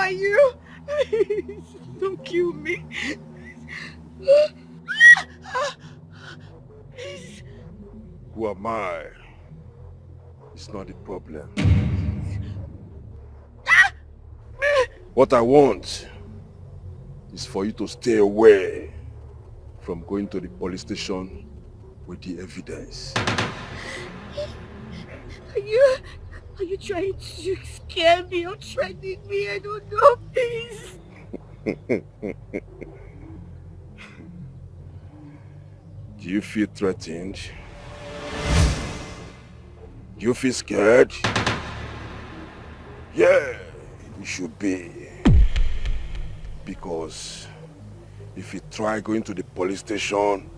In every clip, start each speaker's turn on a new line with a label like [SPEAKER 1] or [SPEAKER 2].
[SPEAKER 1] are you? Please, don't kill me. Please.
[SPEAKER 2] Who am I? It's not the problem. What I want is for you to stay away from going to the police station with the evidence.
[SPEAKER 1] Are you trying to scare me or threaten me? I don't know, please.
[SPEAKER 2] Do you feel threatened? Do you feel scared? Yeah, you should be. Because if you try going to the police station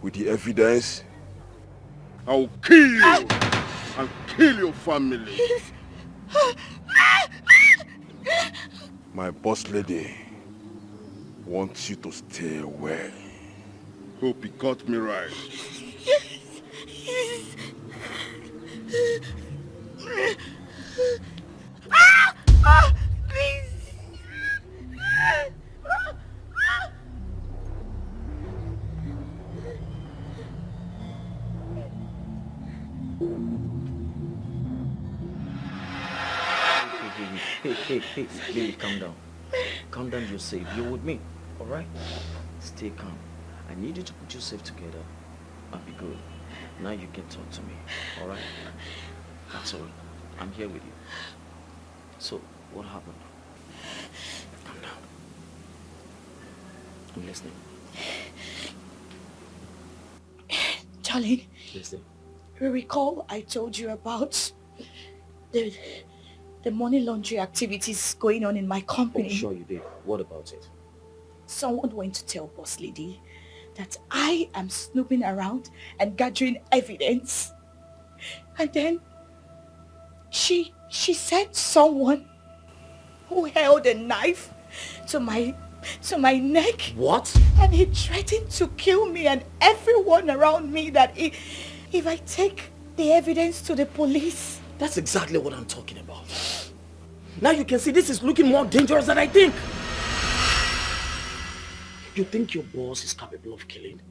[SPEAKER 2] with the evidence, I will kill you and kill your family. My boss lady wants you to stay away. Hope you got me right.
[SPEAKER 1] Please.
[SPEAKER 3] Hey, baby, calm down. Calm down, you're safe. You're with me, alright? Stay calm. I need you to put yourself together. I'll be good. Now you can talk to me, alright? That's all. I'm here with you. So, what happened? Calm down. I'm listening.
[SPEAKER 1] Darling,
[SPEAKER 3] Listen.
[SPEAKER 1] you recall I told you about the money laundry activities going on in my company?
[SPEAKER 3] Oh, sure you did. What about it?
[SPEAKER 1] Someone went to tell boss lady that I am snooping around and gathering evidence. And then she sent someone who held a knife to my neck.
[SPEAKER 3] What?
[SPEAKER 1] And he threatened to kill me and everyone around me that if I take the evidence to the police.
[SPEAKER 3] That's exactly what I'm talking about. Now you can see this is looking more dangerous than I think. You think your boss is capable of killing?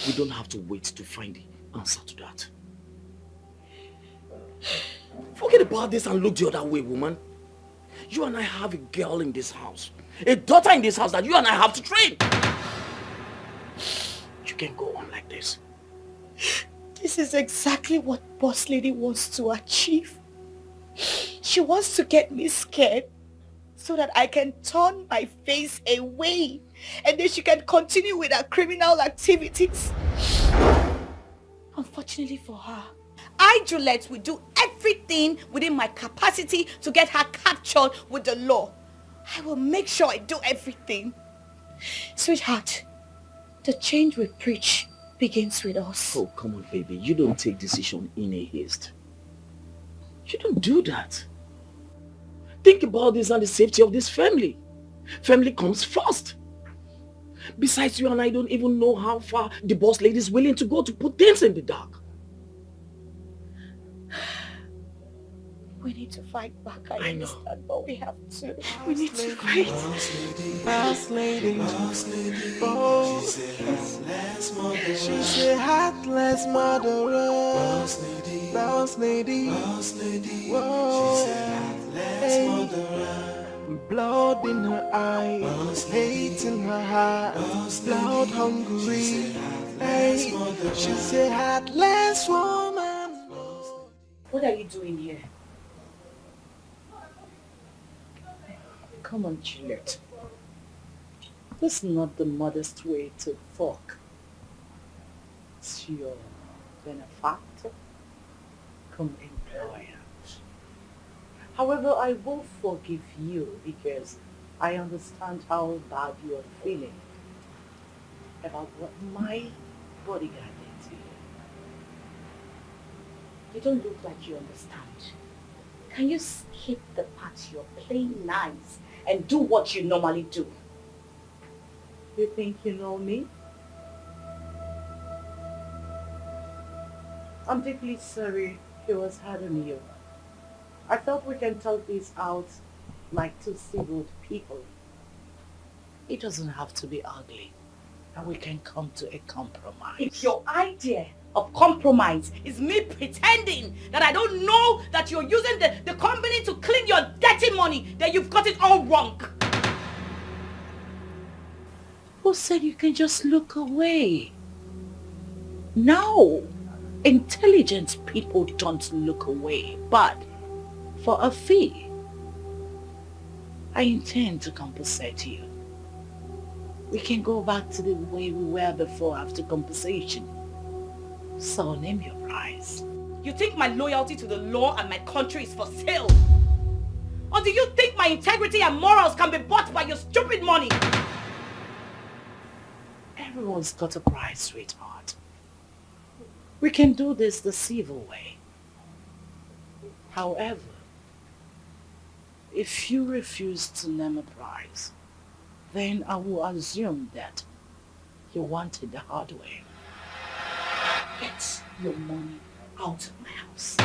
[SPEAKER 3] We don't have to wait to find the answer to that. Forget about this and look the other way, woman. You and I have a girl in this house. A daughter in this house that you and I have to train. You can't go on like this.
[SPEAKER 1] This is exactly what boss lady wants to achieve. She wants to get me scared so that I can turn my face away and then she can continue with her criminal activities. Unfortunately for her, I, Juliet, will do everything within my capacity to get her captured with the law. I will make sure I do everything. Sweetheart, the change we preach begins with us.
[SPEAKER 3] Oh, come on, baby. You don't take decision in a haste. You don't do that. Think about this and the safety of this family. Family comes first. Besides, you and I don't even know how far the boss lady is willing to go to put things in the dark.
[SPEAKER 1] We need to fight back, I
[SPEAKER 3] know.
[SPEAKER 1] understand, but we have to. We need to fight.
[SPEAKER 4] Boss lady, oh, she's a heartless murderer. Boss lady, whoa, hey. Blood in her eyes, hate in her heart, blood hungry. Hey, she's a heartless woman.
[SPEAKER 1] What are you doing here? Come on, Juliet. This is not the modest way to fuck. It's your benefactor, come employer. However, I will forgive you because I understand how bad you are feeling about what my bodyguard did to you. You don't look like you understand. Can you skip the part you're playing nice and do what you normally do? You think you know me? I'm deeply sorry he was hard on you.
[SPEAKER 5] I thought we can talk this out like two civil people. It doesn't have to be ugly. And we can come to a compromise.
[SPEAKER 1] If your idea of compromise is me pretending that I don't know that you're using the company to clean your dirty money, then you've got it all wrong.
[SPEAKER 5] Who said you can just look away? No. Intelligent people don't look away, but for a fee, I intend to compensate you. We can go back to the way we were before after compensation. So name your price.
[SPEAKER 1] You think my loyalty to the law and my country is for sale? Or do you think my integrity and morals can be bought by your stupid money?
[SPEAKER 5] Everyone's got a price, sweetheart. We can do this the civil way. However, if you refuse to name a price, then I will assume that you want it the hard way.
[SPEAKER 1] Get your money out of my house.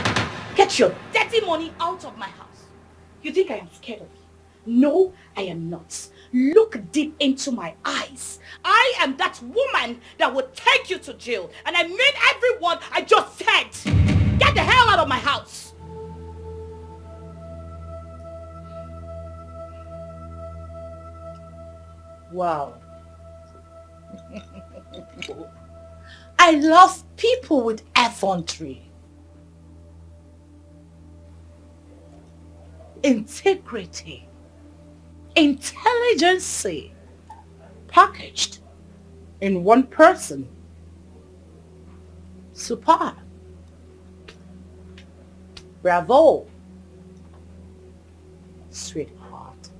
[SPEAKER 1] Get your dirty money out of my house. You think I am scared of you? No, I am not. Look deep into my eyes. I am that woman that will take you to jail. And I mean every word I just said. Get the hell out of my house.
[SPEAKER 5] Wow. I love people with effrontery, integrity, intelligence packaged in one person. Super. Bravo. Sweetheart.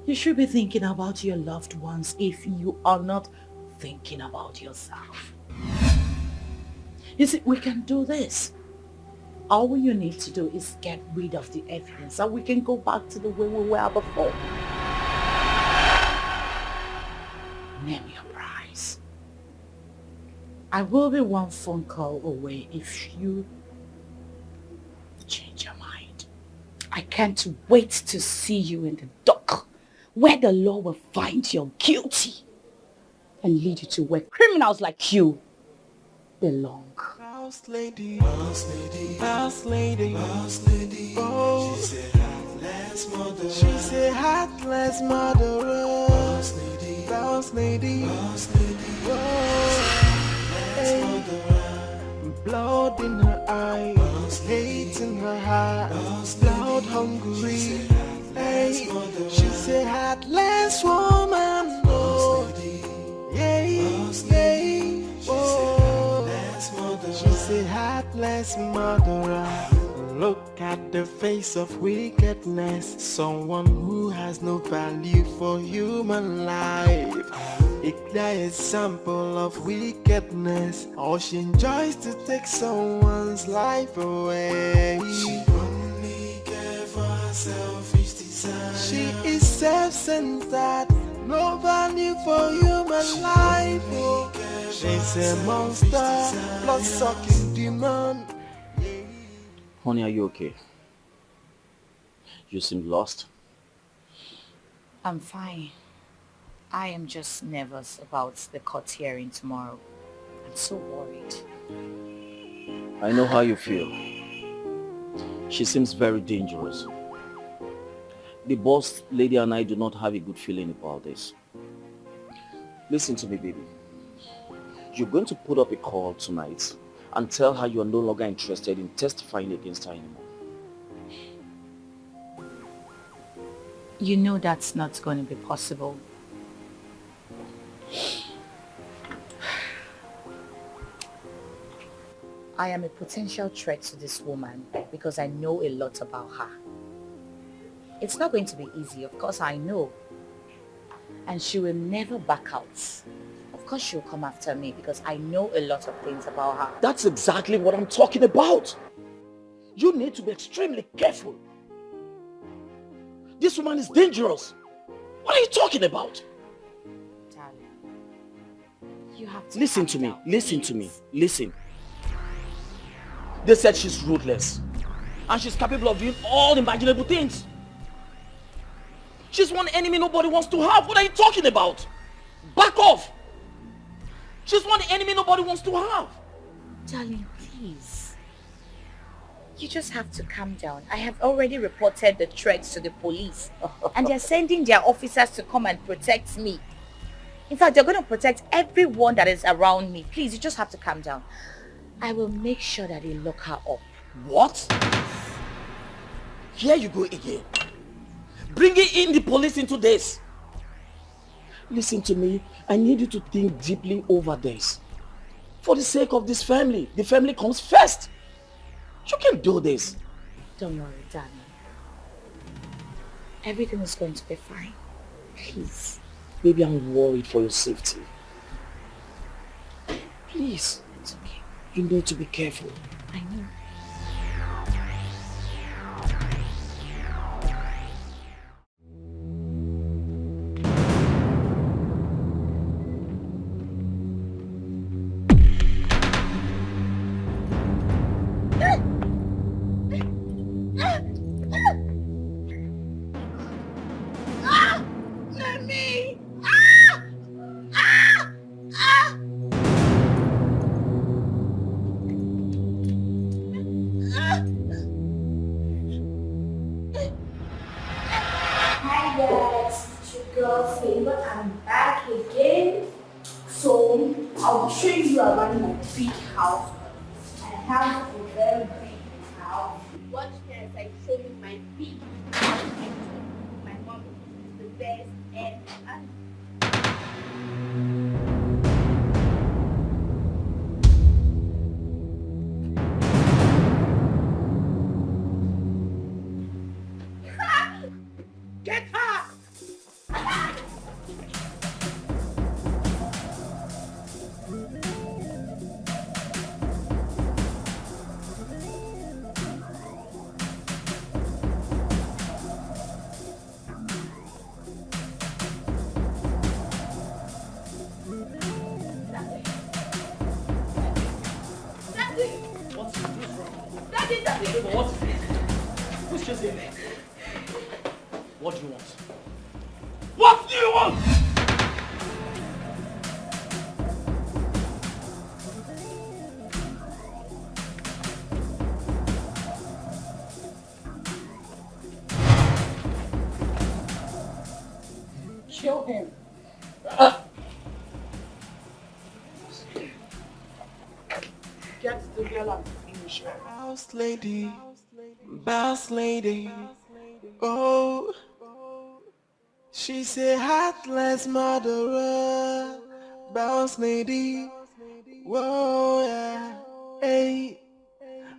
[SPEAKER 5] You should be thinking about your loved ones if you are not thinking about yourself. You see, we can do this. All you need to do is get rid of the evidence and we can go back to the way we were before. Name your price. I will be one phone call away if you change your mind.
[SPEAKER 1] I can't wait to see you in the dock where the law will find you guilty and lead you to where criminals like you belong.
[SPEAKER 4] Boss lady, boss lady, boss lady, boss lady. Oh, she said heartless murderer. She said heartless murderer. Boss lady, boss lady, boss lady. Oh, hey. Blood in her eyes, hate in her heart, blood hungry. Hey, she said heartless woman. Oh, yeah, yeah. Oh. She said heartless murderer. Look at the face of wickedness. Someone who has no value for human life. A clear example of wickedness. All she enjoys to take someone's life away. She only cares for her selfish desire. She is self-centered, no value for human life. Oh. She's a monster, blood-sucking demon.
[SPEAKER 3] Honey, are you okay? You seem lost.
[SPEAKER 1] I'm fine. I am just nervous about the court hearing tomorrow. I'm so worried.
[SPEAKER 3] I know how you feel. She seems very dangerous. The boss lady and I do not have a good feeling about this. Listen to me, baby. You're going to put up a call tonight and tell her you are no longer interested in testifying against her anymore.
[SPEAKER 1] You know that's not going to be possible. I am a potential threat to this woman because I know a lot about her. It's not going to be easy, of course I know. And she will never back out. Of course she'll come after me because I know a lot of things about her.
[SPEAKER 3] That's exactly what I'm talking about. You need to be extremely careful. This woman is dangerous. What are you talking about?
[SPEAKER 1] Darling, you have to
[SPEAKER 3] Listen
[SPEAKER 1] calm
[SPEAKER 3] to me.
[SPEAKER 1] down,
[SPEAKER 3] Listen to me.
[SPEAKER 1] please.
[SPEAKER 3] Listen. They said she's ruthless. And she's capable of doing all imaginable things. She's one enemy nobody wants to have. What are you talking about? Back off. She's one enemy nobody wants to have.
[SPEAKER 1] Darling, please. You just have to calm down. I have already reported the threats to the police. And they're sending their officers to come and protect me. In fact, they're going to protect everyone that is around me. Please, you just have to calm down. I will make sure that they lock her up.
[SPEAKER 3] What? Here you go again. Bringing in the police into this. Listen to me. I need you to think deeply over this. For the sake of this family. The family comes first. You can do this.
[SPEAKER 1] Don't worry, darling. Everything is going to be fine. Please.
[SPEAKER 3] Baby, I'm worried for your safety. Please.
[SPEAKER 1] It's okay.
[SPEAKER 3] You need to be careful.
[SPEAKER 1] I know.
[SPEAKER 3] What do you want? What do you want?
[SPEAKER 1] Kill him. Get the girl and finish her.
[SPEAKER 4] Boss lady, boss lady, oh, she's a heartless murderer. Boss lady, whoa, yeah, hey,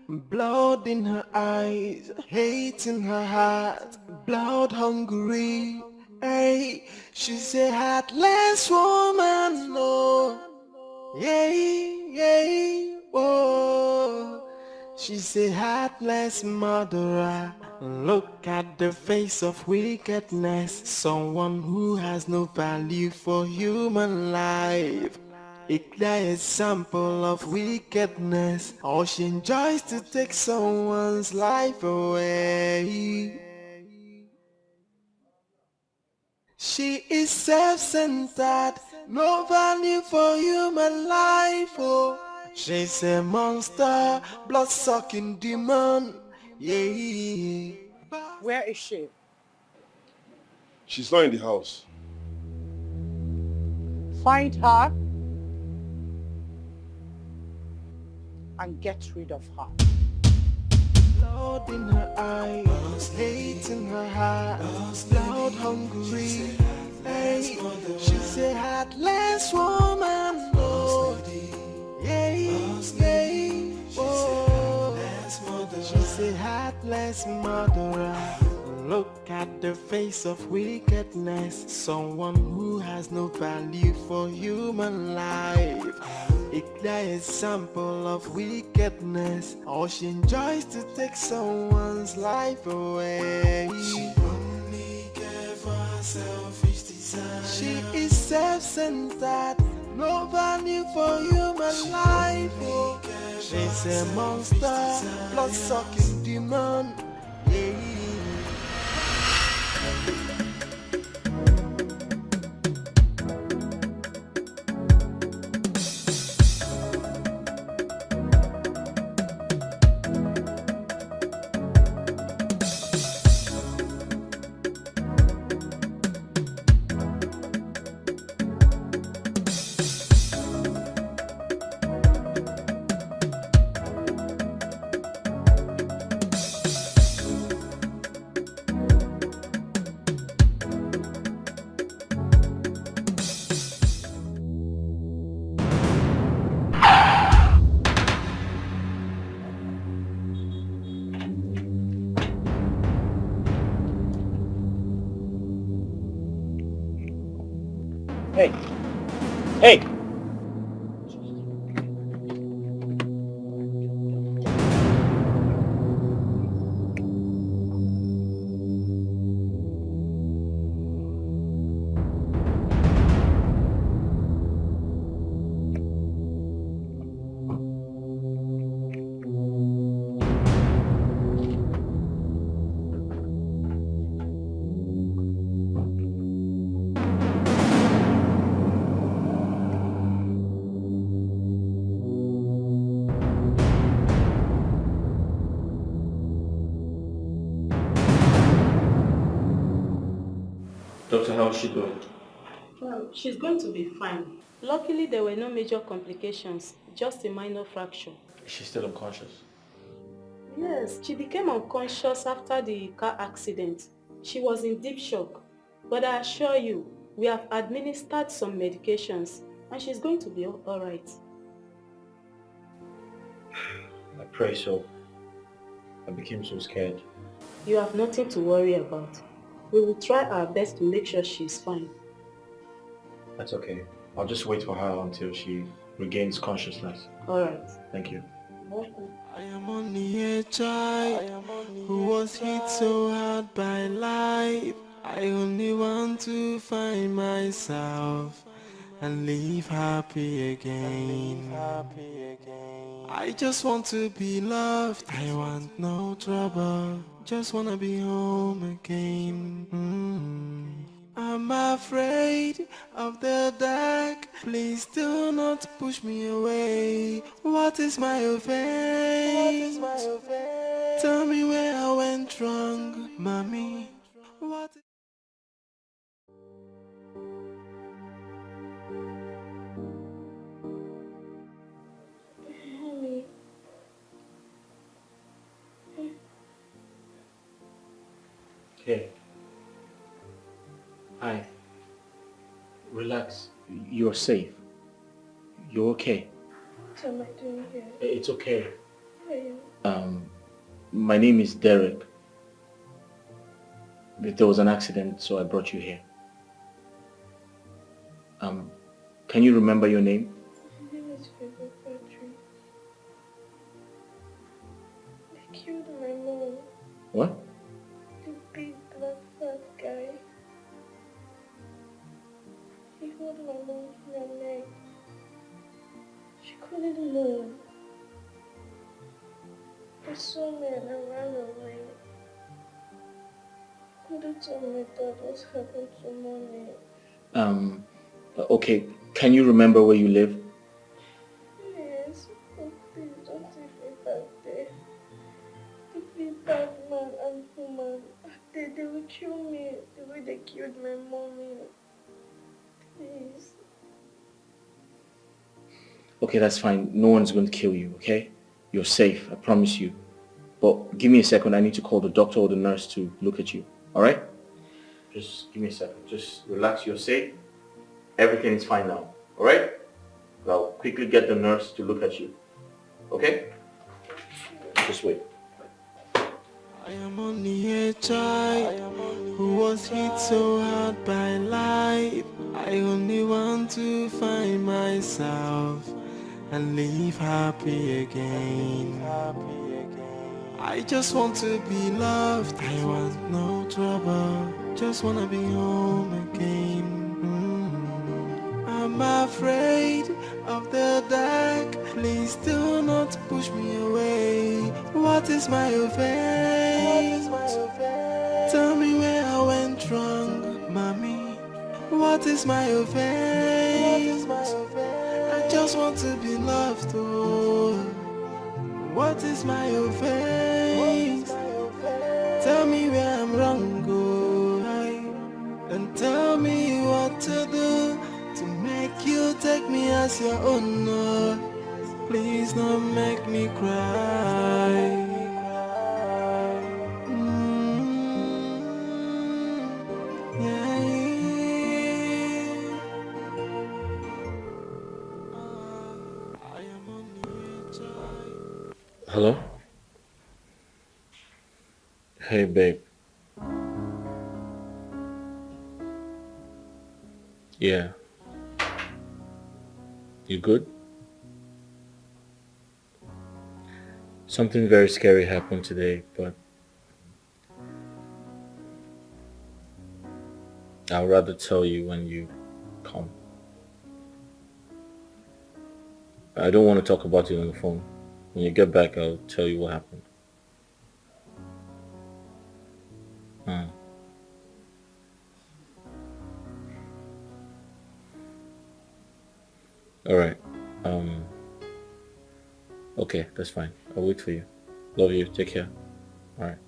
[SPEAKER 4] blood in her eyes, hate in her heart, blood hungry, hey, she's a heartless woman, oh, yeah, whoa. She's a heartless murderer. Look at the face of wickedness. Someone who has no value for human life. A clear example of wickedness. How she enjoys to take someone's life away. She is self-centered. No value for human life, oh. She's a monster, blood-sucking demon, yeah.
[SPEAKER 1] Where is she?
[SPEAKER 2] She's not in the house.
[SPEAKER 1] Find her and get rid of her.
[SPEAKER 4] Blood in her eyes, hate in her heart, blood hungry, hey. She's a heartless woman, oh. Whoa. She's a heartless murderer. Look at the face of wickedness. Someone who has no value for human life. A clear example of wickedness. How she enjoys to take someone's life away. She only cares for her selfish desire. She is self-centered. No value for human life, oh. She's a monster, blood-sucking demon. Yeah.
[SPEAKER 6] Hey! Hey!
[SPEAKER 3] Doctor, how is she doing?
[SPEAKER 7] Well, she's going to be fine. Luckily, there were no major complications, just a minor fracture.
[SPEAKER 3] Is she still unconscious?
[SPEAKER 7] Yes, she became unconscious after the car accident. She was in deep shock. But I assure you, we have administered some medications and she's going to be all right.
[SPEAKER 6] I pray so. I became so scared.
[SPEAKER 7] You have nothing to worry about. We will try our best to make sure she's fine.
[SPEAKER 6] That's okay. I'll just wait for her until she regains consciousness.
[SPEAKER 7] All right.
[SPEAKER 6] Thank you.
[SPEAKER 7] Welcome.
[SPEAKER 4] I am only a child who was hit so hard by life. I only want to find myself and live happy again. I just want to be loved. I want no trouble. Just wanna be home again. I'm afraid of the dark. Please do not push me away. What is my offense? Tell me where I went wrong, mommy. What?
[SPEAKER 7] Mommy.
[SPEAKER 6] Hey. Hi. Relax. You're safe. You're okay.
[SPEAKER 7] What am I doing here?
[SPEAKER 6] It's okay.
[SPEAKER 7] Who are you?
[SPEAKER 6] My name is Derek. There was an accident, so I brought you here. Can you remember your name?
[SPEAKER 7] My name is Favor Patrick. They killed my mom.
[SPEAKER 6] What?
[SPEAKER 7] The big black fat guy. He held my mom's neck. She couldn't move. He saw me and I ran away. Couldn't tell my dad what happened to mommy.
[SPEAKER 6] Okay. Can you remember where you live?
[SPEAKER 7] Yes, but please don't take me back there. The big bad man and woman, they will kill me the way they killed my mommy. Please.
[SPEAKER 6] Okay, that's fine. No one's going to kill you, okay? You're safe, I promise you. But give me a second. I need to call the doctor or the nurse to look at you. All right? Just give me a second. Just relax. You're safe. Everything is fine now. All right? I'll quickly get the nurse to look at you. Okay? Just wait.
[SPEAKER 4] I am only a child who was hit so hard by life. I only want to find myself and live happy again. I just want to be loved. I want no trouble. Just wanna be home again. I'm I'm afraid of the dark. Please do not push me away. What is my offense? Tell me where I went wrong, mommy. What is my offense? I just want to be loved, oh. What is my offense? Tell me where I'm wrong, oh. And tell me what to do to make you take me as your own, oh. Please don't make me cry. Yeah. I am on the edge.
[SPEAKER 6] Hello? Hey, babe. Yeah. You good? Something very scary happened today, but I'll rather tell you when you come. I don't want to talk about it on the phone. When you get back, I'll tell you what happened. Alright. Okay, that's fine. I'll wait for you. Love you. Take care. Alright.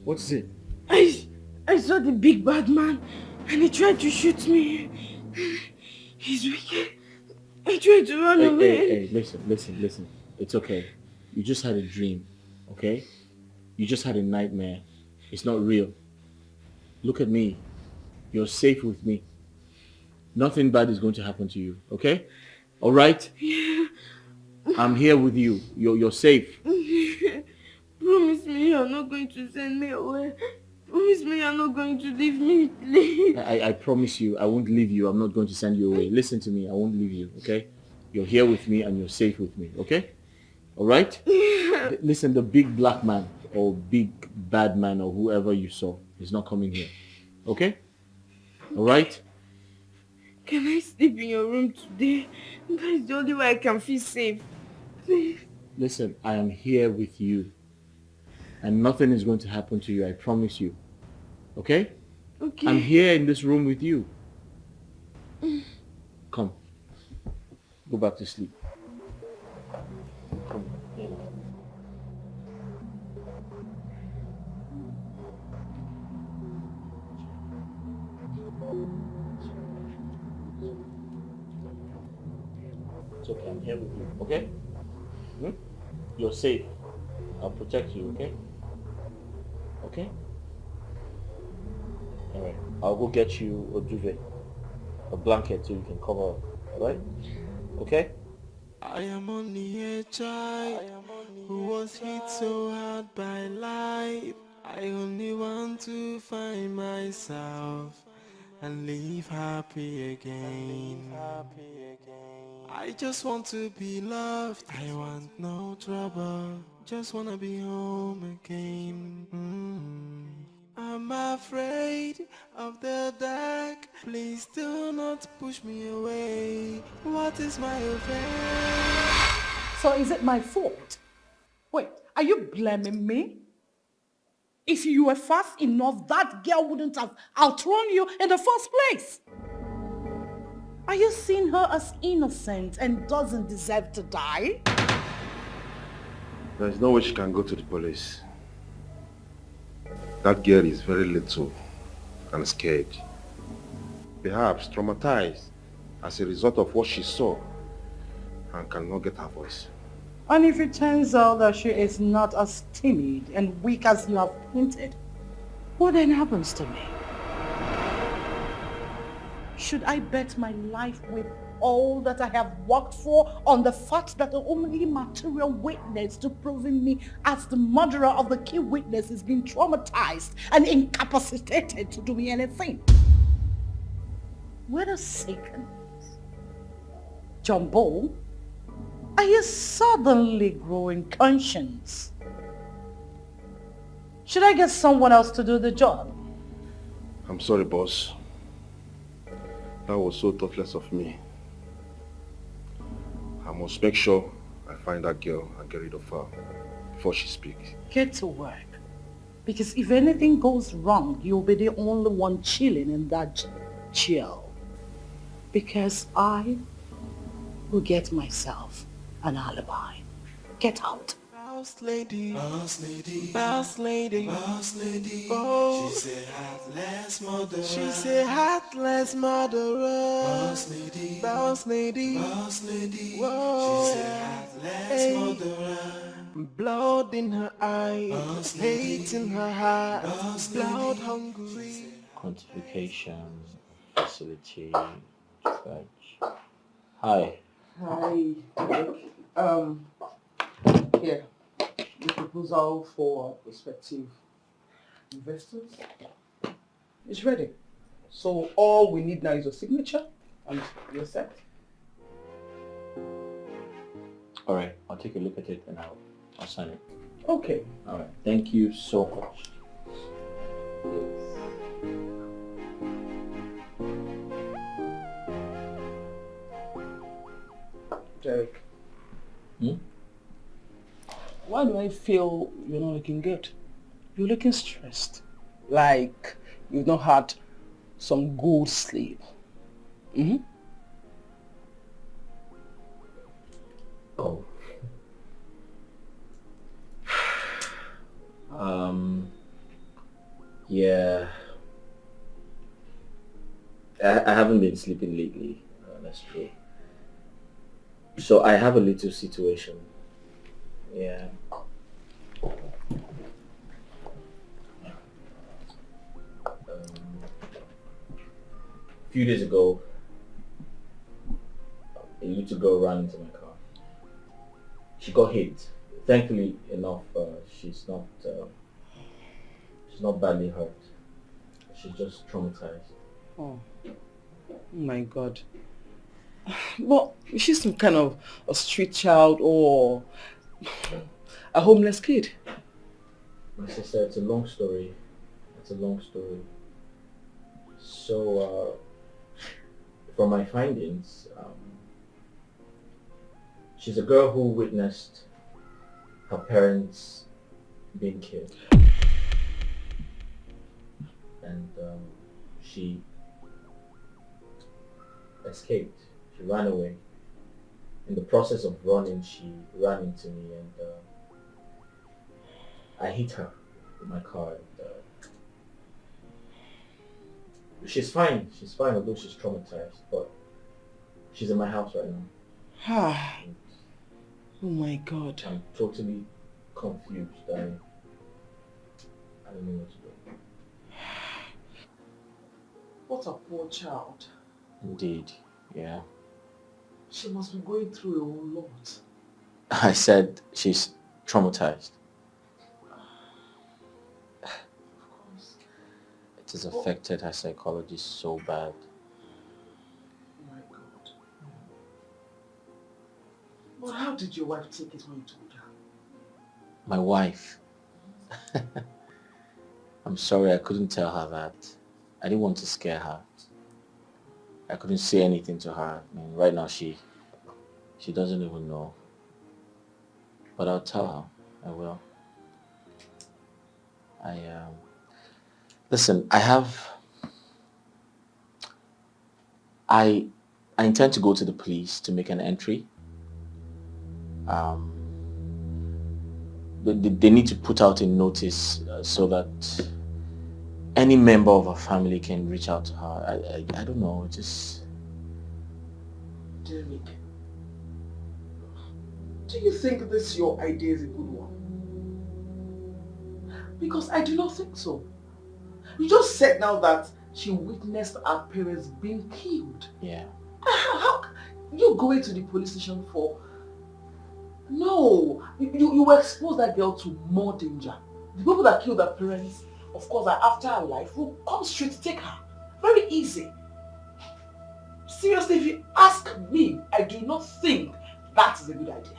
[SPEAKER 6] What is it?
[SPEAKER 7] I saw the big bad man and he tried to shoot me. He's wicked. I tried to run away.
[SPEAKER 6] Hey, listen. It's okay. You just had a dream, okay? You just had a nightmare. It's not real. Look at me. You're safe with me. Nothing bad is going to happen to you, okay? All right?
[SPEAKER 7] Yeah.
[SPEAKER 6] I'm here with you. You're safe.
[SPEAKER 7] Promise me you're not going to send me away. Promise me you're not going to leave me, please.
[SPEAKER 6] I promise you, I won't leave you. I'm not going to send you away. Listen to me. I won't leave you, okay? You're here with me and you're safe with me, okay? All right?
[SPEAKER 7] Yeah.
[SPEAKER 6] Listen, the big black man or big bad man or whoever you saw is not coming here, okay? All right?
[SPEAKER 7] Can I sleep in your room today? That is the only way I can feel safe. Please.
[SPEAKER 6] Listen, I am here with you. And nothing is going to happen to you, I promise you. Okay?
[SPEAKER 7] Okay.
[SPEAKER 6] I'm here in this room with you. Come. Go back to sleep. Come. It's okay, I'm here with you, okay? You're safe. I'll protect you, okay? Okay? Alright. I'll go get you a duvet. A blanket so you can cover up. Alright? Okay?
[SPEAKER 4] I am on the edge, who was hit so hard by life. I only want to find myself and live happy again. I just want to be loved. I want no trouble. Just wanna be home again. I'm afraid of the dark. Please do not push me away. What is my offense?
[SPEAKER 1] So is it my fault? Wait, are you blaming me? If you were fast enough, that girl wouldn't have outrun you in the first place. Are you seeing her as innocent and doesn't deserve to die?
[SPEAKER 2] There's no way she can go to the police. That girl is very little and scared. Perhaps traumatized as a result of what she saw and cannot get her voice.
[SPEAKER 5] And if it turns out that she is not as timid and weak as you have hinted, what then happens to me? Should I bet my life with all that I have worked for on the fact that the only material witness to proving me as the murderer of the key witness is being traumatized and incapacitated to do me anything? Wait a second. Jumbo, are you suddenly growing conscience? Should I get someone else to do the job?
[SPEAKER 2] I'm sorry, boss. That was so thoughtless of me. I must make sure I find that girl and get rid of her before she speaks.
[SPEAKER 5] Get to work. Because if anything goes wrong, you'll be the only one chilling in that jail. Because I will get myself an alibi. Get out.
[SPEAKER 4] Boss lady, boss lady, boss lady, boss lady. Oh, she said heartless murderer. She said heartless murderer. Boss lady, boss lady, boss lady. Whoa, she said heartless murderer. Blood in her eyes, hate in her heart, blood hungry.
[SPEAKER 6] Quantification, facility, judge. Hi.
[SPEAKER 5] Hi. Here. The proposal for prospective investors is ready. So all we need now is your signature and you're set.
[SPEAKER 6] All right, I'll take a look at it and I'll sign it.
[SPEAKER 5] Okay.
[SPEAKER 6] All right, thank you so much.
[SPEAKER 5] Derek.
[SPEAKER 6] Hmm?
[SPEAKER 5] Why do I feel you're not looking good? You're looking stressed. Like you've not had some good sleep. Mm-hmm.
[SPEAKER 6] Oh. Yeah. I haven't been sleeping lately. That's true. So I have a little situation. Yeah. A few days ago, a little girl ran into my car. She got hit. Thankfully enough, she's not badly hurt. She's just traumatized.
[SPEAKER 5] Oh my God. Well, is she some kind of a street child or a homeless kid?
[SPEAKER 6] My sister, it's a long story. It's a long story. So, from my findings, she's a girl who witnessed her parents being killed. And she escaped. She ran away. In the process of running, she ran into me and I hit her with my car. And, she's fine, although she's traumatized, but she's in my house right now.
[SPEAKER 5] Oh my God.
[SPEAKER 6] I'm totally confused. I don't know what to do.
[SPEAKER 5] What a poor child.
[SPEAKER 6] Indeed, yeah.
[SPEAKER 5] She must be going through a whole lot.
[SPEAKER 6] I said she's traumatized.
[SPEAKER 5] Of course.
[SPEAKER 6] It has affected her psychology so bad.
[SPEAKER 5] Oh my God. But how did your wife take it when you told her?
[SPEAKER 6] My wife. I'm sorry I couldn't tell her that. I didn't want to scare her. I couldn't say anything to her. I mean, right now she doesn't even know. But I'll tell her. I will. Listen, I intend to go to the police to make an entry. They need to put out a notice so that any member of her family can reach out to her. I don't know, just...
[SPEAKER 5] Derek,
[SPEAKER 4] Do you think this your idea is a good one? Because I do not think so. You just said now that she witnessed her parents being killed.
[SPEAKER 6] Yeah.
[SPEAKER 4] How you going to the police station for? No, you will expose that girl to more danger. The people that killed her parents, of course, are after her life, will come straight to take her. Very easy. Seriously, if you ask me, I do not think that is a good idea.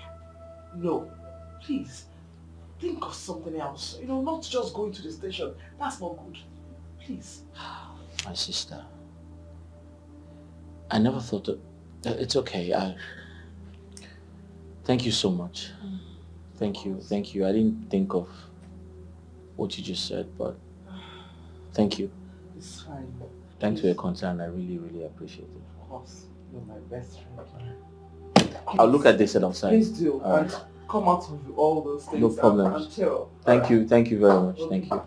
[SPEAKER 4] No, please, think of something else. You know, not just going to the station. That's not good. Please.
[SPEAKER 6] My sister, I never thought that... It's okay. Thank you so much. Thank you. I didn't think of what you just said, but thank you.
[SPEAKER 4] It's fine.
[SPEAKER 6] Thanks for your concern. I really, really appreciate it.
[SPEAKER 4] Of course, you're my best friend.
[SPEAKER 6] I'll look at this outside.
[SPEAKER 4] Please do. And come out of all those things.
[SPEAKER 6] No problem.
[SPEAKER 4] Until.
[SPEAKER 6] Thank you very much.
[SPEAKER 4] Okay.
[SPEAKER 6] Thank you.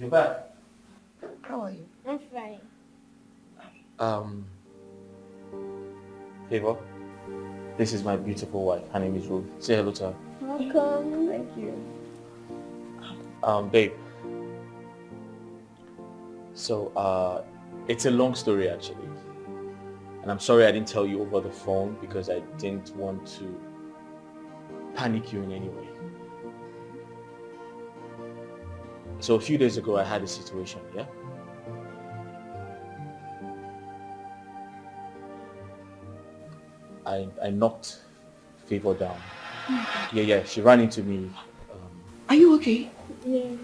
[SPEAKER 6] You're back.
[SPEAKER 1] How are you?
[SPEAKER 7] I'm fine.
[SPEAKER 6] Favor, this is my beautiful wife. Her name is Ruth. Say hello to her.
[SPEAKER 7] Welcome. Thank you.
[SPEAKER 6] Babe. So, it's a long story actually. And I'm sorry I didn't tell you over the phone because I didn't want to panic you in any way. So a few days ago I had a situation, yeah? I knocked Favor down. Yeah, she ran into me.
[SPEAKER 1] Are you okay?
[SPEAKER 7] Yeah,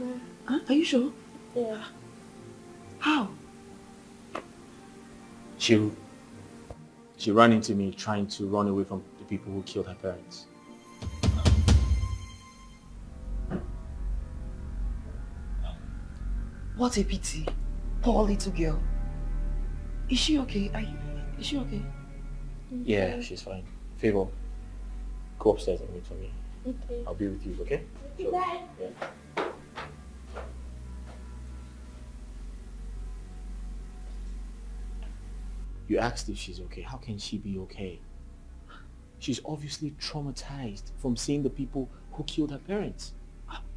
[SPEAKER 1] Huh? Are you sure?
[SPEAKER 7] yeah.
[SPEAKER 1] How?
[SPEAKER 6] She ran into me trying to run away from the people who killed her parents.
[SPEAKER 1] What a pity. Poor little girl. Is she okay? Is she okay?
[SPEAKER 6] Yeah, she's fine. Favor, go upstairs and wait for me.
[SPEAKER 7] Okay.
[SPEAKER 6] I'll be with you, okay?
[SPEAKER 7] Bye.
[SPEAKER 6] Yeah. You asked if she's okay. How can she be okay? She's obviously traumatized from seeing the people who killed her parents.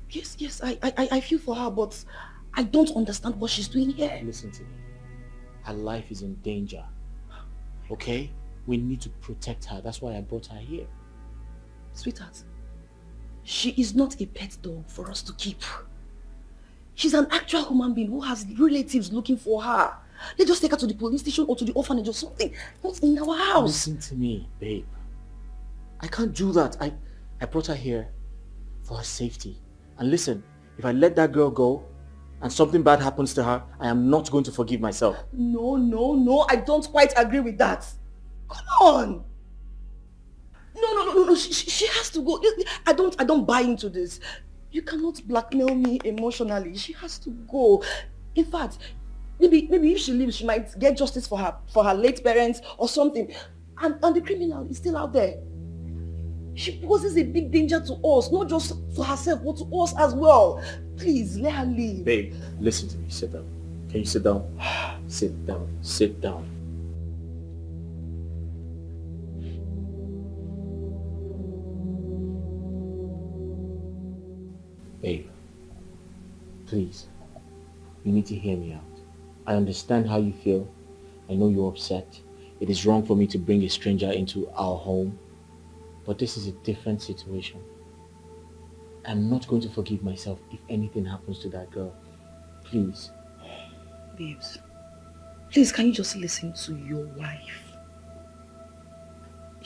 [SPEAKER 1] Yes, I feel for her, but I don't understand what she's doing here.
[SPEAKER 6] Listen to me. Her life is in danger. Okay? We need to protect her. That's why I brought her here.
[SPEAKER 1] Sweetheart, she is not a pet dog for us to keep. She's an actual human being who has relatives looking for her. Let's just take her to the police station or to the orphanage or something. Not in our house.
[SPEAKER 6] Listen to me, babe. I can't do that. I brought her here for her safety. And listen, if I let that girl go and something bad happens to her, I am not going to forgive myself.
[SPEAKER 1] No, I don't quite agree with that. Come on. No, she has to go. I don't buy into this. You cannot blackmail me emotionally. She has to go. In fact, maybe if she leaves, she might get justice for her late parents or something. And the criminal is still out there. She poses a big danger to us, not just to herself, but to us as well. Please, let her leave.
[SPEAKER 6] Babe, listen to me. Sit down. Can you sit down? Sit down. Sit down. Babe, please, you need to hear me out. I understand how you feel. I know you're upset. It is wrong for me to bring a stranger into our home. But this is a different situation. I'm not going to forgive myself if anything happens to that girl. Please.
[SPEAKER 1] Babes, please, can you just listen to your wife?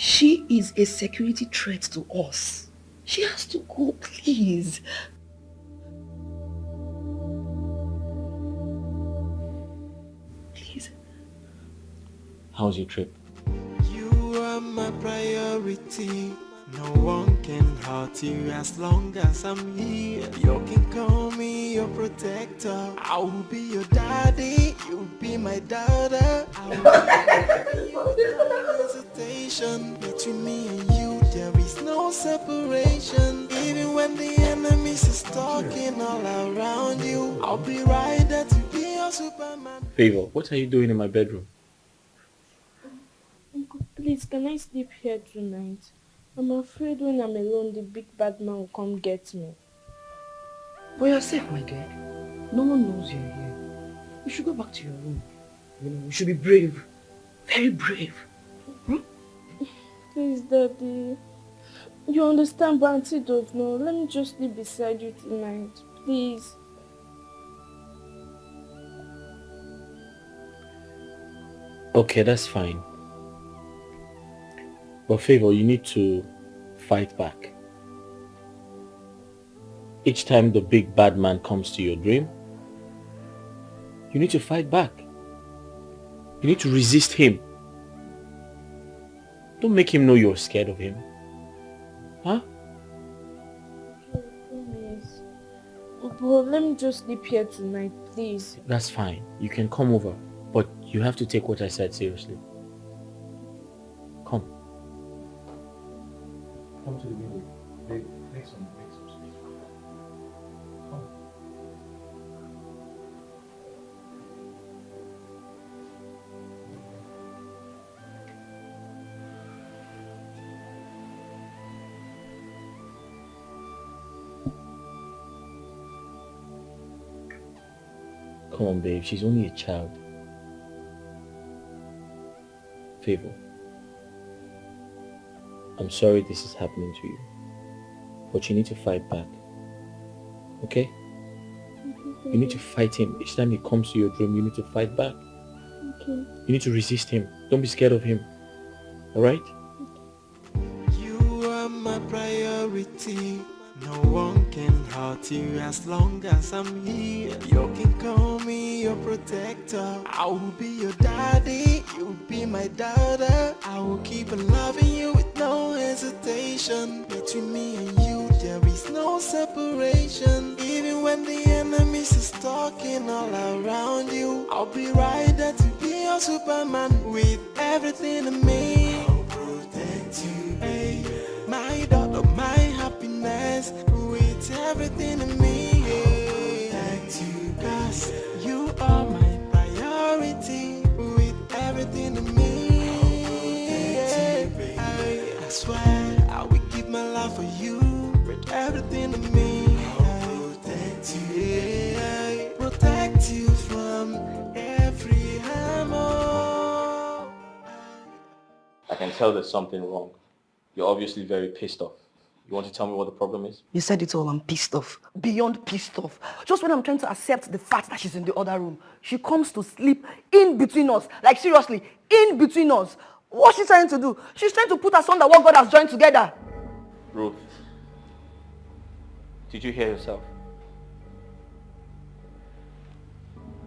[SPEAKER 1] She is a security threat to us. She has to go, please. Please.
[SPEAKER 6] How's your trip?
[SPEAKER 4] You are my priority. No one can hurt you as long as I'm here. You can call me your protector. I will be your daddy. You'll be my daughter. I will be no hesitation between me and you. There is no separation. Even when the enemies is talking all around you, I'll be right there to be your Superman.
[SPEAKER 6] Favor, what are you doing in my bedroom?
[SPEAKER 7] Uncle, please, can I sleep here tonight? I'm afraid when I'm alone, the big bad man will come get me.
[SPEAKER 1] But you're safe, my dear. No one knows you're here. You should go back to your room. You should be brave. Very brave.
[SPEAKER 7] Please, Daddy. You understand, but Auntie don't know. Let me just sleep beside you tonight. Please.
[SPEAKER 6] Okay, that's fine. But Favor, you need to fight back. Each time the big bad man comes to your dream, you need to fight back. You need to resist him. Don't make him know you're scared of him. Huh?
[SPEAKER 7] Please. But let me just sleep here tonight, please.
[SPEAKER 6] That's fine. You can come over. But you have to take what I said seriously. Come. Come to the window. Make some space. Come. Come on, babe. She's only a child. Favor. I'm sorry this is happening to you, but you need to fight back. Okay? You need to fight him. Each time he comes to your dream, you need to fight back.
[SPEAKER 7] Okay.
[SPEAKER 6] You need to resist him. Don't be scared of him. Alright?
[SPEAKER 4] You are my priority. No one can hurt you as long as I'm here. You can call me your protector. I will be your daddy. You'll be my daughter. I will keep on loving you with no hesitation. Between me and you, there is no separation. Even when the enemies is talking all around you, I'll be right there to be your Superman with everything in me. I'll protect you, hey, my daughter, my happiness, with everything in me. Protect you, cause you are my priority, with everything in me. I swear I will give my life for you, with everything in me. I'll protect you, yeah, protect you from every harm.
[SPEAKER 6] I can tell there's something wrong. You're obviously very pissed off. You want to tell me what the problem is?
[SPEAKER 1] You said it all, I'm pissed off. Beyond pissed off. Just when I'm trying to accept the fact that she's in the other room, she comes to sleep in between us. Like seriously, in between us. What's she trying to do? She's trying to put asunder what God has joined together.
[SPEAKER 6] Ruth, did you hear yourself?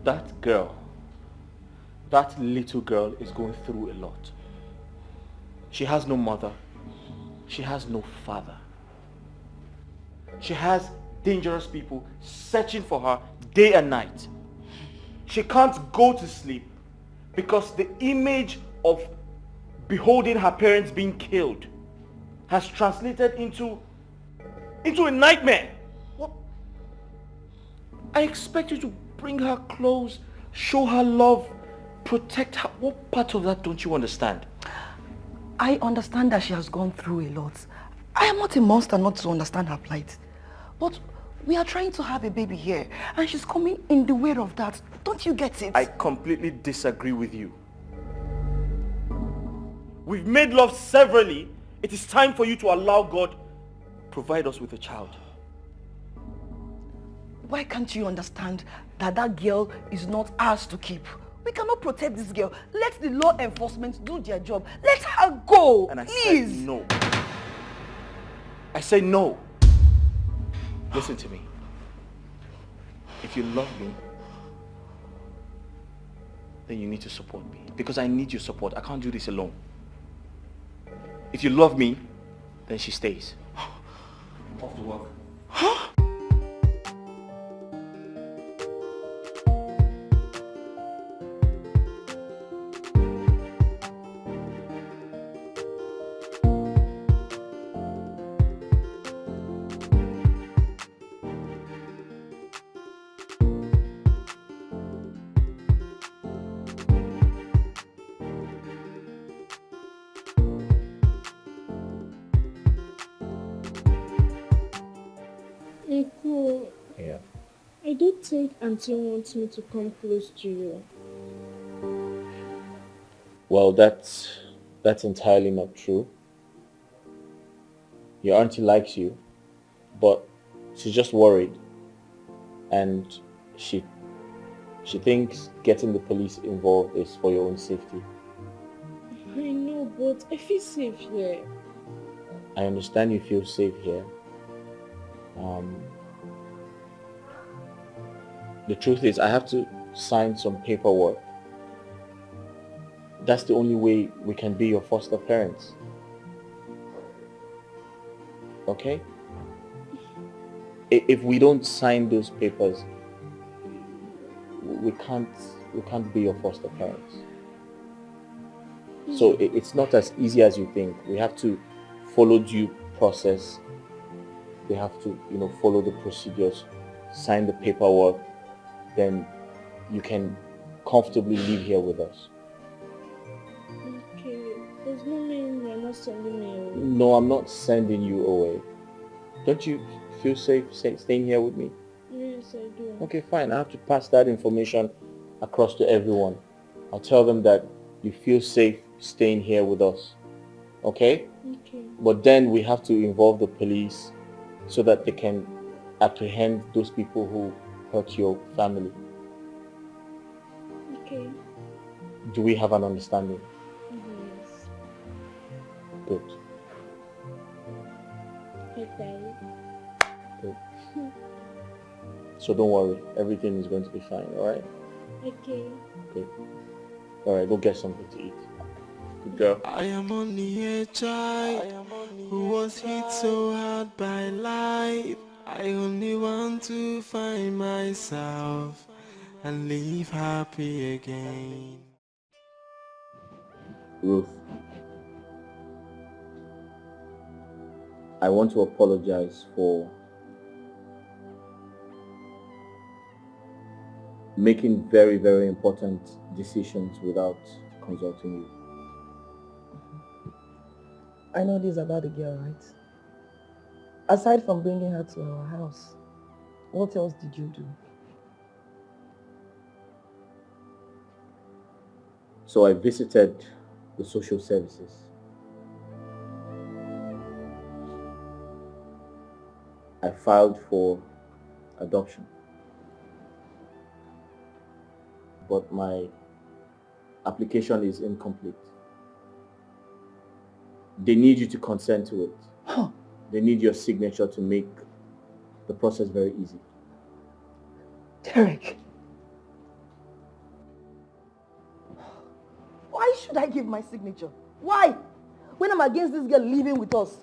[SPEAKER 6] That girl, that little girl is going through a lot. She has no mother. She has no father. She has dangerous people searching for her day and night. She can't go to sleep because the image of beholding her parents being killed has translated into a nightmare. What? I expect you to bring her close, show her love, protect her. What part of that don't you understand?
[SPEAKER 1] I understand that she has gone through a lot. I am not a monster not to understand her plight. But we are trying to have a baby here, and she's coming in the way of that. Don't you get it?
[SPEAKER 6] I completely disagree with you. We've made love severally. It is time for you to allow God provide us with a child.
[SPEAKER 1] Why can't you understand that that girl is not ours to keep?
[SPEAKER 8] We cannot protect this girl. Let the law enforcement do their job. Let her go.
[SPEAKER 6] And I
[SPEAKER 8] please.
[SPEAKER 6] said no. I say no. Listen to me. If you love me, then you need to support me. Because I need your support. I can't do this alone. If you love me, then she stays. Off to work.
[SPEAKER 7] Uncle,
[SPEAKER 6] Yeah.
[SPEAKER 7] I don't think Auntie wants me to come close to you.
[SPEAKER 6] Well, that's entirely not true. Your auntie likes you, but she's just worried, and she thinks getting the police involved is for your own safety.
[SPEAKER 7] I know, but I feel safe here.
[SPEAKER 6] I understand you feel safe here. The truth is, I have to sign some paperwork. That's the only way we can be your foster parents. Okay? If we don't sign those papers, we can't be your foster parents. So it's not as easy as you think. We have to follow due process. We have to, follow the procedures, sign the paperwork, then you can comfortably live here with us.
[SPEAKER 7] Okay, does not mean you're not sending me away.
[SPEAKER 6] No, I'm not sending you away. Don't you feel safe staying here with me?
[SPEAKER 7] Yes, I do.
[SPEAKER 6] Okay, fine. I have to pass that information across to everyone. I'll tell them that you feel safe staying here with us. Okay?
[SPEAKER 7] Okay.
[SPEAKER 6] But then we have to involve the police so that they can apprehend those people who hurt your family.
[SPEAKER 7] Okay.
[SPEAKER 6] Do we have an understanding?
[SPEAKER 7] Yes.
[SPEAKER 6] Good.
[SPEAKER 7] Okay.
[SPEAKER 6] Good. So don't worry. Everything is going to be fine, alright?
[SPEAKER 7] Okay.
[SPEAKER 6] Good. Alright, go get something to eat. Good girl.
[SPEAKER 4] I am only a child who was hit so hard by life. I only want to find myself and live happy again.
[SPEAKER 6] Ruth, I want to apologize for making very, very important decisions without consulting you.
[SPEAKER 8] I know this is about the girl, right? Aside from bringing her to our house, what else did you do?
[SPEAKER 6] So I visited the social services. I filed for adoption. But my application is incomplete. They need you to consent to it.
[SPEAKER 8] Huh.
[SPEAKER 6] They need your signature to make the process very easy.
[SPEAKER 8] Derek. Why should I give my signature? Why? When I'm against this girl living with us.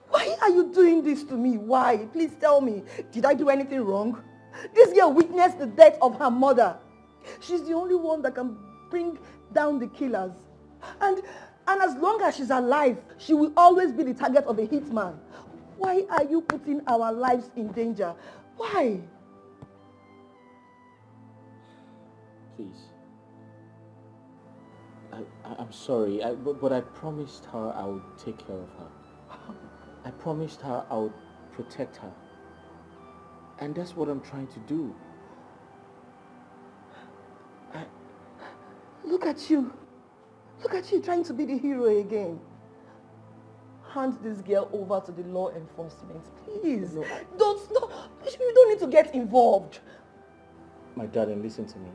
[SPEAKER 8] Why are you doing this to me? Why? Please tell me. Did I do anything wrong? This girl witnessed the death of her mother. She's the only one that can bring down the killers. And as long as she's alive, she will always be the target of a hitman. Why are you putting our lives in danger? Why?
[SPEAKER 6] Please. I'm sorry, but I promised her I would take care of her. I promised her I would protect her. And that's what I'm trying to do.
[SPEAKER 8] Look at you. Look at you trying to be the hero again. Hand this girl over to the law enforcement, please.
[SPEAKER 6] No.
[SPEAKER 8] You don't need to get involved.
[SPEAKER 6] My darling, listen to me.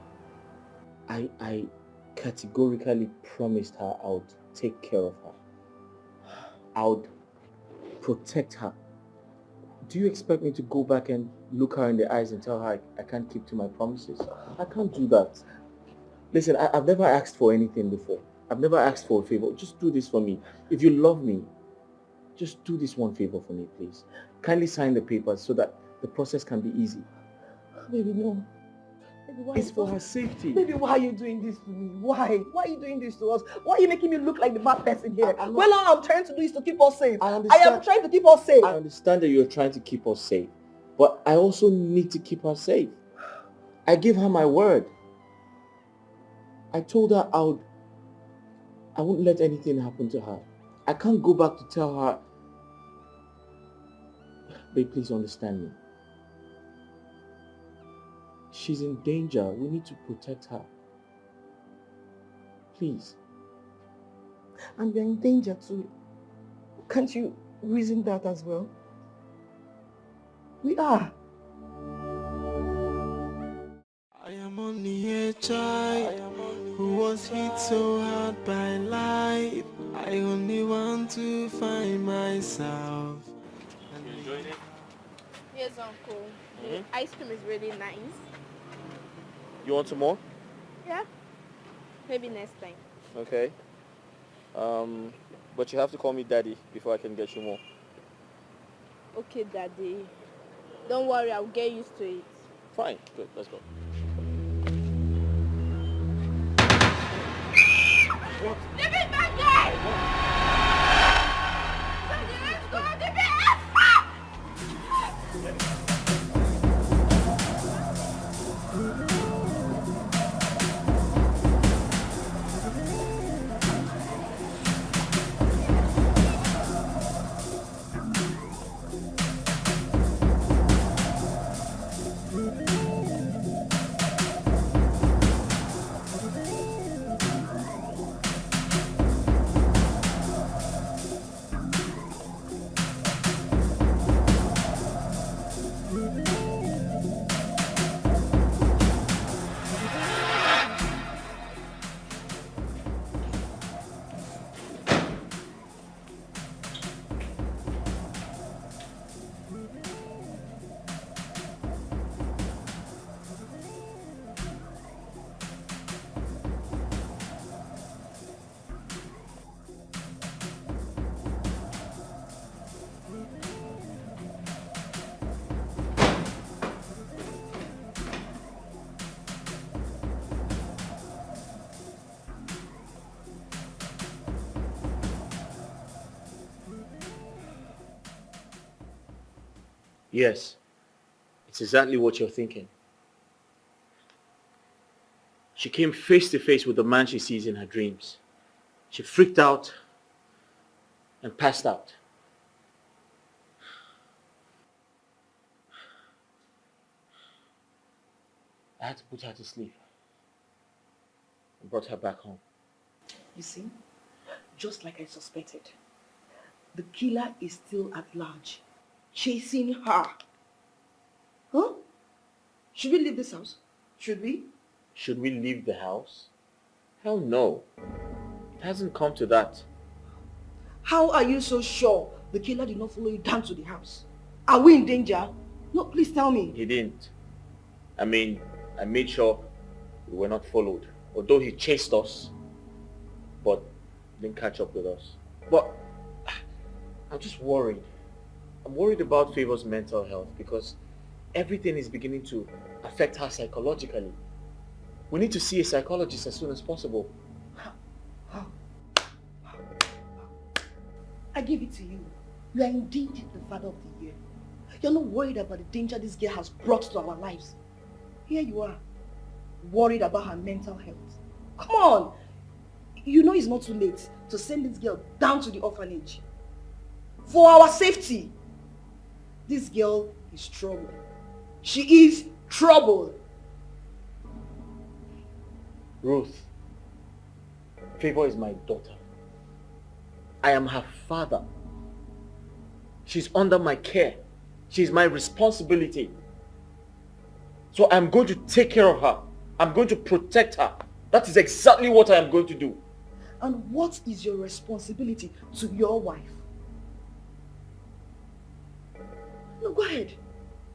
[SPEAKER 6] I categorically promised her I would take care of her. I would protect her. Do you expect me to go back and look her in the eyes and tell her I can't keep to my promises? I can't do that. Listen, I've never asked for anything before. I've never asked for a favor. Just do this for me. If you love me, just do this one favor for me, please. Kindly sign the papers so that the process can be easy.
[SPEAKER 8] Baby, no. Baby, why
[SPEAKER 6] It's for her safety.
[SPEAKER 8] Baby, why are you doing this to me? Why? Why are you doing this to us? Why are you making me look like the bad person here?
[SPEAKER 6] I'm not-
[SPEAKER 8] Well, all I'm trying to do is to keep us safe.
[SPEAKER 6] I
[SPEAKER 8] I
[SPEAKER 6] understand.
[SPEAKER 8] am trying to keep us safe.
[SPEAKER 6] I understand that you're trying to keep us safe, but I also need to keep her safe. I gave her my word. I told her I wouldn't let anything happen to her. I can't go back to tell her, babe, please understand me. She's in danger. We need to protect her. Please.
[SPEAKER 8] And we're in danger too. Can't you reason that as well? We are.
[SPEAKER 4] I am only a child who was hit so hard by life. I only want to find myself.
[SPEAKER 6] You enjoying it?
[SPEAKER 7] Yes, Uncle. The ice cream is really nice.
[SPEAKER 6] You want some more?
[SPEAKER 7] Yeah. Maybe next time.
[SPEAKER 6] Okay. But you have to call me daddy before I can get you more.
[SPEAKER 7] Okay, Daddy. Don't worry, I'll get used to it.
[SPEAKER 6] Fine. Good. Let's go.
[SPEAKER 7] Leave it back there! Daddy, let's go! Leave it!
[SPEAKER 6] Yes. It's exactly what you're thinking. She came face to face with the man she sees in her dreams. She freaked out and passed out. I had to put her to sleep and brought her back home.
[SPEAKER 5] You see, just like I suspected, the killer is still at large, chasing her. Huh? Should we leave this house? Should we?
[SPEAKER 6] Should we leave the house? Hell no. It hasn't come to that.
[SPEAKER 5] How are you so sure the killer did not follow you down to the house? Are we in danger? No, please tell me.
[SPEAKER 6] He didn't. I mean, I made sure we were not followed. Although he chased us, but didn't catch up with us. But I'm just worried. I'm worried about Favor's mental health because everything is beginning to affect her psychologically. We need to see a psychologist as soon as possible.
[SPEAKER 5] I give it to you. You are indeed the father of the year. You're not worried about the danger this girl has brought to our lives. Here you are, worried about her mental health. Come on! You know it's not too late to send this girl down to the orphanage. For our safety. This girl is trouble. She is trouble.
[SPEAKER 6] Ruth, Favor is my daughter. I am her father. She's under my care. She's my responsibility. So I'm going to take care of her. I'm going to protect her. That is exactly what I am going to do.
[SPEAKER 8] And what is your responsibility to your wife? No, go ahead.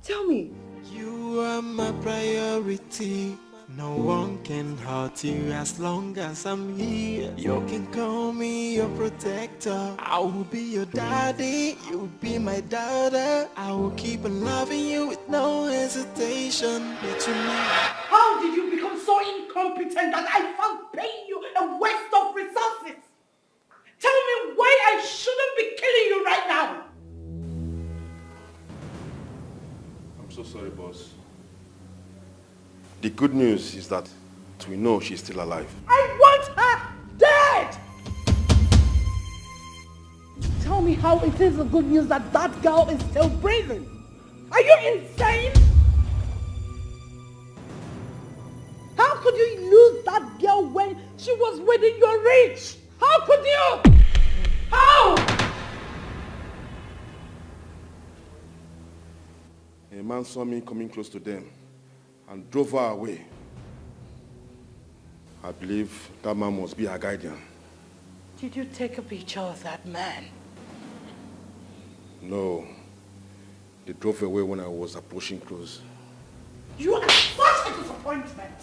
[SPEAKER 8] Tell me.
[SPEAKER 4] You are my priority. No one can hurt you as long as I'm here. You can call me your protector. I will be your daddy. You will be my daughter. I will keep on loving you with no hesitation. But you know,
[SPEAKER 5] How did you become so incompetent that I found paying you a waste of resources? Tell me why I shouldn't be killing you right now.
[SPEAKER 2] I'm so sorry, boss. The good news is that we know she's still alive.
[SPEAKER 5] I want her dead!
[SPEAKER 8] Tell me how it is the good news that that girl is still breathing.
[SPEAKER 5] Are you insane?
[SPEAKER 8] How could you lose that girl when she was within your reach?
[SPEAKER 5] How could you? How?
[SPEAKER 2] A man saw me coming close to them and drove her away. I believe that man must be her guardian.
[SPEAKER 5] Did you take a picture of that man?
[SPEAKER 2] No. They drove away when I was approaching close.
[SPEAKER 5] You are such a disappointment.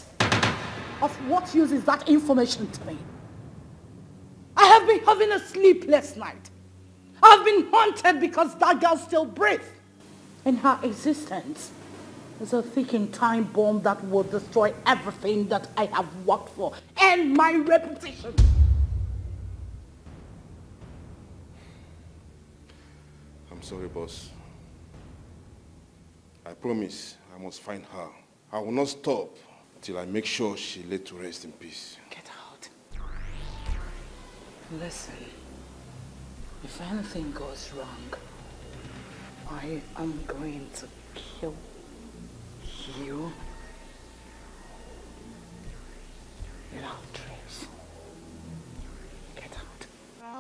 [SPEAKER 8] Of what use is that information to me?
[SPEAKER 5] I have been having a sleepless night. I've been haunted because that girl still breathes. And her existence is a ticking time bomb that will destroy everything that I have worked for and my reputation.
[SPEAKER 2] I'm sorry, boss. I promise I must find her. I will not stop till I make sure she laid to rest in peace.
[SPEAKER 5] Get out. Listen, if anything goes wrong, I am going to kill you without trace. Get out.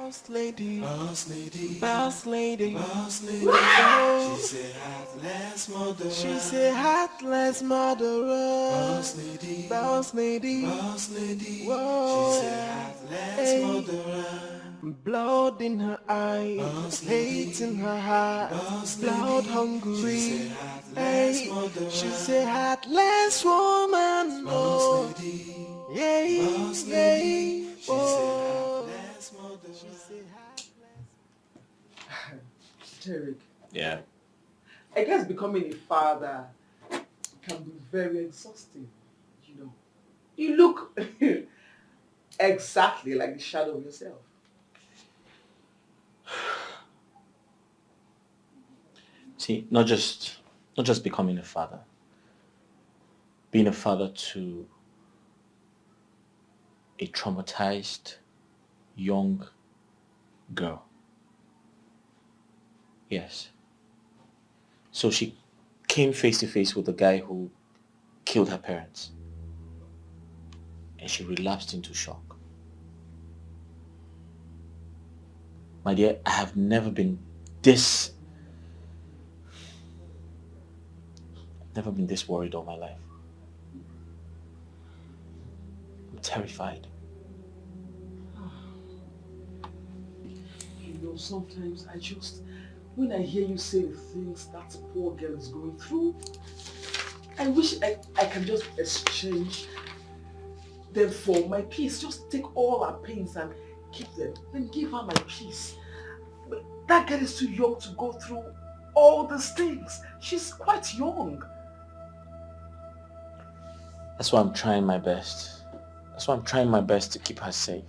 [SPEAKER 4] boss lady, boss lady, boss lady, boss lady. Oh. She said heartless murderer. She said heartless murderer. Boss lady, boss lady, boss lady. Whoa. She said heartless murderer. Blood in her eyes, hate in her heart, blood hungry. Hey, she's a heartless woman. Oh, yeah, yeah. Oh,
[SPEAKER 9] Derek.
[SPEAKER 6] Yeah.
[SPEAKER 9] I guess becoming a father can be very exhausting, you know. You look exactly like the shadow of yourself.
[SPEAKER 6] See, not just becoming a father. Being a father to a traumatized young girl. Yes. So she came face to face with the guy who killed her parents. And she relapsed into shock. My dear, I have never been this worried all my life. I'm terrified.
[SPEAKER 9] You know, sometimes when I hear you say the things that poor girl is going through, I wish I can just exchange them for my peace. Just take all our pains and keep them. Then give her my peace. But that girl is too young to go through all these things. She's quite young.
[SPEAKER 6] That's why I'm trying my best. That's why I'm trying my best to keep her safe.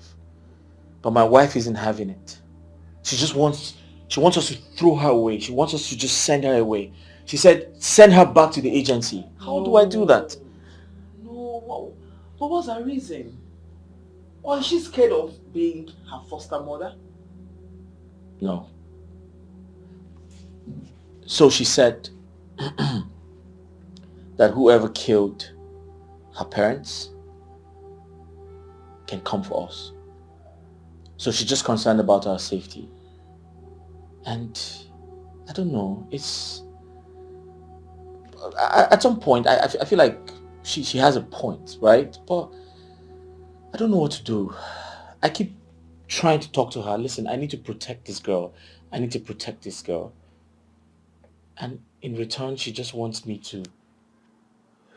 [SPEAKER 6] But my wife isn't having it. She wants us to throw her away. She wants us to just send her away. She said, send her back to the agency. How do I do that?
[SPEAKER 9] No, but what's her reason? Or is she scared of being her foster mother?
[SPEAKER 6] No. So she said that whoever killed her parents can come for us. So she's just concerned about our safety. And I don't know, it's... At some point, I feel like she has a point, right? But I don't know what to do. I keep trying to talk to her. Listen, I need to protect this girl. I need to protect this girl. And in return, she just wants me to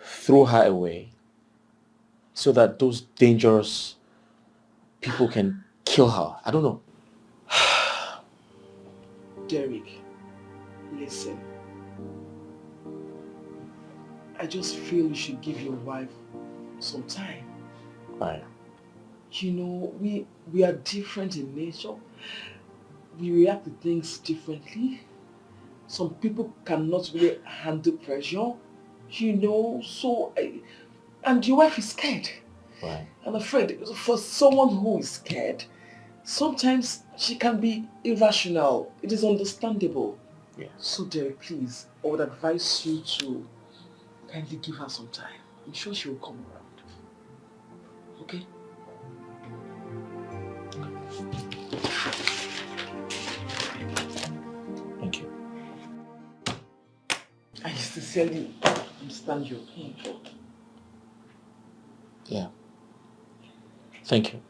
[SPEAKER 6] throw her away so that those dangerous people can kill her. I don't know.
[SPEAKER 9] Derek, listen. I just feel you should give your wife some time.
[SPEAKER 6] Right.
[SPEAKER 9] You know, we are different in nature. We react to things differently. Some people cannot really handle pressure, you know, and your wife is scared.
[SPEAKER 6] Right.
[SPEAKER 9] I'm afraid for someone who is scared, sometimes she can be irrational. It is understandable.
[SPEAKER 6] Yeah.
[SPEAKER 9] So Derek, please, I would advise you to kindly give her some time. I'm sure she will come around. Okay?
[SPEAKER 6] Thank you.
[SPEAKER 9] I sincerely understand your pain.
[SPEAKER 6] Yeah. Thank you.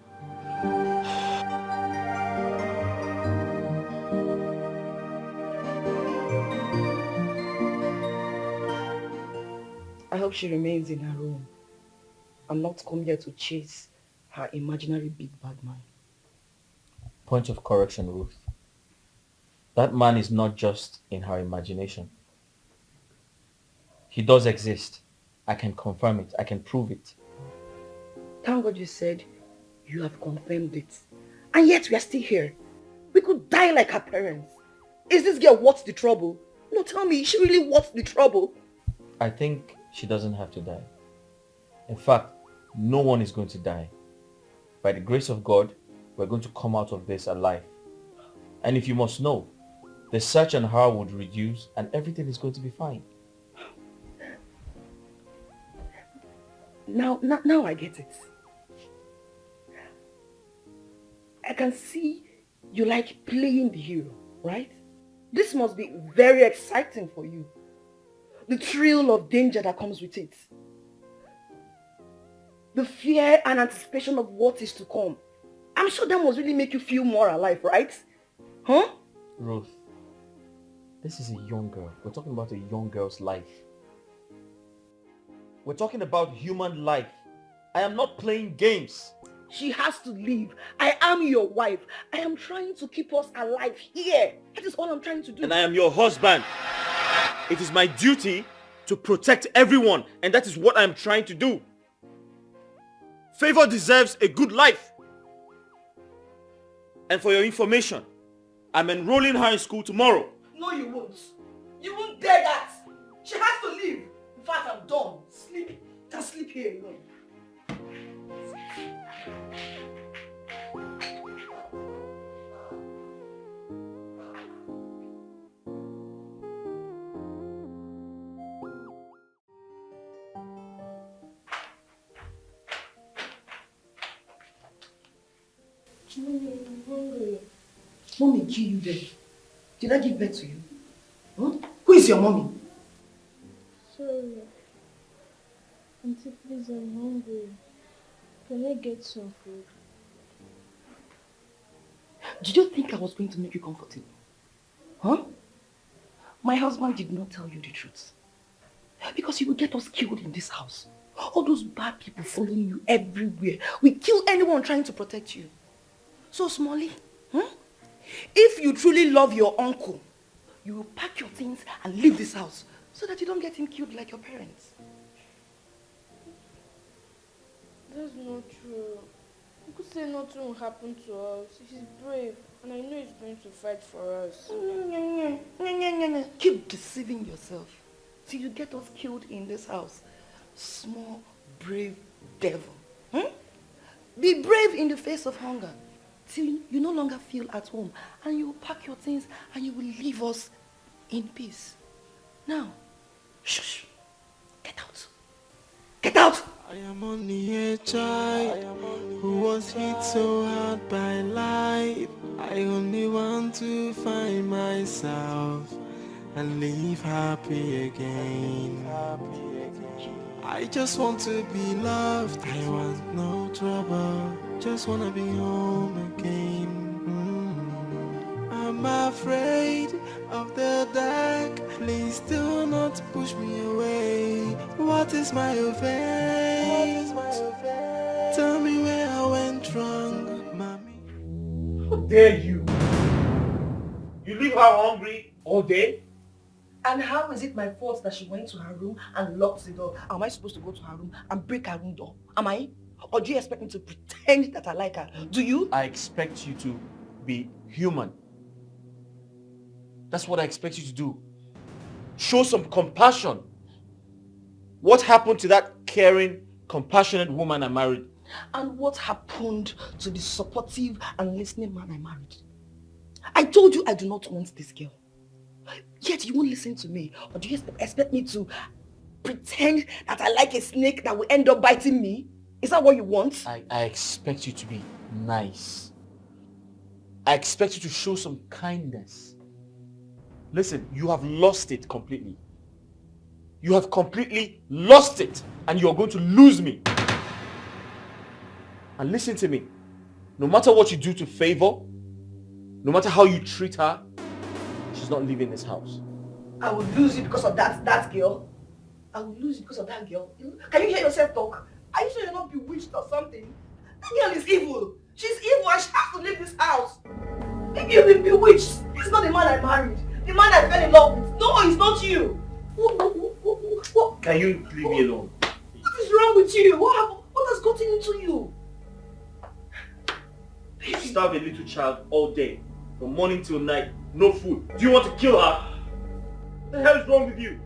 [SPEAKER 8] I hope she remains in her room and not come here to chase her imaginary big bad man.
[SPEAKER 6] Point of correction, Ruth. That man is not just in her imagination. He does exist. I can confirm it. I can prove it.
[SPEAKER 8] Thank God you said you have confirmed it. And yet we are still here. We could die like her parents. Is this girl worth the trouble? No, tell me, is she really worth the trouble?
[SPEAKER 6] I think she doesn't have to die. In fact, no one is going to die. By the grace of God, we're going to come out of this alive. And if you must know, the search and horror would reduce and everything is going to be fine.
[SPEAKER 8] Now I get it. I can see you like playing the hero, right? This must be very exciting for you. The thrill of danger that comes with it. The fear and anticipation of what is to come. I'm sure that must really make you feel more alive, right? Huh?
[SPEAKER 6] Ruth, this is a young girl. We're talking about a young girl's life. We're talking about human life. I am not playing games.
[SPEAKER 8] She has to leave. I am your wife. I am trying to keep us alive here. That is all I'm trying to do.
[SPEAKER 6] And I am your husband. It is my duty to protect everyone, and that is what I am trying to do. Favor deserves a good life. And for your information, I'm enrolling her in school tomorrow.
[SPEAKER 8] No, you won't. You won't dare that. She has to leave. In fact, I'm done. Sleep. Can sleep here alone.
[SPEAKER 7] Mommy, I'm hungry.
[SPEAKER 8] Mommy give you there. Did I give birth to you? Huh? Who is your mommy?
[SPEAKER 7] Sorry. Auntie, please, I'm hungry. Can I get some food?
[SPEAKER 8] Did you think I was going to make you comfortable? Huh? My husband did not tell you the truth. Because he would get us killed in this house. All those bad people following you everywhere. We kill anyone trying to protect you. So, Smalley, if you truly love your uncle, you will pack your things and leave this house so that you don't get him killed like your parents.
[SPEAKER 7] That's not true. Uncle said nothing will happen to us. He's brave, and I know he's going to fight for us.
[SPEAKER 8] Keep deceiving yourself till you get us killed in this house. Small, brave devil. Be brave in the face of hunger till you no longer feel at home, and you will pack your things and you will leave us in peace. Now, shush, get out. Get out!
[SPEAKER 4] I am only a child who was hit so hard by life. I only want to find myself and live happy again. I just want to be loved. I want no trouble. Just wanna be home again. I'm afraid of the dark. Please do not push me away. What is my offense? Tell me where I went wrong, mommy.
[SPEAKER 6] How dare you? You leave her hungry all day?
[SPEAKER 8] And how is it my fault that she went to her room and locked the door? Am I supposed to go to her room and break her room door? Am I? Or do you expect me to pretend that I like her? Do you?
[SPEAKER 6] I expect you to be human. That's what I expect you to do. Show some compassion. What happened to that caring, compassionate woman I married?
[SPEAKER 8] And what happened to the supportive and listening man I married? I told you I do not want this girl. Yet you won't listen to me. Or do you expect me to pretend that I like a snake that will end up biting me? Is that what you want?
[SPEAKER 6] I expect you to be nice. I expect you to show some kindness. Listen, you have lost it completely. You have completely lost it, and you're going to lose me. And listen to me. No matter what you do to favor, no matter how you treat her, she's not leaving this house.
[SPEAKER 8] I will lose you because of that girl. I will lose you because of that girl. Can you hear yourself talk? Are you sure you're not bewitched or something? That girl is evil. She's evil and she has to leave this house. Maybe you've been bewitched. This is not the man I married. The man I fell in love with. No, it's not you. What?
[SPEAKER 6] Can you leave me alone?
[SPEAKER 8] What is wrong with you? What has gotten into you?
[SPEAKER 6] You starve a little child all day, from morning till night, no food. Do you want to kill her? What the hell is wrong with you?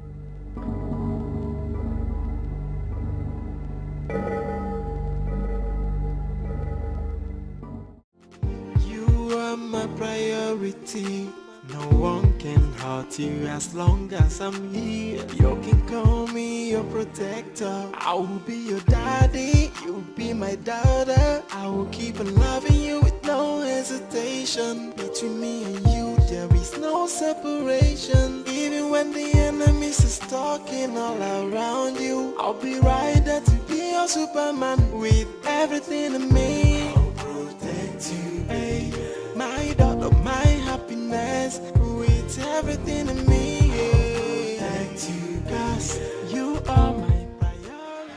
[SPEAKER 4] You are my priority. No one can hurt you as long as I'm here. You can call me your protector. I will be your daddy, you'll be my daughter. I will keep on loving you with no hesitation. Between me and you, there is no separation. Even when the enemies is talking all around you, I'll be right there to be your Superman with everything in me. I'll protect you, hey, my daughter, my happiness, with everything in me. Yeah. Protect you, cause you are my priority.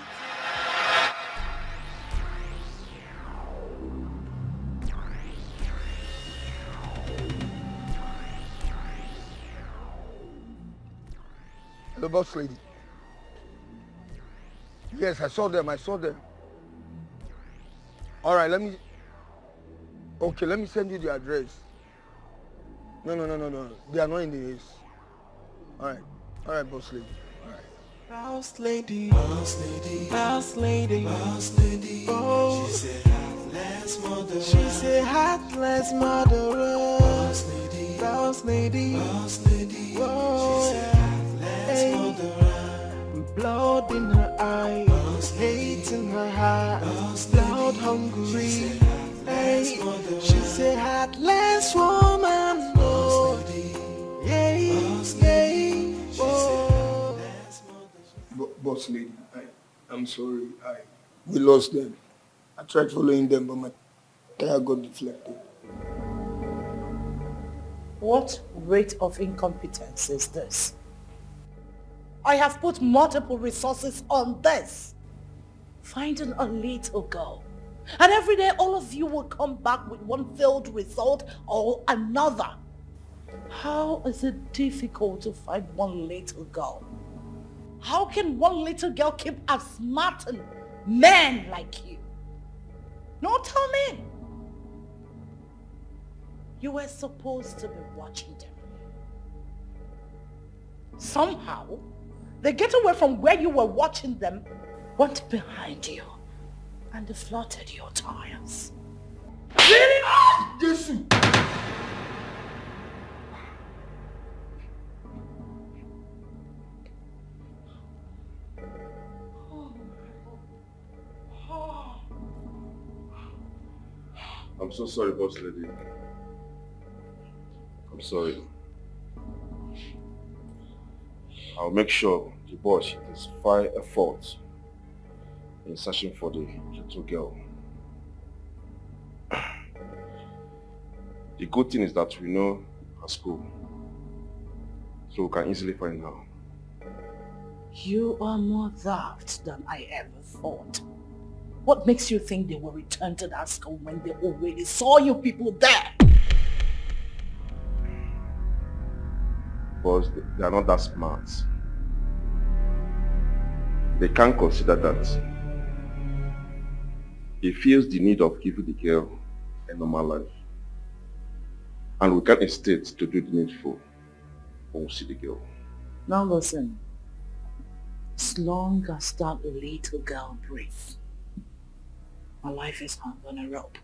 [SPEAKER 2] Hello, boss lady. Yes, I saw them. All right, let me send you the address. No. They are not in the house. All right, boss lady. All right.
[SPEAKER 4] Boss lady, boss lady, boss lady, boss lady. Oh, she said heartless murderer. She said heartless murderer. Boss lady, boss lady, boss lady. Oh, she said heartless murderer. Blood in her eyes, hate in her heart, blood hungry. Hey, she said heartless woman. Oh,
[SPEAKER 2] Boss lady, I'm sorry. We lost them. I tried following them, but my tire got deflected.
[SPEAKER 5] What rate of incompetence is this? I have put multiple resources on this. Finding a little girl. And every day all of you will come back with one failed result or another. How is it difficult to find one little girl? How can one little girl keep outsmarting men like you? No, tell me. You were supposed to be watching them. Somehow, they get away from where you were watching them, went behind you, and they flooded your tires. Really?
[SPEAKER 2] Jesus! I'm so sorry, boss lady. I'm sorry. I'll make sure the boss intensify efforts in searching for the little girl. The good thing is that we know her school, so we can easily find her.
[SPEAKER 5] You are more daft than I ever thought. What makes you think they will return to that school when they already saw you people there?
[SPEAKER 2] Because they are not that smart. They can't consider that he feels the need of giving the girl a normal life. And we can't hesitate to do the needful when we see the girl.
[SPEAKER 5] Now listen, as long as that little girl breathes, my life is hung on a rope.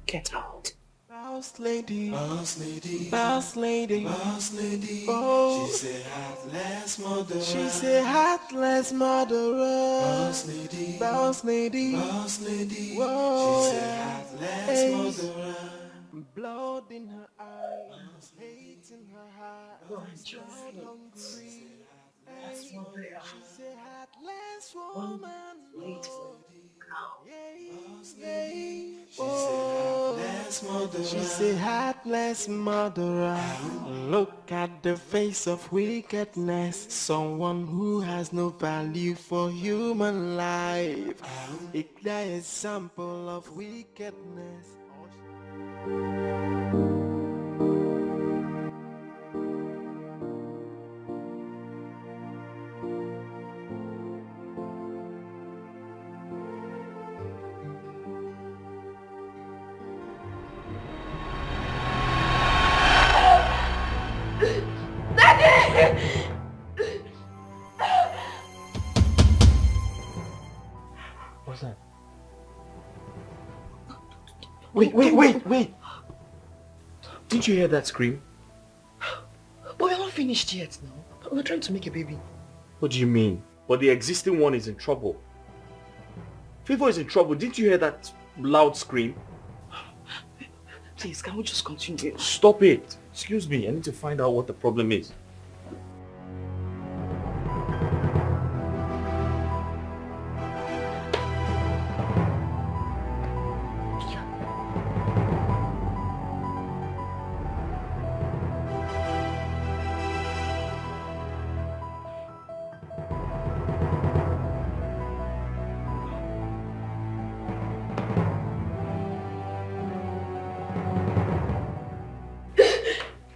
[SPEAKER 5] Get out.
[SPEAKER 4] Boss lady, boss lady, boss lady, boss lady. Oh, she's a heartless murderer. She's a heartless murderer. Boss lady, boss lady, boss lady. Whoa, she's a heartless murderer. Blood in her eyes, hate in her heart. Blood hungry.
[SPEAKER 5] That's what they are.
[SPEAKER 4] She's a heartless
[SPEAKER 5] One
[SPEAKER 4] woman.
[SPEAKER 5] little cow.
[SPEAKER 4] She's a heartless murderer. Look at the face of wickedness. Someone who has no value for human life. A clear example of wickedness.
[SPEAKER 6] What's that?
[SPEAKER 10] Wait.
[SPEAKER 6] Didn't you hear that scream?
[SPEAKER 10] But we're not finished yet now. We're trying to make a baby.
[SPEAKER 6] What do you mean? But the existing one is in trouble. Favor is in trouble. Didn't you hear that loud scream?
[SPEAKER 10] Please, can we just continue?
[SPEAKER 6] Stop it. Excuse me, I need to find out what the problem is.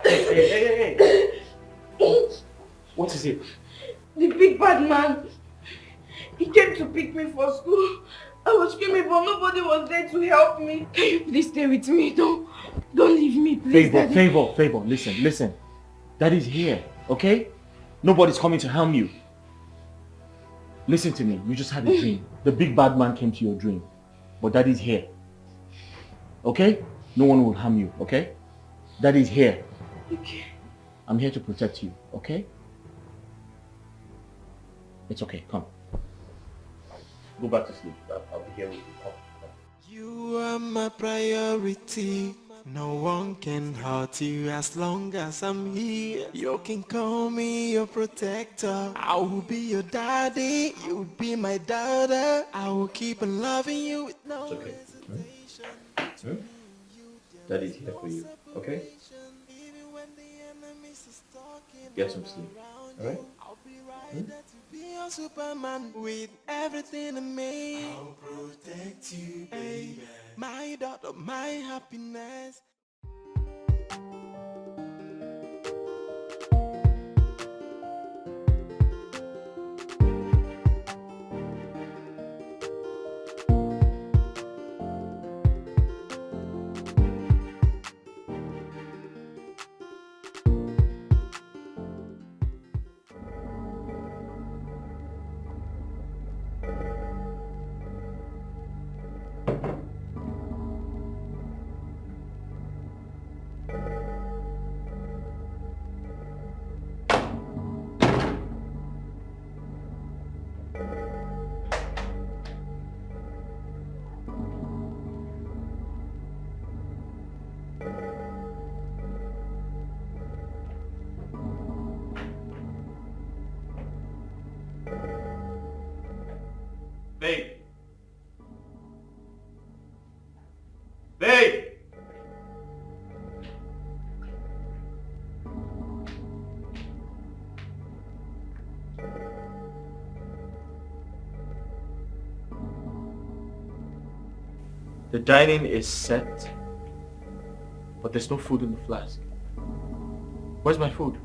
[SPEAKER 6] Hey. What is it?
[SPEAKER 7] The big bad man. He came to pick me for school. I was screaming, but nobody was there to help me. Can you please stay with me? Don't leave me, please.
[SPEAKER 6] Favor, listen. Daddy's here, okay? Nobody's coming to harm you. Listen to me, you just had a dream. The big bad man came to your dream. But Daddy's here. Okay? No one will harm you, okay? Daddy's here.
[SPEAKER 7] Okay.
[SPEAKER 6] I'm here to protect you, okay? It's okay, come. Go back to sleep. I'll be here with you. Come.
[SPEAKER 4] You are my priority. No one can hurt you as long as I'm here. You can call me your protector. I will be your daddy. You will be my daughter. I will keep on loving you with no
[SPEAKER 6] It's okay.
[SPEAKER 4] hesitation.
[SPEAKER 6] Daddy's here for you, okay? Get some sleep, alright?
[SPEAKER 4] I'll be right there to be your Superman with everything in me. I'll protect you, baby. My daughter, my happiness.
[SPEAKER 6] Babe! Babe! The dining is set, but there's no food in the flask. Where's my food?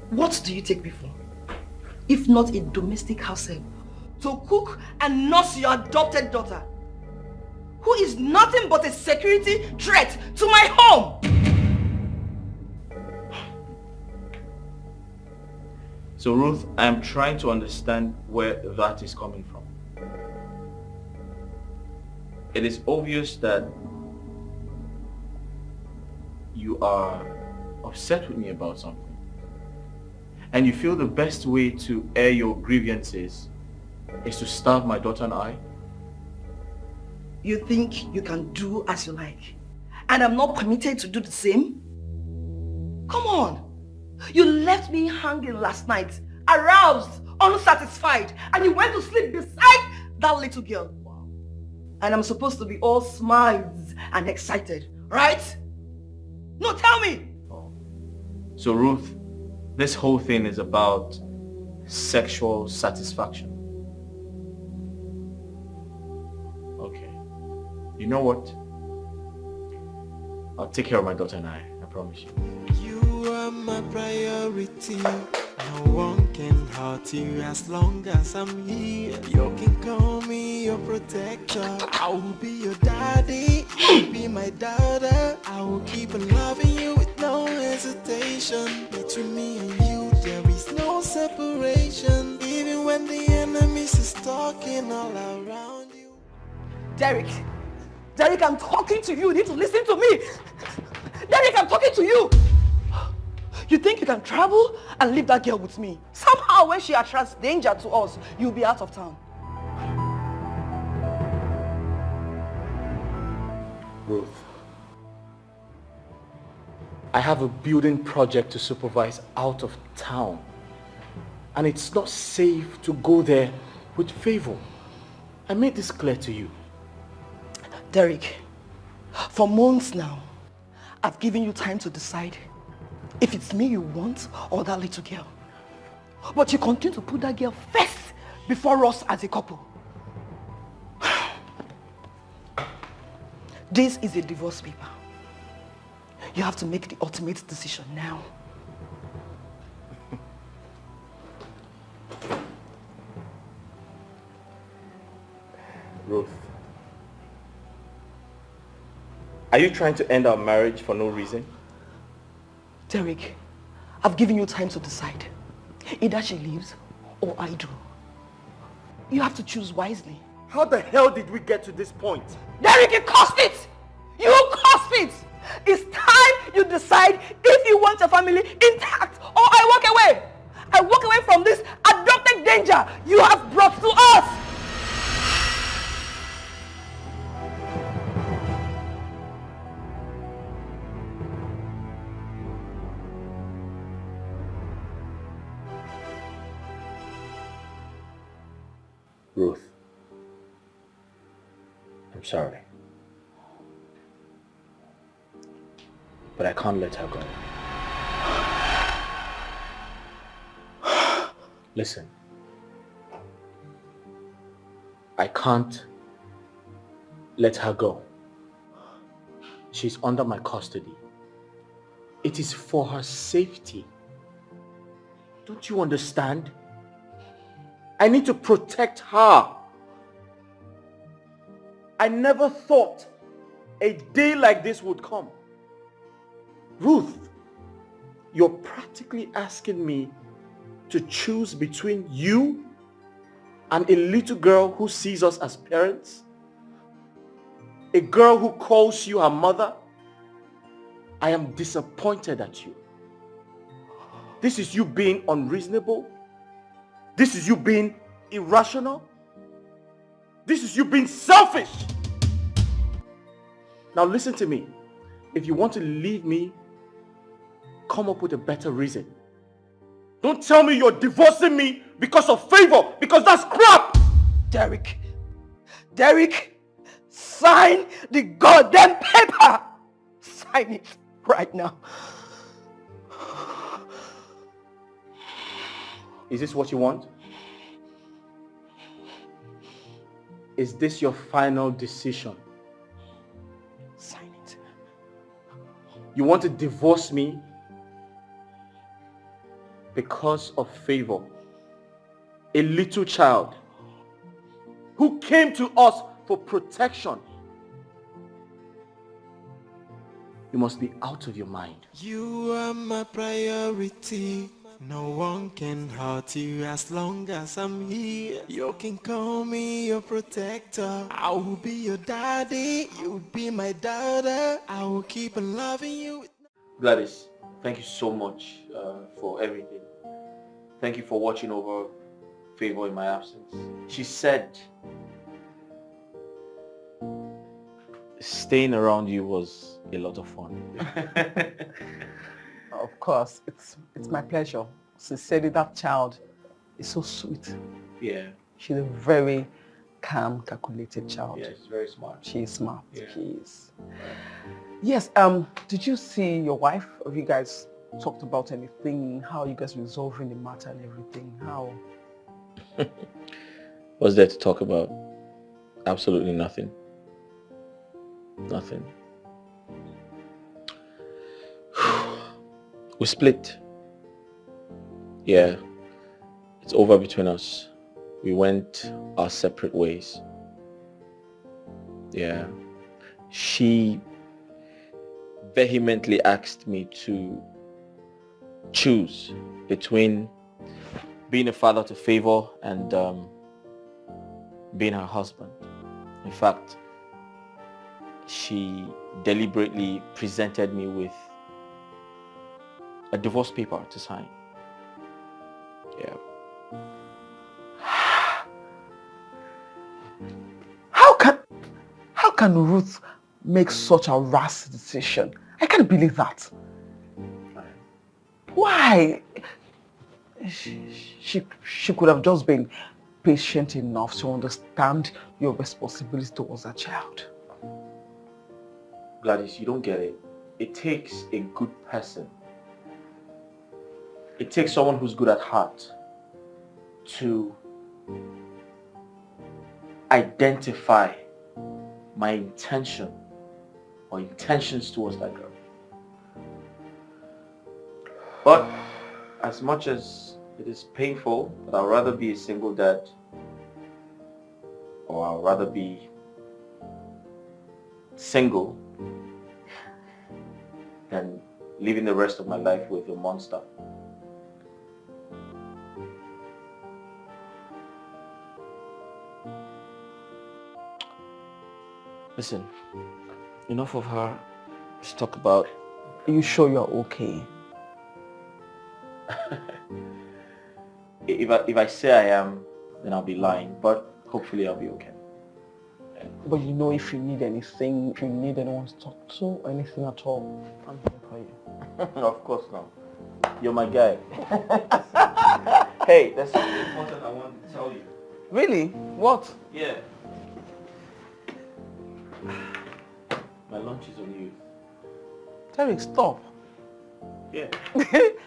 [SPEAKER 10] What do you take me for? If not a domestic house help, to cook and nurse your adopted daughter, who is nothing but a security threat to my home.
[SPEAKER 6] So Ruth, I am trying to understand where that is coming from. It is obvious that you are upset with me about something. And you feel the best way to air your grievances is to starve my daughter and I?
[SPEAKER 10] You think you can do as you like, and I'm not permitted to do the same? Come on. You left me hanging last night, aroused, unsatisfied, and you went to sleep beside that little girl. And I'm supposed to be all smiles and excited, right? No, tell me.
[SPEAKER 6] So Ruth, this whole thing is about sexual satisfaction. Okay. You know what? I'll take care of my daughter and I promise you.
[SPEAKER 4] You are my priority. No one can hurt you as long as I'm here. You can call me your protector. I will be your daddy. You'll be my daughter. I will keep on loving you with no hesitation. Between me and you, there is no separation. Even when the enemies is talking all around you.
[SPEAKER 10] Derek, I'm talking to you. You need to listen to me. Derek, I'm talking to you. You think you can travel and leave that girl with me? Somehow when she attracts danger to us, you'll be out of town.
[SPEAKER 6] Ruth, I have a building project to supervise out of town. And it's not safe to go there with favor. I made this clear to you.
[SPEAKER 10] Derek, for months now, I've given you time to decide if it's me you want or that little girl. But you continue to put that girl first before us as a couple. This is a divorce paper. You have to make the ultimate decision now.
[SPEAKER 6] Ruth, are you trying to end our marriage for no reason?
[SPEAKER 10] Derek, I've given you time to decide. Either she leaves or I do. You have to choose wisely.
[SPEAKER 6] How the hell did we get to this point?
[SPEAKER 10] Derek, you caused it! You caused it! It's time you decide if you want your family intact or I walk away. I walk away from this adopted danger you have brought to us.
[SPEAKER 6] Ruth, I'm sorry. But I can't let her go. Listen. I can't let her go. She's under my custody. It is for her safety. Don't you understand? I need to protect her. I never thought a day like this would come. Ruth, you're practically asking me to choose between you and a little girl who sees us as parents? A girl who calls you her mother? I am disappointed at you. This is you being unreasonable. This is you being irrational. This is you being selfish. Now listen to me. If you want to leave me, come up with a better reason. Don't tell me you're divorcing me because of favor, because that's crap!
[SPEAKER 10] Derek, sign the goddamn paper! Sign it right now.
[SPEAKER 6] Is this what you want? Is this your final decision?
[SPEAKER 10] Sign it.
[SPEAKER 6] You want to divorce me because of favor? A little child who came to us for protection. You must be out of your mind.
[SPEAKER 4] You are my priority. No one can hurt you as long as I'm here. You can call me your protector. I will be your daddy. You'll be my daughter. I will keep on loving you.
[SPEAKER 6] Gladys, thank you so much for everything. Thank you for watching over Favor in my absence. She said staying around you was a lot of fun.
[SPEAKER 9] Of course, it's my pleasure. Sincerely, that child is so sweet.
[SPEAKER 6] Yeah.
[SPEAKER 9] She's a very calm, calculated child.
[SPEAKER 6] Yeah, she's very smart.
[SPEAKER 9] She is smart.
[SPEAKER 6] Yeah.
[SPEAKER 9] She is. Yes, did you see your wife? Or you guys talked about anything? How you guys resolving the matter and everything? How?
[SPEAKER 6] What's there to talk about? Absolutely nothing. Nothing. We split. Yeah, it's over between us. We went our separate ways. Yeah. She vehemently asked me to choose between being a father to Favor and being her husband. In fact, she deliberately presented me with a divorce paper to sign. Yeah.
[SPEAKER 9] How can Ruth make such a rash decision? I can't believe that. Why? She could have just been patient enough to understand your responsibility towards a child.
[SPEAKER 6] Gladys, you don't get it. It takes a good person. It takes someone who's good at heart to identify my intention or intentions towards that girl. But as much as it is painful, that I'd rather be a single dad, or I'd rather be single than living the rest of my life with a monster. Listen, enough of her. Let's talk about...
[SPEAKER 9] Are you sure you're okay?
[SPEAKER 6] If I say I am, then I'll be lying, but hopefully I'll be okay.
[SPEAKER 9] But you know, if you need anything, if you need anyone to talk to, or anything at all, I'm here for you.
[SPEAKER 6] Of course not. You're my guy. Hey, there's something important I wanted to tell you.
[SPEAKER 9] Really? What?
[SPEAKER 6] Yeah. My lunch is on you.
[SPEAKER 9] Terry, stop.
[SPEAKER 6] Yeah.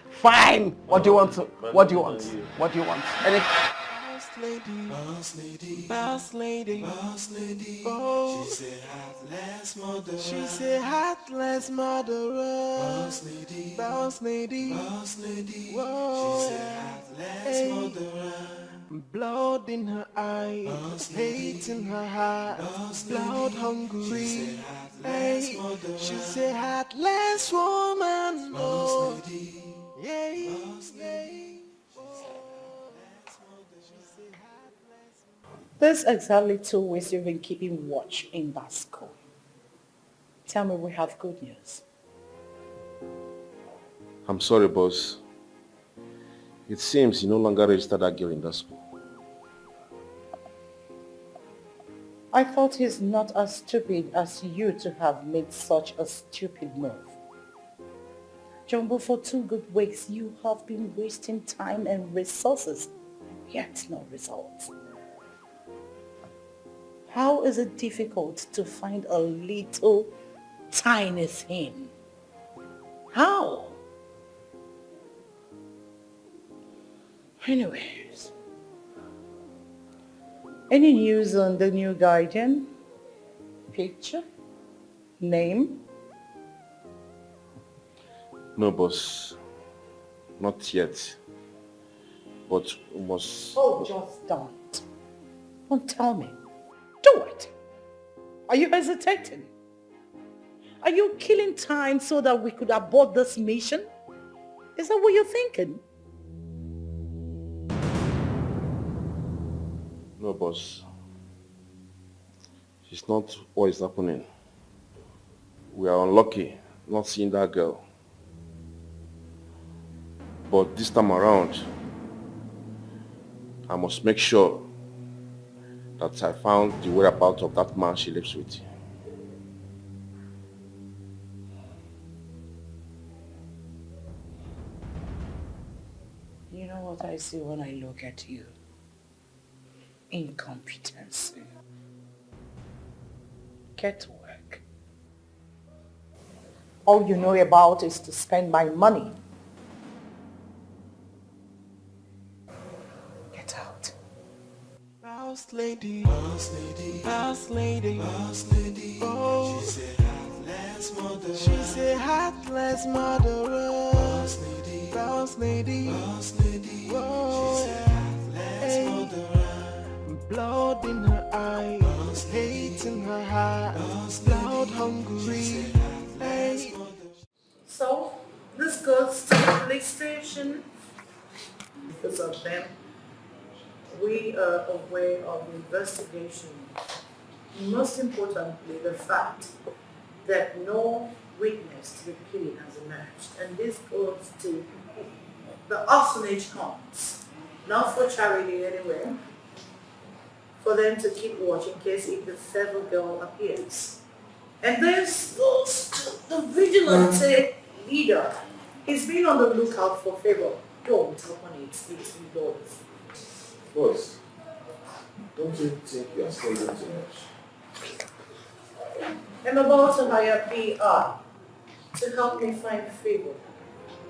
[SPEAKER 9] Fine. What do you want to? What do you want? What do you want? Any?
[SPEAKER 4] Boss lady, boss lady, boss lady, boss lady. Oh, she said heartless murderer. She said heartless murderer. Boss lady, boss lady, boss lady. Whoa, she said heartless murderer. Blood in her eyes, hate in her heart, blood hungry. Hey, she's a heartless woman. Oh, yeah, yeah.
[SPEAKER 5] This exactly 2 weeks you've been keeping watch in that school. Tell me we have good news.
[SPEAKER 2] I'm sorry, boss. It seems you no longer register that girl in that school.
[SPEAKER 5] I thought he's not as stupid as you to have made such a stupid move. Jumbo, for 2 good weeks, you have been wasting time and resources, yet no results. How is it difficult to find a little tiny thing? How? Anyways, any news on the new guardian? Picture? Name?
[SPEAKER 6] No, boss. Not yet. But we must...
[SPEAKER 5] Oh, just don't. Don't tell me. Do it. Are you hesitating? Are you killing time so that we could abort this mission? Is that what you're thinking?
[SPEAKER 6] No, boss. It's not what is happening. We are unlucky not seeing that girl. But this time around, I must make sure that I found the whereabouts of that man she lives with.
[SPEAKER 5] You know what I see when I look at you? Incompetency. Get to work. All you know about is to spend my money. Get out.
[SPEAKER 4] Boss lady, boss lady, boss lady, boss lady. Oh, she said heartless murderer. She said heartless murderer. Boss lady, boss lady, boss lady. Oh, she said heartless murderer. Blood in her eyes, hate in her heart, blood hungry. Hey.
[SPEAKER 5] So, this goes to the police station. Because of them, we are aware of the investigation. Most importantly, the fact that no witness to the killing has emerged. And this goes to the orphanage homes. Not for charity anyway. For them to keep watch in case if the feather girl appears. And this goes to the vigilante leader. He's been on the lookout for favor. Don't open it, it's indoors.
[SPEAKER 6] Boss, don't you think you are saying too much?
[SPEAKER 5] I'm about to hire PR to help me find favor.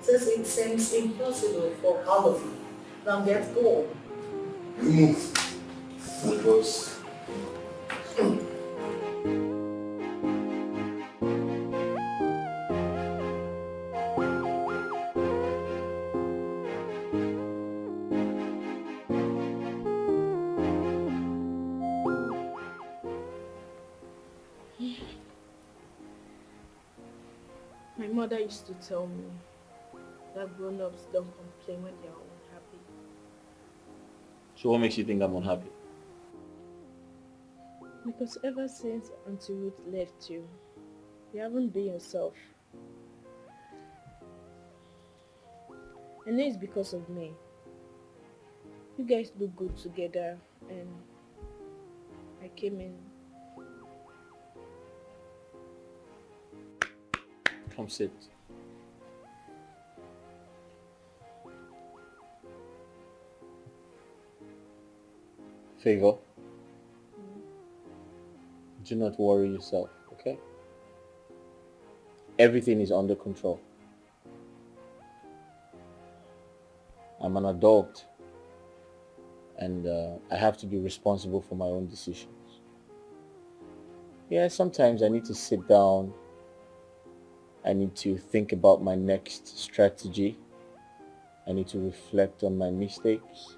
[SPEAKER 5] Since it seems impossible for all of you. Now get going.
[SPEAKER 6] Move. Boss.
[SPEAKER 7] My mother used to tell me that grown-ups don't complain when they are unhappy.
[SPEAKER 6] So what makes you think I'm unhappy?
[SPEAKER 7] Because ever since Auntie Ruth left you, you haven't been yourself. I know it's because of me. You guys look good together and I came in.
[SPEAKER 6] Come sit. Favor. Do not worry yourself, okay? Everything is under control. I'm an adult and I have to be responsible for my own decisions. Yeah, sometimes I need to sit down. I need to think about my next strategy. I need to reflect on my mistakes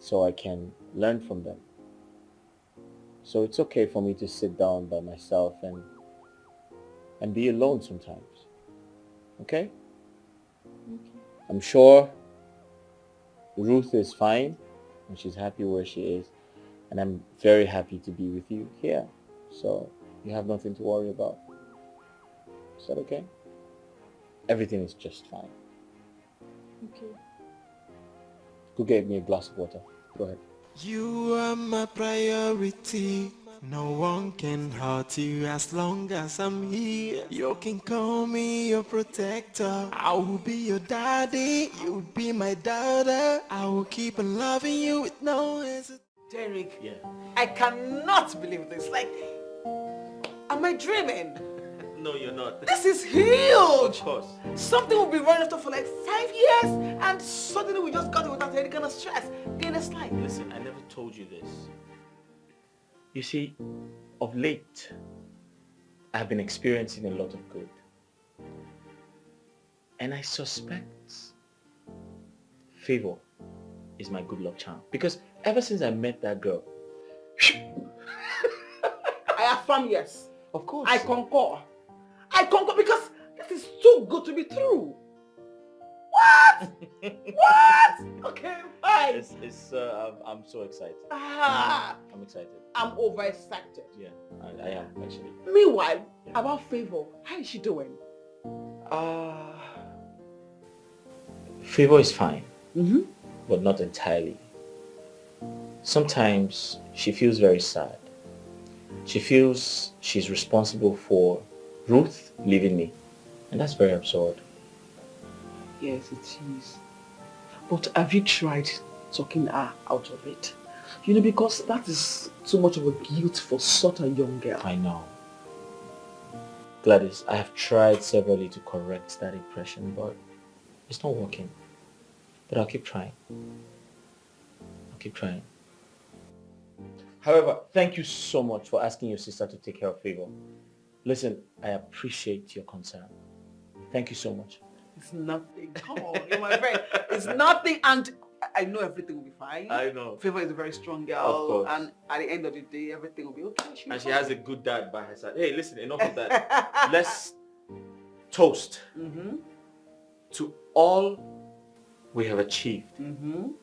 [SPEAKER 6] so I can learn from them. So it's okay for me to sit down by myself and be alone sometimes. Okay?
[SPEAKER 7] Okay.
[SPEAKER 6] I'm sure Ruth is fine and she's happy where she is. And I'm very happy to be with you here. So you have nothing to worry about. Is that okay? Everything is just fine.
[SPEAKER 7] Okay.
[SPEAKER 6] Go get me a glass of water. Go ahead.
[SPEAKER 4] You are my priority. No one can hurt you as long as I'm here. You can call me your protector. I will be your daddy, you'll be my daughter. I will keep on loving you with no hesitation.
[SPEAKER 9] Derek,
[SPEAKER 3] Yeah.
[SPEAKER 9] I cannot believe this. Like, am I dreaming?
[SPEAKER 3] No, you're not.
[SPEAKER 9] This is huge!
[SPEAKER 3] Of course.
[SPEAKER 9] Something will be running after for like 5 years, and suddenly we just got it without any kind of stress. In a slide.
[SPEAKER 3] Listen, I never told you this. You see, of late, I've been experiencing a lot of good. And I suspect Favor is my good luck charm. Because ever since I met that girl,
[SPEAKER 9] I affirm yes.
[SPEAKER 3] of course.
[SPEAKER 9] I concur. I concur because this is too good to be true. What? What? Okay, fine.
[SPEAKER 3] I'm so excited. I'm excited.
[SPEAKER 9] I'm overexcited.
[SPEAKER 3] Yeah, I am actually.
[SPEAKER 9] Meanwhile, about Favor, how is she doing?
[SPEAKER 3] Favor is fine,
[SPEAKER 9] Mm-hmm.
[SPEAKER 3] but not entirely. Sometimes she feels very sad. She feels she's responsible for Ruth leaving me. And that's very absurd.
[SPEAKER 9] Yes, it is. But have you tried talking her out of it? You know, because that is too much of a guilt for such a young girl.
[SPEAKER 3] I know. Gladys, I have tried severally to correct that impression, but it's not working. But I'll keep trying. I'll keep trying. However, thank you so much for asking your sister to take care of Favor. Listen, I appreciate your concern. Thank you so much.
[SPEAKER 9] It's nothing. Come on, you're my friend. It's nothing, and I know everything will be fine.
[SPEAKER 3] I know.
[SPEAKER 9] Favor is a very strong girl,
[SPEAKER 3] Of course.
[SPEAKER 9] and at the end of the day, everything will be okay.
[SPEAKER 3] And she has a good dad by her side. Hey, listen, enough of that. Let's toast to all we have achieved and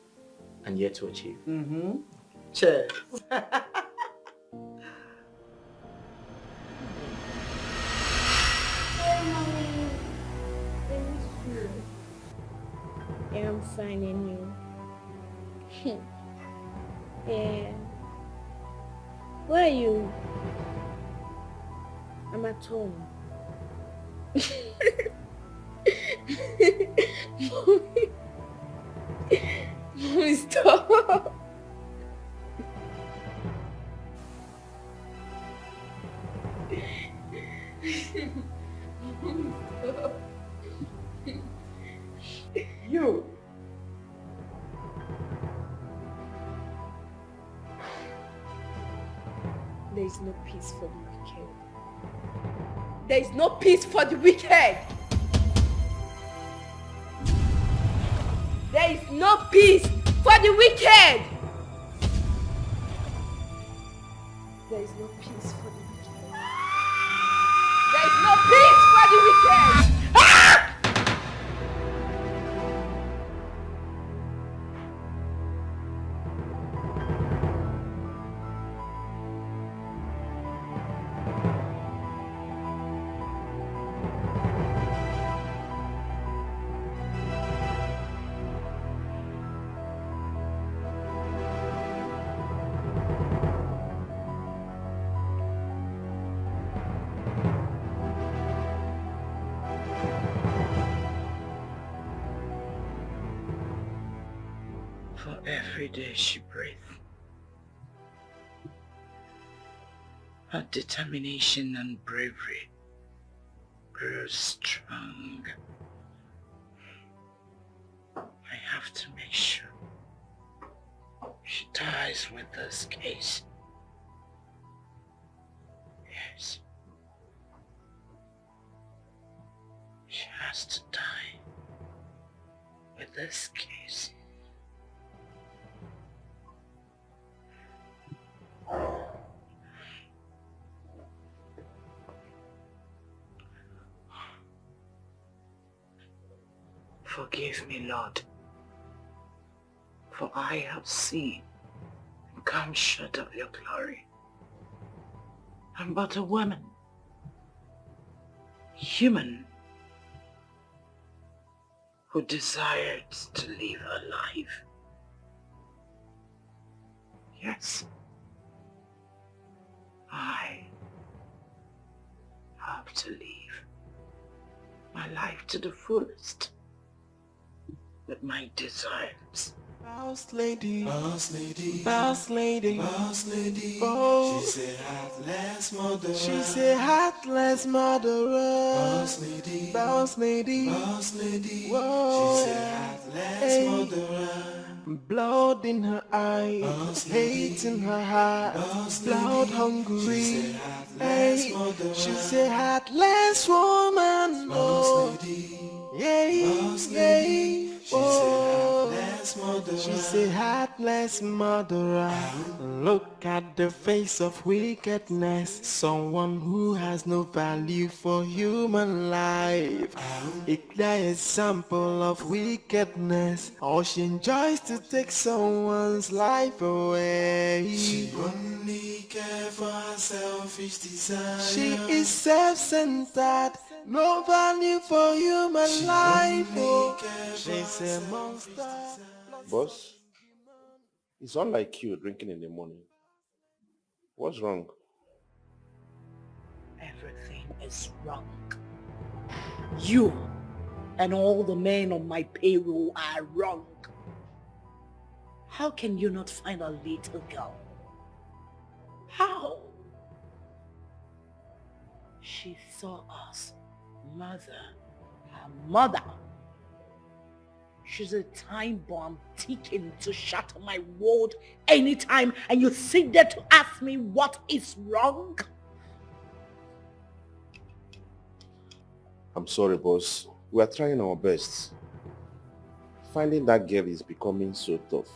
[SPEAKER 3] yet to achieve.
[SPEAKER 9] Cheers.
[SPEAKER 7] Yeah, I'm fine and you. Yeah. Where are you? I'm at home. Mommy. Mommy, stop.
[SPEAKER 9] You.
[SPEAKER 7] There is no peace for the wicked. There is no peace for the wicked. There is no peace for the wicked. There is no peace for the wicked. There is no peace for the wicked.
[SPEAKER 5] For every day she breathes, her determination and bravery grows strong. I have to make sure she dies with this case. Yes. She has to die with this case. Forgive me, Lord, for I have seen and come short of your glory. I'm but a woman, human, who desired to live her life. Yes, I have to live my life to the fullest with my desires.
[SPEAKER 4] Boss lady, boss lady, boss lady, boss lady. Oh, she's a heartless murderer. She's a heartless murderer. Boss lady, boss lady, boss lady. Whoa, she's a heartless murderer. Blood in her eyes, hate in her heart, blood hungry. Hey, she's a heartless woman. Oh, yeah, yeah. Oh, she's a heartless murderer. Look at the face of wickedness. Someone who has no value for human life. A clear example of wickedness. How she enjoys to take someone's life away. She only cares for her selfish desire. She is self-centered. No value for human life. Oh, she's a monster.
[SPEAKER 2] Boss, it's unlike you drinking in the morning. What's wrong?
[SPEAKER 5] Everything is wrong. You and all the men on my payroll are wrong. How can you not find a little girl? How? She saw us, her mother. She's a time bomb ticking to shatter my world anytime, and you sit there to ask me what is wrong?
[SPEAKER 2] I'm sorry, boss. We are trying our best. Finding that girl is becoming so tough.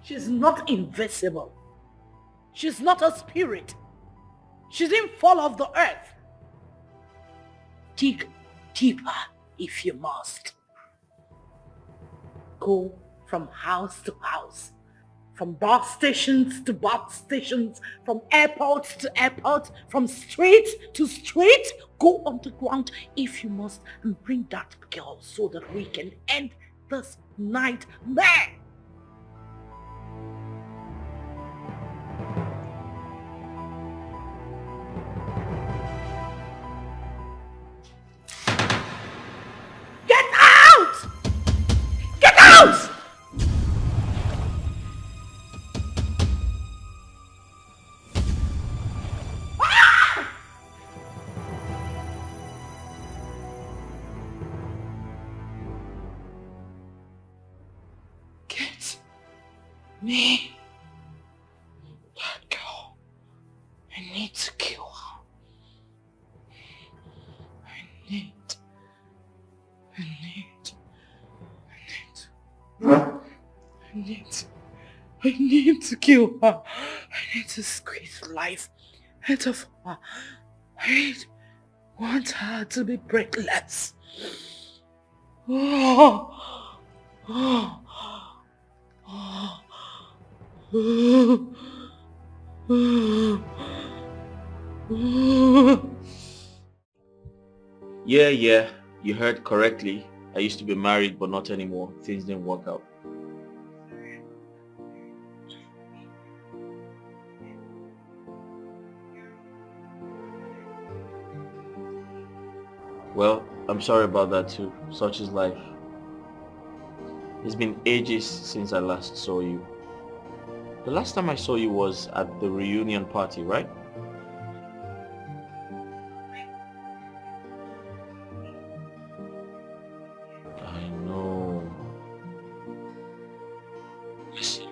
[SPEAKER 5] She's not invisible. She's not a spirit. She didn't fall off the earth. Dig deeper if you must. Go from house to house, from bus stations to bus stations, from airport to airport, from street to street. Go underground if you must and bring that girl so that we can end this nightmare. Get out! Get out! Get me that girl. I need to kill her. I need to kill her. I need to squeeze life out of her. I want her to be breathless. Oh. Oh. Oh.
[SPEAKER 3] Yeah, you heard correctly. I used to be married, but not anymore. Things didn't work out. Well, I'm sorry about that too. Such is life. It's been ages since I last saw you. The last time I saw you was at the reunion party, right? I know. Listen,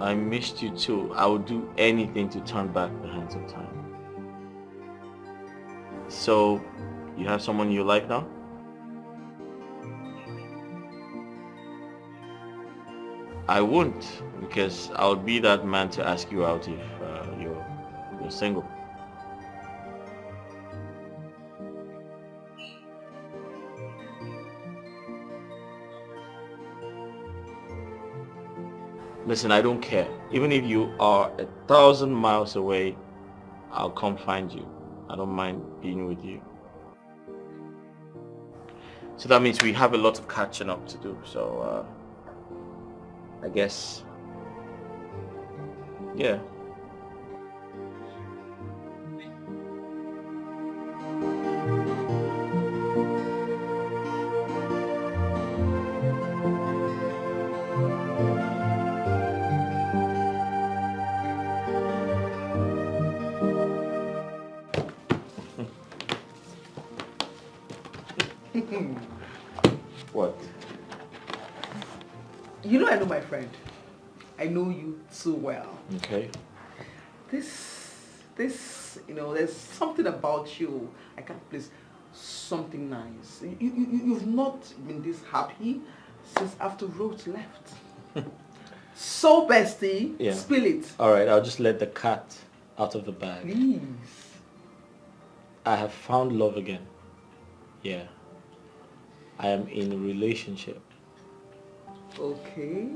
[SPEAKER 3] I missed you too. I would do anything to turn back the hands of time. So, you have someone you like now? I won't, because I'll be that man to ask you out if you're single. Listen, I don't care. Even if you are 1,000 miles away, I'll come find you. I don't mind being with you. So that means we have a lot of catching up to do. So, I guess, yeah.
[SPEAKER 6] What?
[SPEAKER 9] You know I know my friend. I know you too well.
[SPEAKER 6] Okay.
[SPEAKER 9] This, there's something about you. I can't place something nice. You've not been this happy since after Rose left. So, bestie,
[SPEAKER 6] Yeah.
[SPEAKER 9] spill it.
[SPEAKER 6] All right, I'll just let the cat out of the bag.
[SPEAKER 9] Please.
[SPEAKER 6] I have found love again. Yeah. I am in a relationship.
[SPEAKER 9] Okay.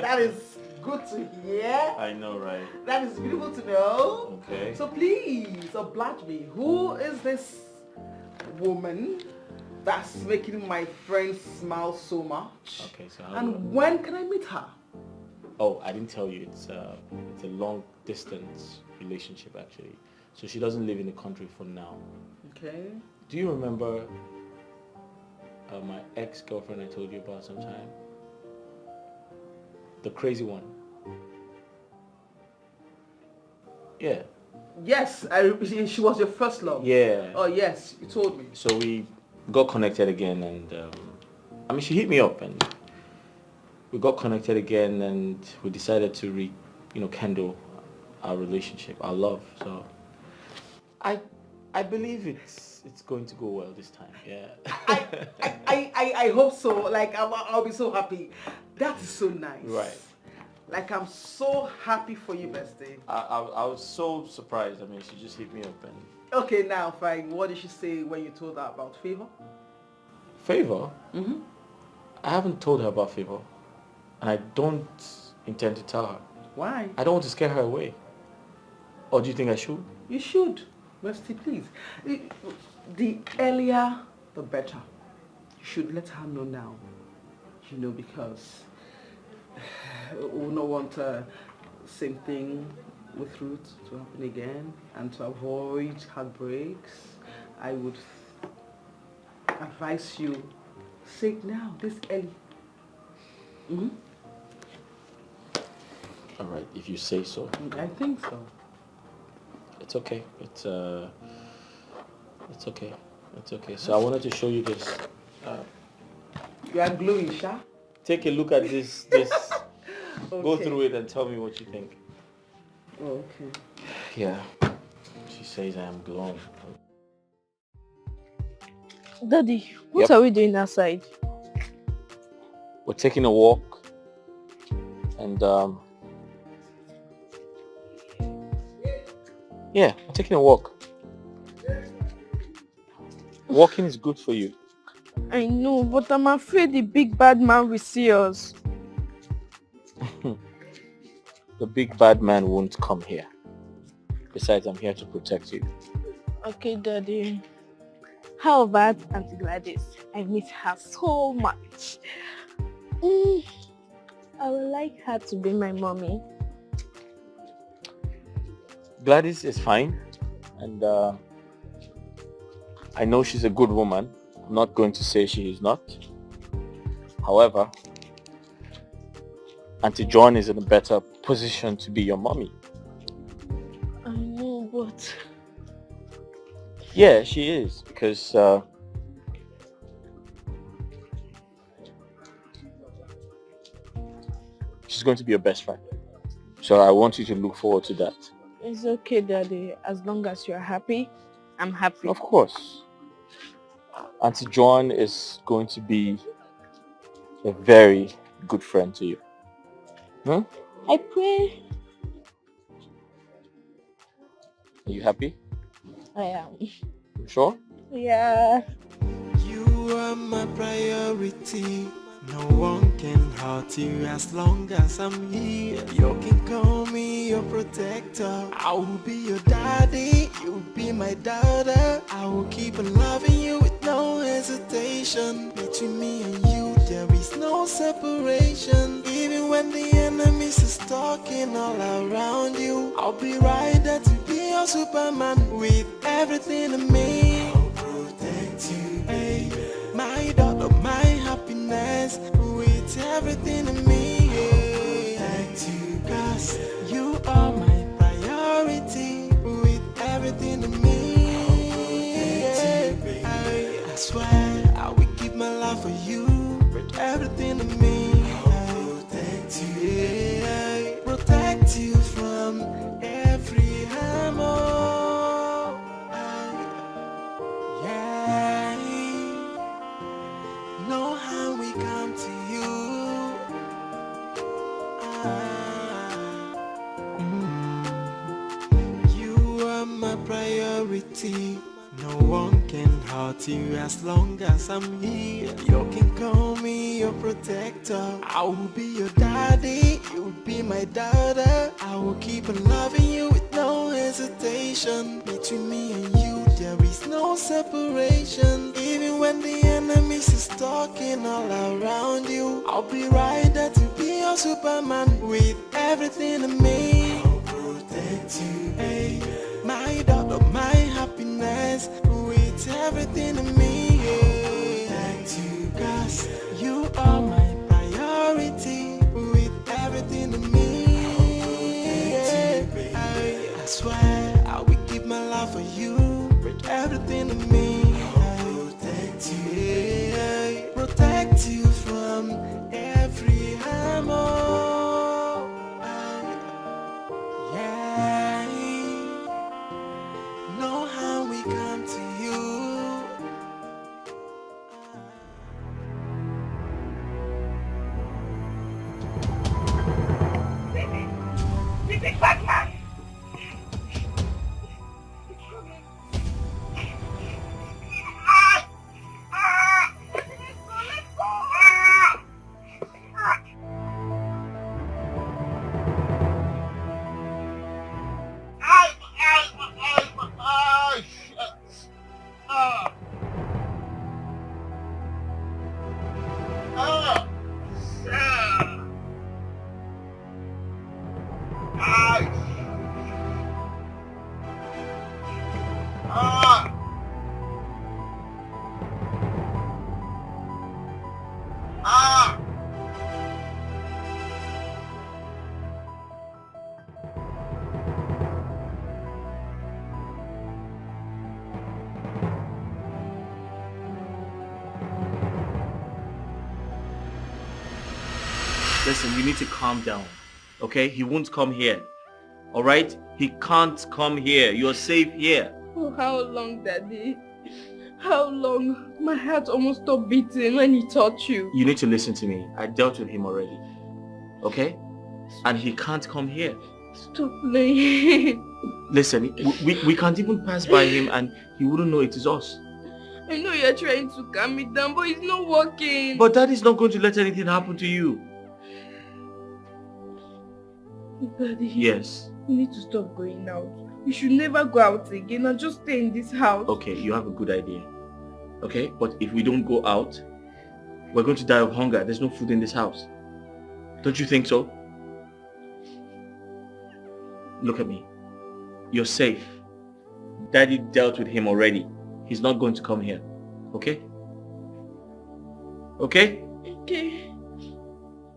[SPEAKER 9] That is good to hear.
[SPEAKER 6] I know, right?
[SPEAKER 9] That is beautiful to know.
[SPEAKER 6] Okay.
[SPEAKER 9] So please, oblige me. Who is this woman that's making my friend smile so much?
[SPEAKER 6] Okay, so
[SPEAKER 9] and when can I meet her?
[SPEAKER 6] Oh, I didn't tell you. It's a long distance relationship actually. So she doesn't live in the country for now.
[SPEAKER 9] Okay.
[SPEAKER 6] Do you remember my ex-girlfriend I told you about sometime? The crazy one. Yeah.
[SPEAKER 9] Yes, she was your first love.
[SPEAKER 6] Yeah.
[SPEAKER 9] Oh yes, you told me.
[SPEAKER 6] So we got connected again, and she hit me up, and we got connected again, and we decided to rekindle our relationship, our love. So I believe it's going to go well this time. Yeah.
[SPEAKER 9] I hope so. Like I'll be so happy. That is so nice.
[SPEAKER 6] Right.
[SPEAKER 9] Like I'm so happy for you, bestie.
[SPEAKER 6] I was so surprised. I mean, she just hit me up and...
[SPEAKER 9] Okay, now fine. What did she say when you told her about Favor?
[SPEAKER 6] Favor?
[SPEAKER 9] Mm-hmm.
[SPEAKER 6] I haven't told her about Favor. And I don't intend to tell her.
[SPEAKER 9] Why?
[SPEAKER 6] I don't want to scare her away. Or do you think I should?
[SPEAKER 9] You should. Bestie, please. The earlier, the better. You should let her know now. Because we don't want the same thing with Ruth to happen again, and to avoid heartbreaks. I would advise you, say it now, this early. Mm-hmm.
[SPEAKER 6] All right, if you say so.
[SPEAKER 9] I think so.
[SPEAKER 6] It's okay. It's okay. It's okay. So I wanted to show you this.
[SPEAKER 9] You are glowing, Sha.
[SPEAKER 6] Take a look at this. Go
[SPEAKER 9] Okay.
[SPEAKER 6] through it and tell me what you think.
[SPEAKER 9] Okay.
[SPEAKER 6] Yeah. She says I am glowing.
[SPEAKER 7] Daddy, what
[SPEAKER 6] Yep.
[SPEAKER 7] are we doing outside?
[SPEAKER 6] We're taking a walk. And yeah, we're taking a walk. Walking is good for you.
[SPEAKER 7] I know, but I'm afraid the big bad man will see us.
[SPEAKER 6] The big bad man won't come here. Besides, I'm here to protect you.
[SPEAKER 7] Okay, Daddy. How about Auntie Gladys? I miss her so much. I would like her to be my mommy.
[SPEAKER 6] Gladys is fine, and I know she's a good woman. I'm not going to say she is not. However, Auntie John is in a better position to be your mommy.
[SPEAKER 7] I know, but...
[SPEAKER 6] Yeah, she is, because she's going to be your best friend. So I want you to look forward to that.
[SPEAKER 7] It's okay, Daddy. As long as you're happy, I'm happy.
[SPEAKER 6] Of course. Auntie John is going to be a very good friend to you. Hmm?
[SPEAKER 7] I pray.
[SPEAKER 6] Are you happy?
[SPEAKER 7] I am.
[SPEAKER 6] You sure?
[SPEAKER 7] Yeah.
[SPEAKER 4] You are my priority. No one can hurt you as long as I'm here. You can call me your protector. I will be your daddy. You'll be my daughter. I will keep on loving you with no hesitation. Between me and you, there is no separation. Even when the enemies is talking all around you, I'll be right there to be your Superman with everything in me. I'll protect you, baby. My daughter, my happiness, with everything in me. Protect you, cause you are my priority, with everything in me. I'll protect you, baby. priority. No one can hurt you as long as I'm here. You can call me your protector. I will be your daddy, you will be my daughter. I will keep on loving you with no hesitation. Between me and you there is no separation. Even when the enemies is talking all around you, I'll be right there to be your Superman with everything in me. I'll protect you, hey, my daughter, my happiness, with everything in me. Yeah. Protect you, cause you are my priority, with everything in me. I swear I will give my life for you, with everything in me. I'll protect you, yeah. Protect you from every harm. Yeah. Know how we come to you.
[SPEAKER 6] Listen, you need to calm down, okay? He won't come here, all right? He can't come here. You're safe here.
[SPEAKER 7] For how long, Daddy? How long? My heart almost stopped beating when he touched you.
[SPEAKER 6] You need to listen to me. I dealt with him already, okay? And he can't come here.
[SPEAKER 7] Stop playing.
[SPEAKER 6] Listen, we can't even pass by him and he wouldn't know it is us.
[SPEAKER 7] I know you're trying to calm me down, but it's not working.
[SPEAKER 6] But Daddy's not going to let anything happen to you.
[SPEAKER 7] Daddy.
[SPEAKER 6] Yes.
[SPEAKER 7] You need to stop going out. You should never go out again and just stay in this house.
[SPEAKER 6] Okay, you have a good idea. Okay, but if we don't go out, we're going to die of hunger. There's no food in this house. Don't you think so? Look at me. You're safe. Daddy dealt with him already. He's not going to come here. Okay? Okay?
[SPEAKER 7] Okay.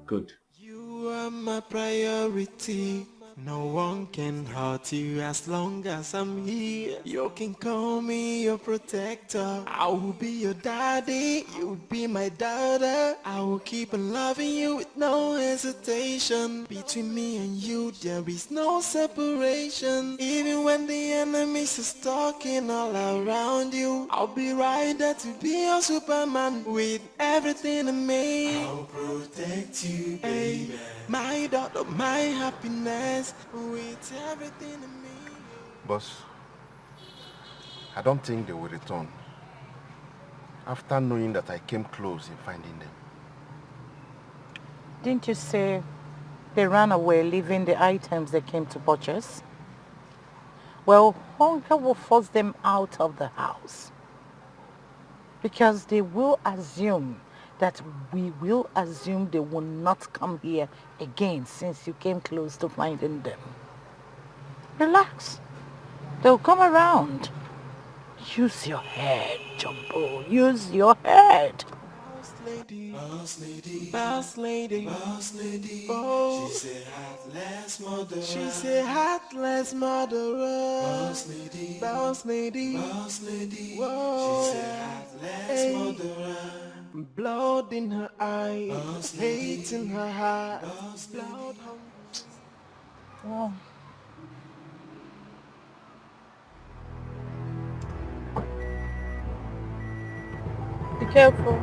[SPEAKER 6] Good.
[SPEAKER 4] You are my priority. No one can hurt you as long as I'm here. You can call me your protector. I will be your daddy, you will be my daughter. I will keep on loving you with no hesitation. Between me and you there is no separation. Even when the enemies is talking all around you, I'll be right there to be your Superman with everything in me. I'll protect you, baby. Hey, my daughter, my happiness, with everything in me.
[SPEAKER 2] Boss, I don't think they will return after knowing that I came close in finding them.
[SPEAKER 5] Didn't you say they ran away leaving the items they came to purchase? Well, hunger will force them out of the house because they will assume that we will assume they will not come here again since you came close to finding them. Relax. They'll come around. Use your head, Jumbo. Use your head.
[SPEAKER 4] Boss lady, boss lady, boss lady, boss lady. Oh, she said heartless murderer. She said heartless murderer. Boss lady, boss lady, boss lady. Whoa, she said heartless murderer. Blood in her eyes, hate in her heart. Blood.
[SPEAKER 5] Oh. Be careful.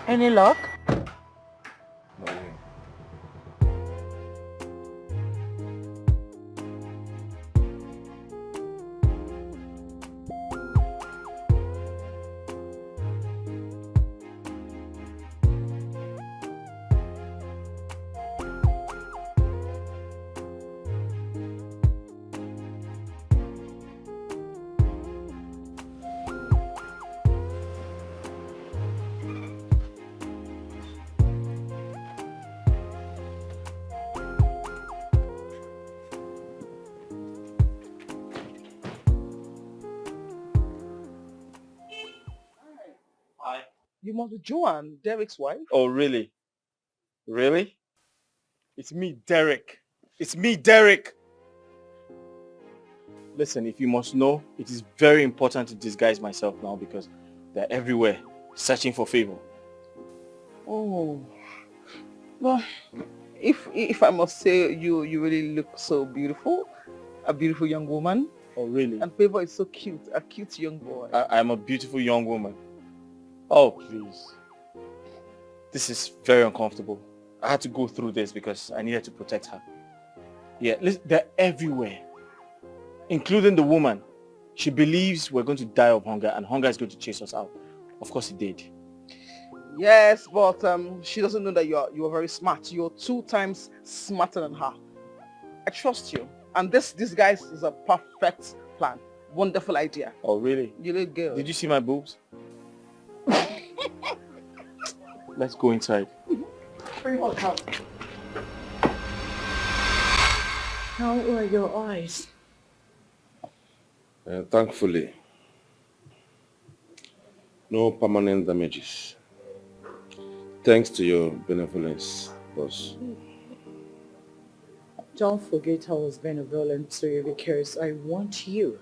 [SPEAKER 5] Any luck?
[SPEAKER 2] No way.
[SPEAKER 9] You must be Joanne, Derek's wife.
[SPEAKER 6] Oh, really? Really? It's me, Derek. It's me, Derek. Listen, if you must know, it is very important to disguise myself now because they're everywhere searching for favor.
[SPEAKER 9] Oh. Well, if I must say, you really look so beautiful. A beautiful young woman.
[SPEAKER 6] Oh, really?
[SPEAKER 9] And Favor is so cute. A cute young boy.
[SPEAKER 6] I'm a beautiful young woman. Oh, please. This is very uncomfortable. I had to go through this because I needed to protect her. Yeah, listen, they're everywhere. Including the woman. She believes we're going to die of hunger and hunger is going to chase us out. Of course it did.
[SPEAKER 9] Yes, but she doesn't know that you are very smart. You're 2 times smarter than her. I trust you. And this guys is a perfect plan. Wonderful idea.
[SPEAKER 6] Oh, really?
[SPEAKER 9] You look good.
[SPEAKER 6] Did you see my boobs? Let's go inside.
[SPEAKER 9] Bring her come.
[SPEAKER 5] How are your eyes?
[SPEAKER 2] Thankfully, no permanent damages. Thanks to your benevolence, boss.
[SPEAKER 5] Don't forget I was benevolent to you because I want you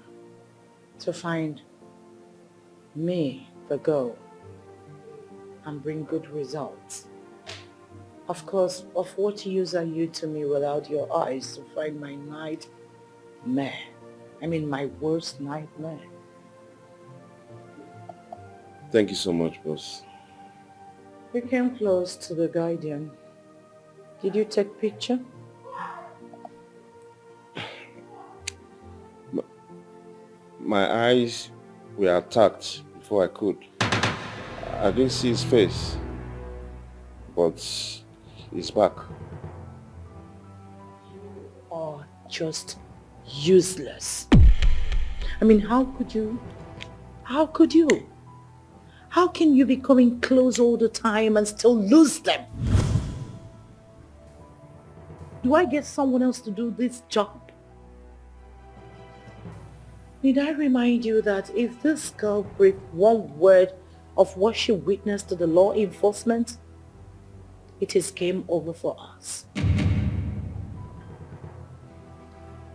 [SPEAKER 5] to find me, the girl, and bring good results. Of course, of what use are you to me without your eyes to find my nightmare? I mean, my worst nightmare.
[SPEAKER 2] Thank you so much, boss.
[SPEAKER 5] You came close to the guardian. Did you take picture?
[SPEAKER 2] My eyes were attacked before I could. I didn't see his face, but he's back.
[SPEAKER 5] Or just useless. I mean, how could you? How can you be coming close all the time and still lose them? Do I get someone else to do this job? Need I remind you that if this girl breaks one word of what she witnessed to the law enforcement, it is game over for us.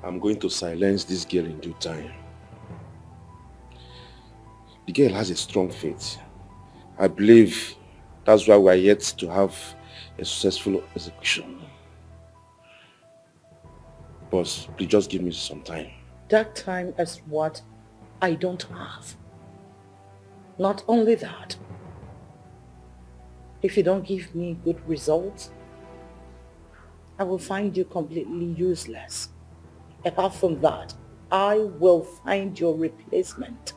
[SPEAKER 2] I'm going to silence this girl in due time. The girl has a strong faith. I believe that's why we are yet to have a successful execution. Boss, please just give me some time.
[SPEAKER 5] That time is what I don't have. Not only that, if you don't give me good results, I will find you completely useless. Apart from that, I will find your replacement.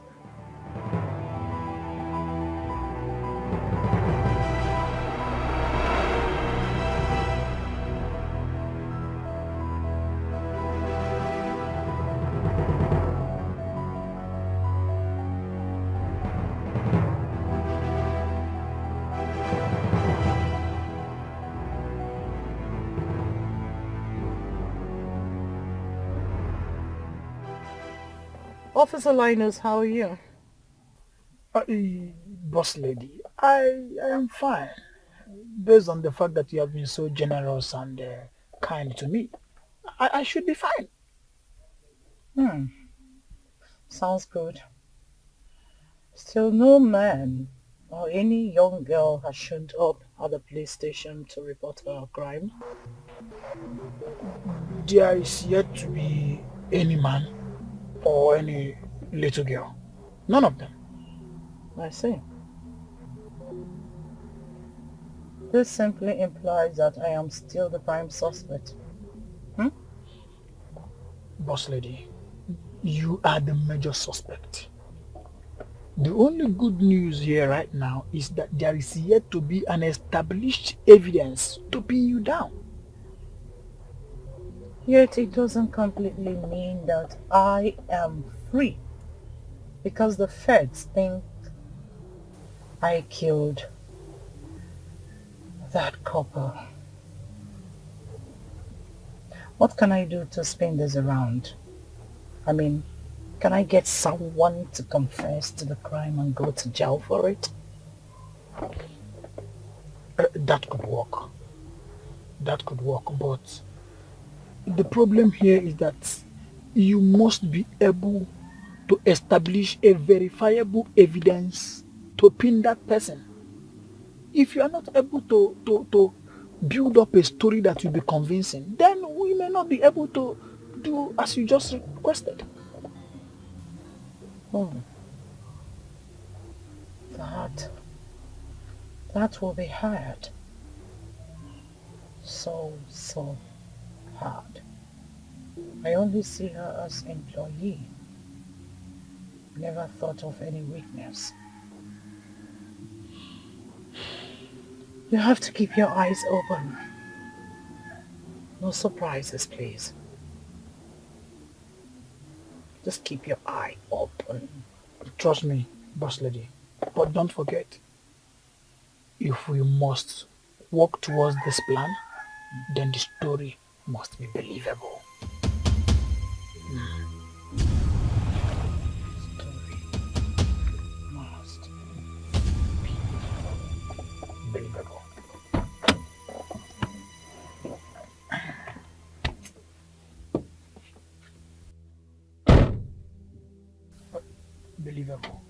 [SPEAKER 5] Officer Linus, how are you?
[SPEAKER 11] Boss lady, I am fine. Based on the fact that you have been so generous and kind to me, I should be fine.
[SPEAKER 5] Sounds good. Still no man or any young girl has shown up at the police station to report a crime.
[SPEAKER 11] There is yet to be any man or any little girl. None of them.
[SPEAKER 5] I see. This simply implies that I am still the prime suspect.
[SPEAKER 11] Boss lady, you are the major suspect. The only good news here right now is that there is yet to be an established evidence to pin you down.
[SPEAKER 5] Yet it doesn't completely mean that I am free, because the feds think I killed that couple. What can I do to spin this around? I mean, can I get someone to confess to the crime and go to jail for it?
[SPEAKER 11] That could work. That could work, but the problem here is that you must be able to establish a verifiable evidence to pin that person. If you are not able to build up a story that will be convincing, then we may not be able to do as you just requested.
[SPEAKER 5] That will be hard. So hard. I only see her as employee. Never thought of any weakness. You have to keep your eyes open. No surprises, please. Just keep your eye open.
[SPEAKER 11] Trust me, boss lady. But don't forget, if we must work towards this plan, then the story must be believable.
[SPEAKER 5] Story must be
[SPEAKER 11] Believable. Believable.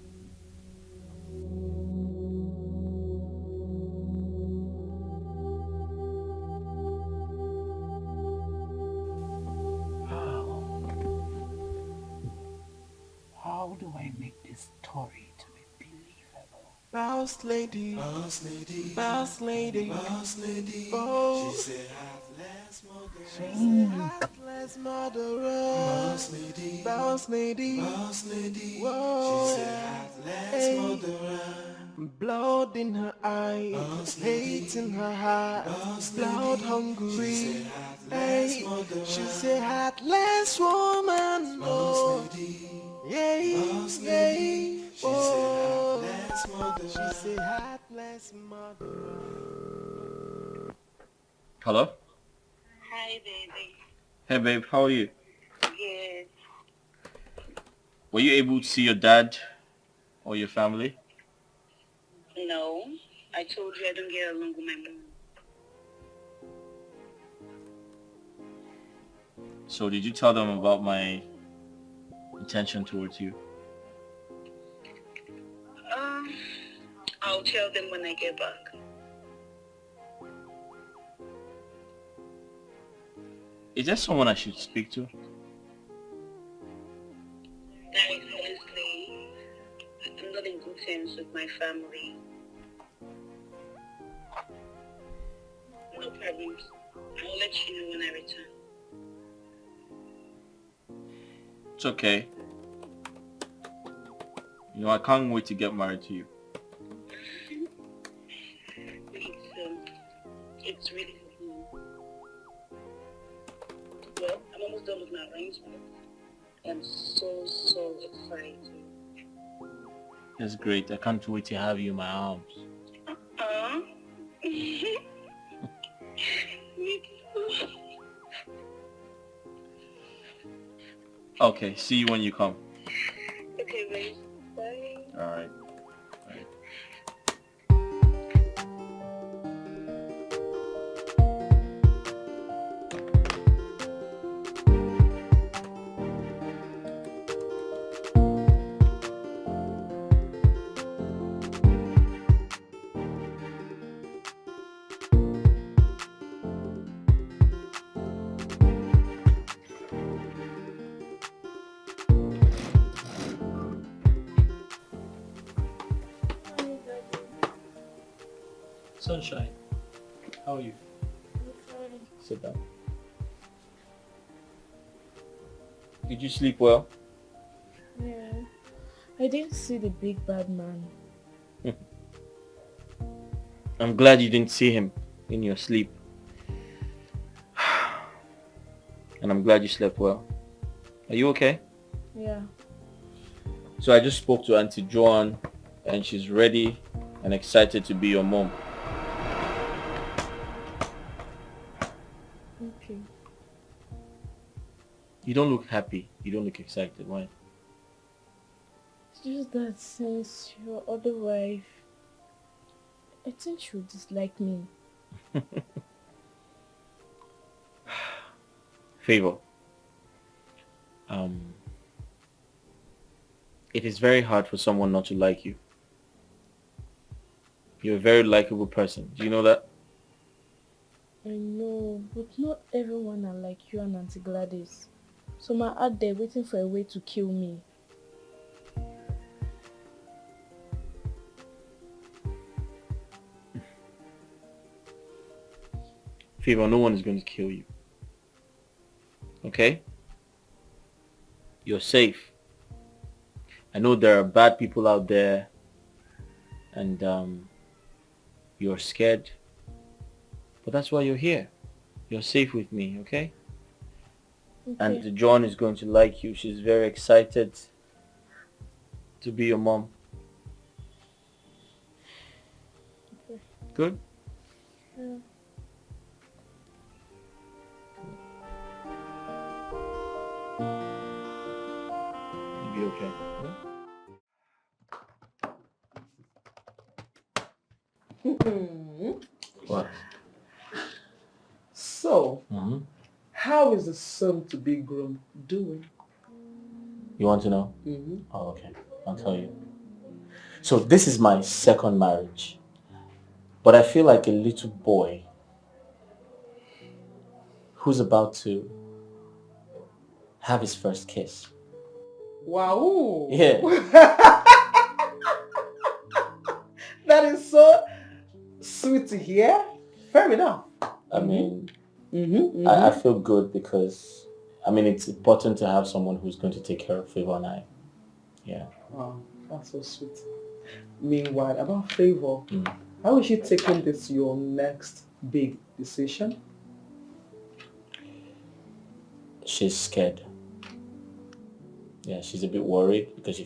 [SPEAKER 5] How do I make this story to be believable?
[SPEAKER 4] Boss lady, boss lady, boss lady, boss lady. Oh, she said heartless murderer. Boss lady, boss lady, boss lady. Whoa, she said heartless murderer. Blood in her eyes, hate in her heart, blood hungry. Hey, she's a heartless woman. Oh, yeah, yeah. Oh, she's a heartless mother.
[SPEAKER 6] Hello?
[SPEAKER 12] Hi, baby.
[SPEAKER 6] Hey babe, how are you?
[SPEAKER 12] Good.
[SPEAKER 6] Were you able to see your dad or your family?
[SPEAKER 12] No, I told you I don't get along with my mom.
[SPEAKER 6] So did you tell them about my intention towards you?
[SPEAKER 12] I'll tell them when I get back.
[SPEAKER 6] Is there someone I should speak to?
[SPEAKER 12] Like, honestly, I'm not in good terms with my family. No problems. I'll let you know when I return.
[SPEAKER 6] It's okay. You know, I can't wait to get married to you.
[SPEAKER 12] It's really cool. Well, I'm almost done with my arrangement. I'm so excited.
[SPEAKER 6] That's great. I can't wait to have you in my arms.
[SPEAKER 12] Me too.
[SPEAKER 6] Okay, see you when you come.
[SPEAKER 12] Okay, babe. Bye.
[SPEAKER 6] Alright.
[SPEAKER 13] Sunshine,
[SPEAKER 6] How are you? Sit down. Did you sleep well?
[SPEAKER 7] Yeah. I didn't see the big bad man.
[SPEAKER 6] I'm glad you didn't see him in your sleep. And I'm glad you slept well. Are you okay?
[SPEAKER 7] Yeah.
[SPEAKER 6] So I just spoke to Auntie Joan and she's ready and excited to be your mom.
[SPEAKER 7] Okay.
[SPEAKER 6] You don't look happy. You don't look excited. Why?
[SPEAKER 7] It's just that since your other wife, I think she would dislike me.
[SPEAKER 6] Favor. It is very hard for someone not to like you. You're a very likable person. Do you know that?
[SPEAKER 7] I know, but not everyone are like you and Auntie Gladys. Some are out there waiting for a way to kill me.
[SPEAKER 6] Favor, no one is going to kill you. Okay? You're safe. I know there are bad people out there and you're scared. But that's why you're here. You're safe with me, okay? And John is going to like you. She's very excited to be your mom.
[SPEAKER 7] Okay.
[SPEAKER 6] Good?
[SPEAKER 7] Yeah.
[SPEAKER 6] You'll be okay. Yeah? What?
[SPEAKER 9] So, how is the soon-to-be groom doing?
[SPEAKER 6] You want to know?
[SPEAKER 9] Mm-hmm.
[SPEAKER 6] Oh, okay. I'll tell you. So this is my second marriage. But I feel like a little boy who's about to have his first kiss.
[SPEAKER 9] Wow.
[SPEAKER 6] Yeah.
[SPEAKER 9] That is so sweet to hear. Fair enough.
[SPEAKER 6] I mean, I feel good because, I mean, it's important to have someone who's going to take care of Favor and I. Yeah.
[SPEAKER 9] Wow, that's so sweet. Meanwhile, about Favor, how is she taking this your next big decision?
[SPEAKER 6] She's scared. Yeah, she's a bit worried because she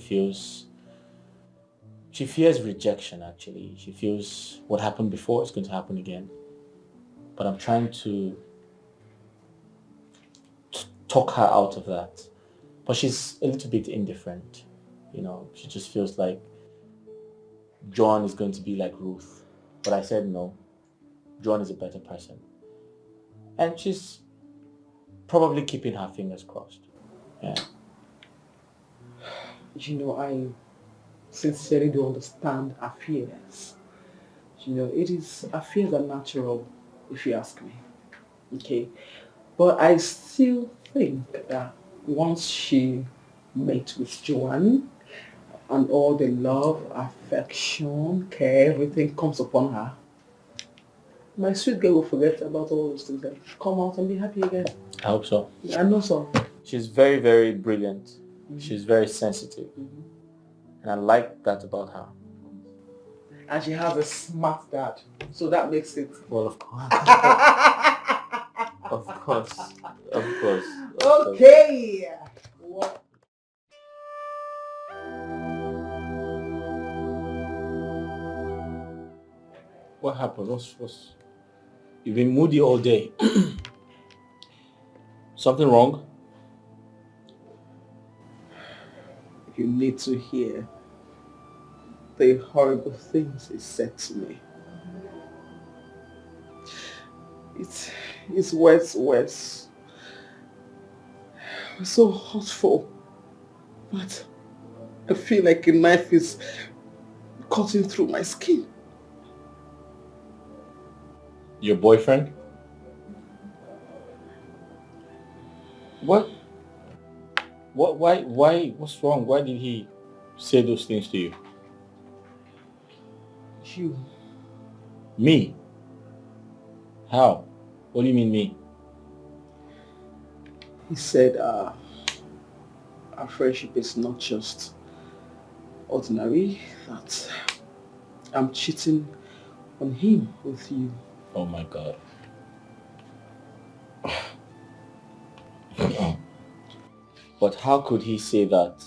[SPEAKER 6] fears rejection actually. She feels what happened before is going to happen again. But I'm trying to talk her out of that. But she's a little bit indifferent. You know, she just feels like John is going to be like Ruth. But I said no. John is a better person. And she's probably keeping her fingers crossed. Yeah.
[SPEAKER 9] You know, I sincerely do understand her fears. You know, her fears are natural, if you ask me. Okay? But I still think that once she met with Joanne and all the love, affection, care, everything comes upon her, my sweet girl will forget about all those things and come out and be happy again.
[SPEAKER 6] I hope so.
[SPEAKER 9] I know so.
[SPEAKER 6] She's very, very brilliant. She's very sensitive. And I like that about her.
[SPEAKER 9] And she has a smart dad. So that makes it.
[SPEAKER 6] Well, of course. Of course. Of course.
[SPEAKER 9] Okay. What?
[SPEAKER 6] What happened? What's... You've been moody all day. Something wrong?
[SPEAKER 9] You need to hear the horrible things he said to me. It's worse. It's so hurtful. But I feel like a knife is cutting through my skin.
[SPEAKER 6] Your boyfriend? What? Why, what's wrong? Why did he say those things to you?
[SPEAKER 9] You.
[SPEAKER 6] Me? How? What do you mean me?
[SPEAKER 9] He said our friendship is not just ordinary, that I'm cheating on him with you.
[SPEAKER 6] Oh my God. But how could he say that?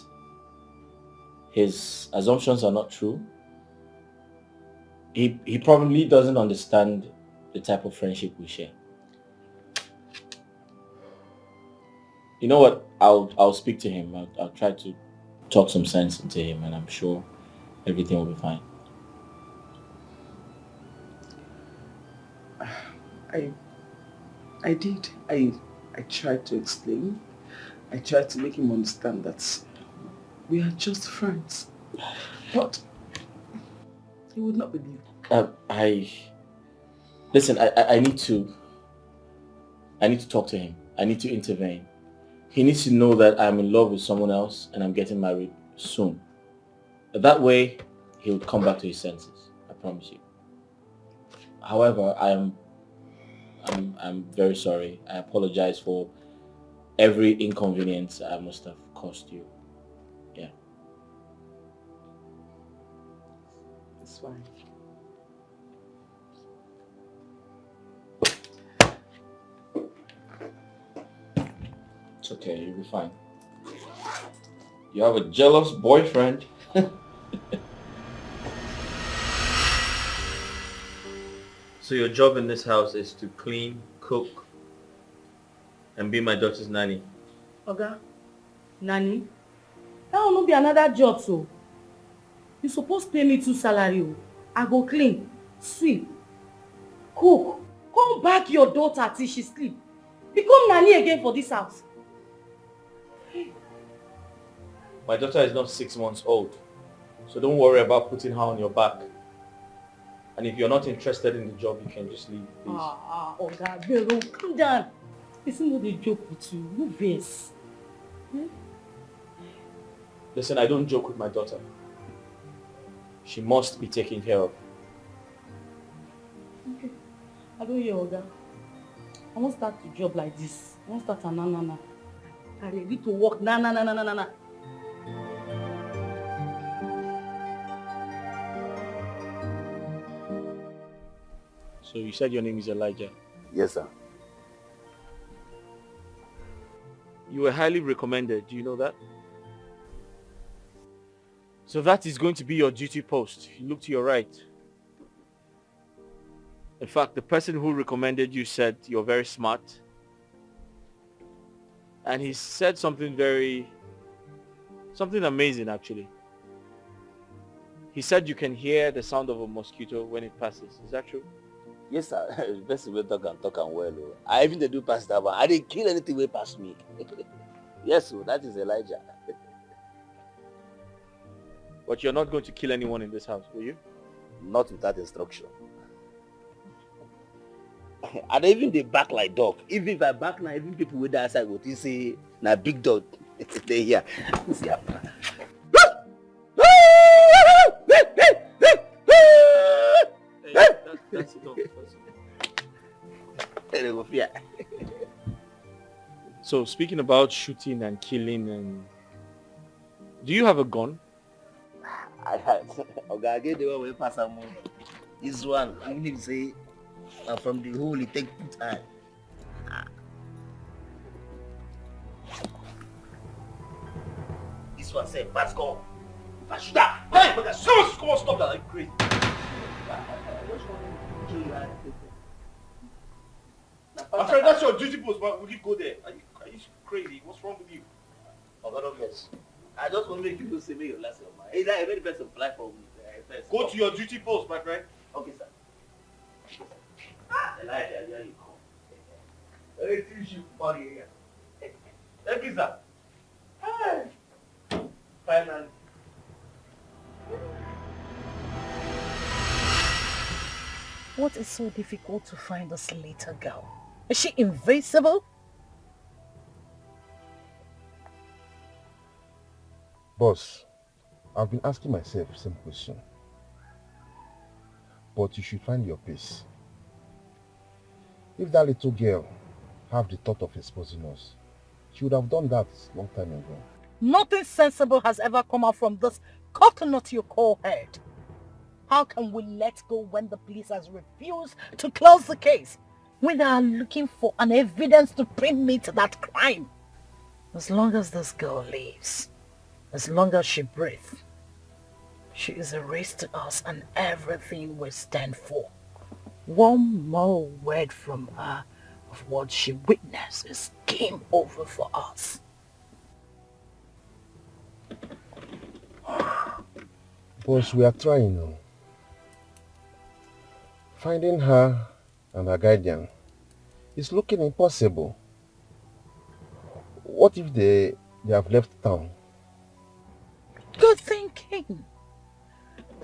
[SPEAKER 6] His assumptions are not true. He probably doesn't understand the type of friendship we share. You know what? I'll speak to him. I'll try to talk some sense into him, and I'm sure everything will be fine.
[SPEAKER 9] I did. I tried to explain. I tried to make him understand that we are just friends. But he would not believe.
[SPEAKER 6] Listen, I need to talk to him. I need to intervene. He needs to know that I'm in love with someone else and I'm getting married soon. That way, he would come back to his senses. I promise you. However, I'm very sorry. I apologize for every inconvenience I must have caused you. Yeah.
[SPEAKER 9] It's fine.
[SPEAKER 6] It's okay, you'll be fine. You have a jealous boyfriend.
[SPEAKER 3] So your job in this house is to clean, cook, and be my daughter's nanny?
[SPEAKER 10] Oga, nanny, that will not be another job, so. You suppose pay me 2 salary. I go clean, sweep, cook, come back your daughter till she sleep. Become nanny again for this house.
[SPEAKER 6] My daughter is not 6 months old, so don't worry about putting her on your back. And if you're not interested in the job, you can just leave, please.
[SPEAKER 10] Oga, Vero, calm down. It's not a joke with you. No vex.
[SPEAKER 6] Listen, I don't joke with my daughter. She must be taken care of.
[SPEAKER 10] Okay. I don't hear, Oga. I won't start the job like this. I won't start a na. I'm ready to work na.
[SPEAKER 6] So you said your name is Elijah.
[SPEAKER 13] Yes, sir.
[SPEAKER 6] You were highly recommended. Do you know that? So that is going to be your duty post. You look to your right. In fact, the person who recommended you said you're very smart. And he said something amazing actually. He said you can hear the sound of a mosquito when it passes. Is that true?
[SPEAKER 13] Yes, sir. Best way talk and well. Oh. I even they do pass that one. I didn't kill anything way past me. Yes, so that is Elijah.
[SPEAKER 6] But you're not going to kill anyone in this house, will you?
[SPEAKER 13] Not without instruction. And even they back like dog. Even if I back now, even people with that side go to say, na big dog. They here. See
[SPEAKER 6] That's enough. So speaking about shooting and killing, and do you have a gun?
[SPEAKER 13] Okay, I get the one we pass on. This one, even if you say from the hole, it take time. This one say, pass go. Pass shoot that. Hey, but seriously, come on, stop that like crazy.
[SPEAKER 6] My friend, that's your duty post, but will you go there? Are you crazy? What's wrong with you?
[SPEAKER 13] Oh, God, yes. I just want to make people say, make your last of mine. Hey, that very best apply for me.
[SPEAKER 6] Go to your duty post, my friend.
[SPEAKER 13] Okay, sir. Elijah, here you come. Hey, teach you for here. Thank you, sir. Hey. Finally.
[SPEAKER 5] What is so difficult to find this little girl? Is she invisible?
[SPEAKER 2] Boss, I've been asking myself the same question. But you should find your peace. If that little girl have the thought of exposing us, she would have done that long time ago.
[SPEAKER 5] Nothing sensible has ever come out from this coconut you call head. How can we let go when the police has refused to close the case? When they are looking for an evidence to bring me to that crime? As long as this girl lives, as long as she breathes, she is a risk to us and everything we stand for. One more word from her of what she witnessed is game over for us.
[SPEAKER 2] Boss, we are trying now. Finding her and her guardian is looking impossible. What if they have left town?
[SPEAKER 5] Good thinking.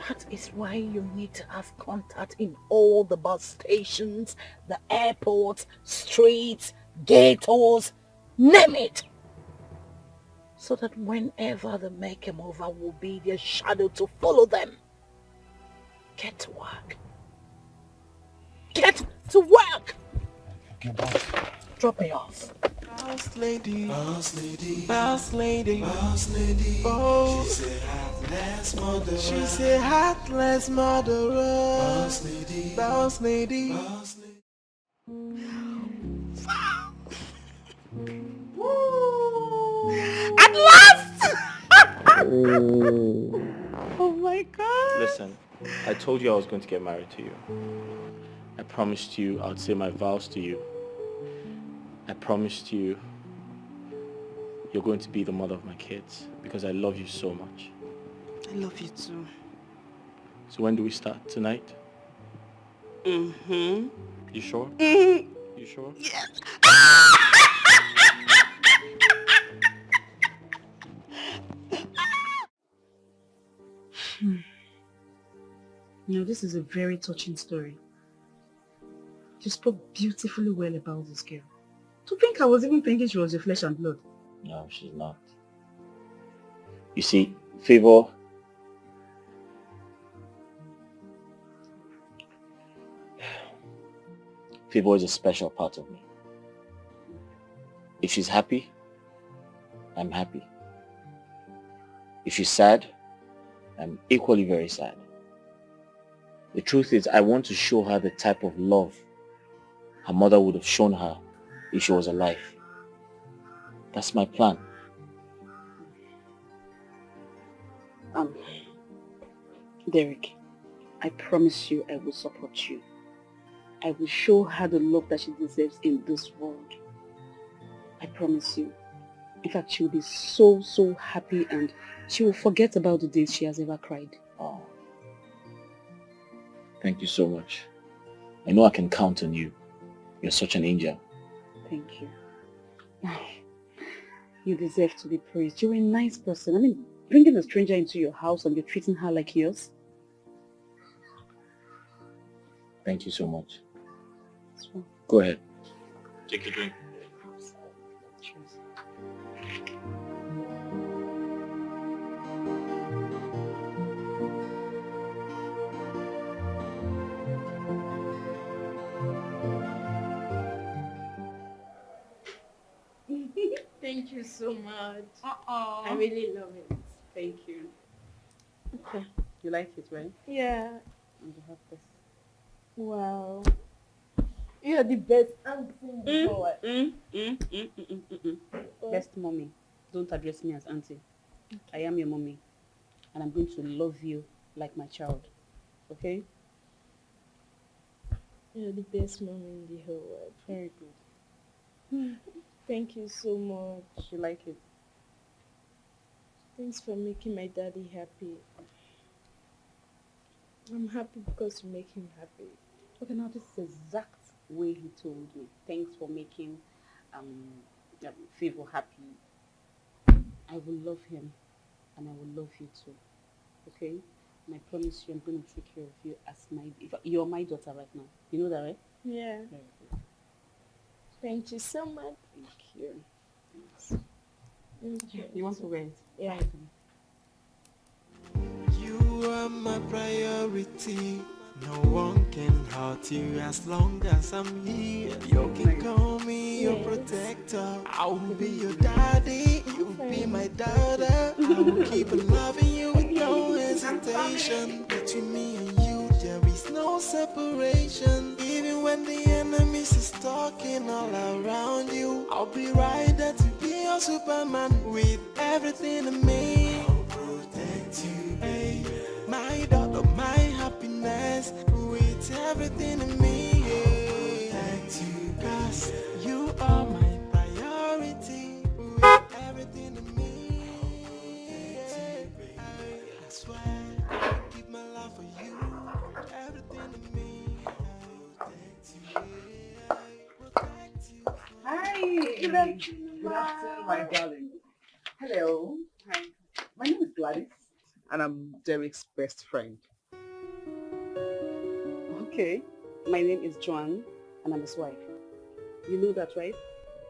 [SPEAKER 5] That is why you need to have contact in all the bus stations, the airports, streets, ghettos, name it. So that whenever they make a move, I will be their shadow to follow them. Get to work. Get to work!
[SPEAKER 2] Okay, boss.
[SPEAKER 5] Drop me off.
[SPEAKER 4] Boss lady, boss lady, boss lady, boss lady. Oh, she said heartless murderer. She said heartless murderer. Boss lady, boss lady, boss lady.
[SPEAKER 5] At last! Oh my God.
[SPEAKER 6] Listen, I told you I was going to get married to you. I promised you I would say my vows to you. I promised you you're going to be the mother of my kids because I love you so much.
[SPEAKER 10] I love you too.
[SPEAKER 6] So when do we start? Tonight?
[SPEAKER 10] Mm-hmm.
[SPEAKER 6] You sure?
[SPEAKER 10] Mm-hmm.
[SPEAKER 6] You sure?
[SPEAKER 10] Yes.
[SPEAKER 14] You know, this is a very touching story. You spoke beautifully well about this girl. To think I was even thinking she was your flesh and blood.
[SPEAKER 6] No, she's not. You see, Favor... Favor is a special part of me. If she's happy, I'm happy. If she's sad, I'm equally very sad. The truth is, I want to show her the type of love her mother would have shown her if she was alive. That's my plan.
[SPEAKER 14] Derek, I promise you I will support you. I will show her the love that she deserves in this world. I promise you. In fact, she will be so, so happy and she will forget about the days she has ever cried.
[SPEAKER 6] Oh. Thank you so much. I know I can count on you. You're such an angel.
[SPEAKER 14] Thank you. You deserve to be praised. You're a nice person. I mean, bringing a stranger into your house and you're treating her like yours.
[SPEAKER 6] Thank you so much.
[SPEAKER 14] Well.
[SPEAKER 6] Go ahead. Take a drink.
[SPEAKER 14] Cheers.
[SPEAKER 7] Thank you so much. I really love it.
[SPEAKER 14] Thank you. Okay. You like it, right?
[SPEAKER 7] Yeah.
[SPEAKER 14] And you have this.
[SPEAKER 7] Wow. You're the best auntie in the world.
[SPEAKER 14] Best mommy. Don't address me as auntie. I am your mommy. And I'm going to love you like my child. Okay?
[SPEAKER 7] You're the best mom in the whole world.
[SPEAKER 14] Very good.
[SPEAKER 7] Thank you so much.
[SPEAKER 14] You like it?
[SPEAKER 7] Thanks for making my daddy happy. I'm happy because you make him happy.
[SPEAKER 14] Okay, now this is the exact way he told me. Thanks for making Favor happy. I will love him and I will love you too. Okay? And I promise you I'm going to take care of you as you're my daughter right now. You know that, right?
[SPEAKER 7] Yeah.
[SPEAKER 14] Very good.
[SPEAKER 7] Thank you so much.
[SPEAKER 14] Thank you.
[SPEAKER 7] Thanks.
[SPEAKER 14] You want to wear it?
[SPEAKER 7] Yeah.
[SPEAKER 14] Okay.
[SPEAKER 4] You are my priority. No one can hurt you as long as I'm here. You can call me your protector. I will be your daddy. You'll be my daughter. I will keep on loving you with no hesitation. Between me and you, there is no separation. Even when the enemies is talking all around you, I'll be right there to be your Superman with everything in me. I'll protect you, baby. My daughter, my happiness, with everything in me. Protect you, cause you are my priority, with everything in me. I swear, I give my love for you, everything in me. Protect you, protect you.
[SPEAKER 9] Hi. Good afternoon, my darling. Hello. Hi. My name is Gladys, and I'm Derek's best friend.
[SPEAKER 14] Okay. My name is Joan, and I'm his wife. You know that, right?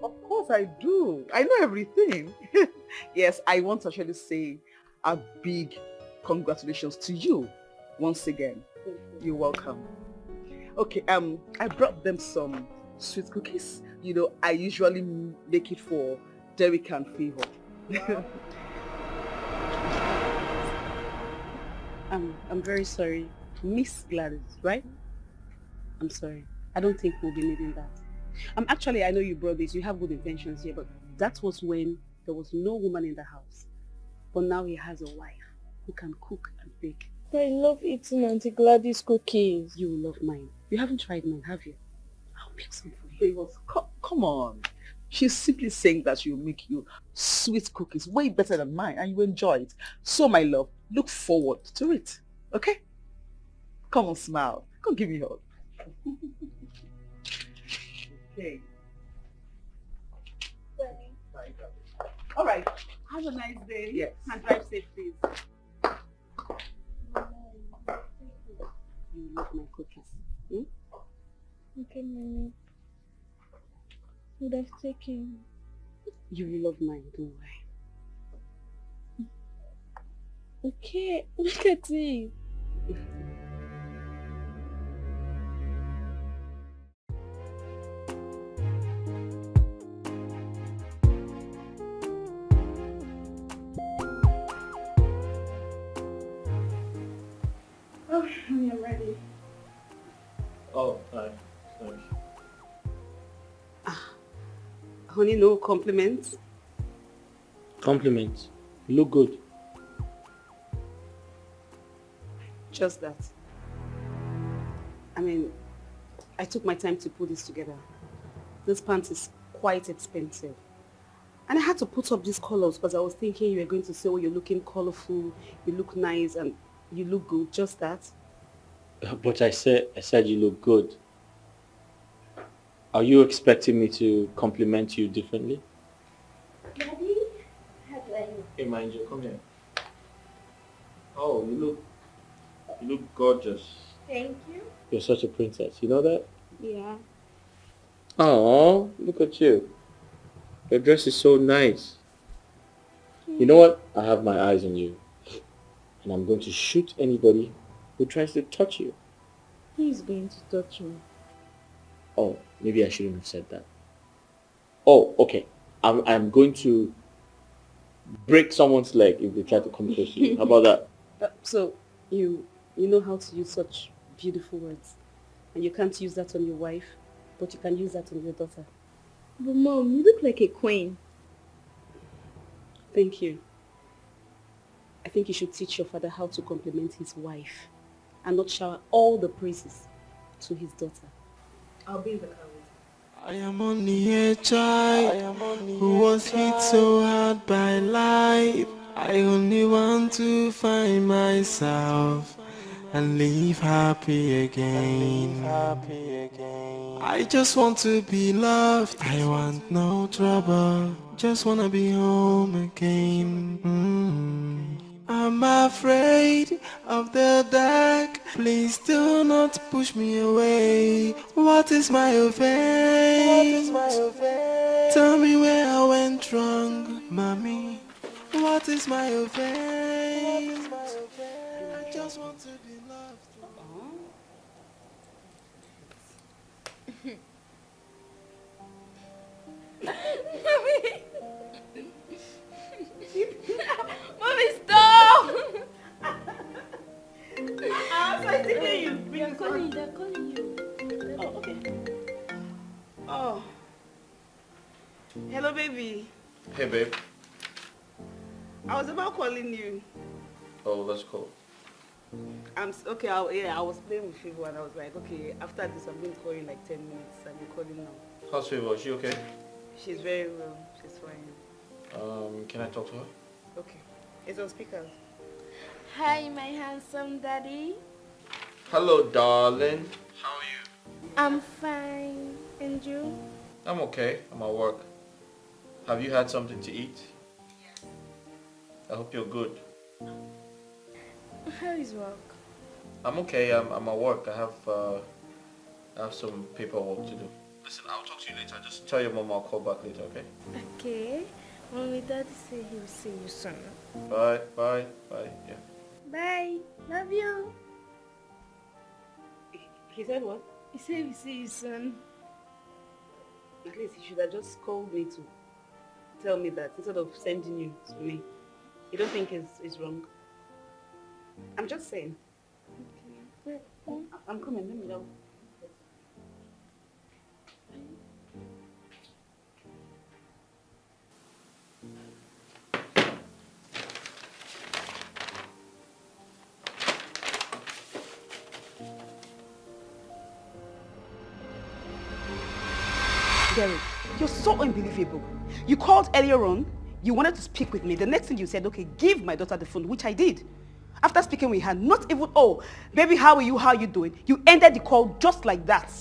[SPEAKER 9] Of course I do. I know everything. Yes, I want to actually say a big congratulations to you once again. You're welcome. Okay, I brought them some sweet cookies. You know, I usually make it for Derek and Favor. Wow.
[SPEAKER 14] I'm very sorry. Miss Gladys, right? I'm sorry. I don't think we'll be needing that. Actually, I know you brought this. You have good intentions here, but that was when there was no woman in the house. But now he has a wife who can cook and bake.
[SPEAKER 7] But I love eating Auntie Gladys cookies.
[SPEAKER 14] You will love mine. You haven't tried mine, have you? I'll make some for you.
[SPEAKER 9] Favor, come on. She's simply saying that she'll make you sweet cookies way better than mine and you enjoy it. So, my love, look forward to it. Okay? Come on, smile. Come give me a hug. Okay. Bye. All right.
[SPEAKER 14] Have a nice day.
[SPEAKER 9] Yes.
[SPEAKER 14] And drive safe, please. You love my cookies. Hmm?
[SPEAKER 7] Okay, Mommy. Would have taken.
[SPEAKER 14] You will love mine, don't worry.
[SPEAKER 7] Okay, look at it.
[SPEAKER 14] Oh, I'm ready.
[SPEAKER 6] Oh, sorry.
[SPEAKER 14] Honey, no compliments.
[SPEAKER 6] Compliments. You look good.
[SPEAKER 14] Just that. I mean, I took my time to put this together. This pants is quite expensive. And I had to put up these colors because I was thinking you were going to say, oh, you're looking colorful, you look nice, and you look good. Just that.
[SPEAKER 6] But I said you look good. Are you expecting me to compliment you differently?
[SPEAKER 7] Daddy, hello.
[SPEAKER 6] Hey, mind you, come here. Oh, you look gorgeous.
[SPEAKER 7] Thank you.
[SPEAKER 6] You're such a princess. You know that?
[SPEAKER 7] Yeah.
[SPEAKER 6] Oh, look at you. Your dress is so nice. You know what? I have my eyes on you. And I'm going to shoot anybody who tries to touch you.
[SPEAKER 7] Who is going to touch me?
[SPEAKER 6] Oh, maybe I shouldn't have said that. Oh, okay. I'm going to break someone's leg if they try to come close to you. How about that?
[SPEAKER 14] So, you know how to use such beautiful words. And you can't use that on your wife, but you can use that on your daughter.
[SPEAKER 7] But Mom, you look like a queen.
[SPEAKER 14] Thank you. I think you should teach your father how to compliment his wife and not shower all the praises to his daughter. I'll be in the car with you.
[SPEAKER 4] I am only a child who was hit so hard by life. I only want to find myself and live happy again. I just want to be loved. I want no trouble. Just wanna be home again. I'm afraid of the dark. Please do not push me away. What is my offense? Tell me where I went wrong, mommy. What is my offense? I just want to be loved.
[SPEAKER 14] Mommy, stop!
[SPEAKER 10] So I think you bring
[SPEAKER 14] They're calling you.
[SPEAKER 10] Oh, okay. Oh. Hello, baby.
[SPEAKER 6] Hey, babe.
[SPEAKER 10] I was about calling you.
[SPEAKER 6] Oh, that's cool.
[SPEAKER 10] Okay, I was playing with Fivo and I was like, okay, after this I'm going to call you in like 10 minutes and you're calling now.
[SPEAKER 6] How's Favor? Is she okay?
[SPEAKER 10] She's very well. She's fine.
[SPEAKER 6] Can I talk to her?
[SPEAKER 10] Okay. It's on speaker.
[SPEAKER 7] Hi, my handsome daddy.
[SPEAKER 6] Hello, darling. How are you?
[SPEAKER 7] I'm fine. And you?
[SPEAKER 6] I'm okay. I'm at work. Have you had something to eat? Yes. I hope you're good.
[SPEAKER 7] How is work?
[SPEAKER 6] I'm okay. I'm at work. I have some paperwork to do. Listen, I'll talk to you later. Just tell your mom I'll call back later, okay?
[SPEAKER 7] Okay. Mommy, daddy say he will see you soon.
[SPEAKER 6] Bye. Yeah.
[SPEAKER 7] Bye. Love you.
[SPEAKER 10] He said what?
[SPEAKER 7] He said we'll see you soon.
[SPEAKER 10] At least he should have just called me to tell me that instead of sending you to me. You don't think it's wrong? I'm just saying.
[SPEAKER 7] Okay.
[SPEAKER 10] I'm coming. Let me know. Derek, you're so unbelievable. You called earlier on, you wanted to speak with me. The next thing you said, okay, give my daughter the phone, which I did. After speaking with her, not even, oh, baby, how are you doing? You ended the call just like that.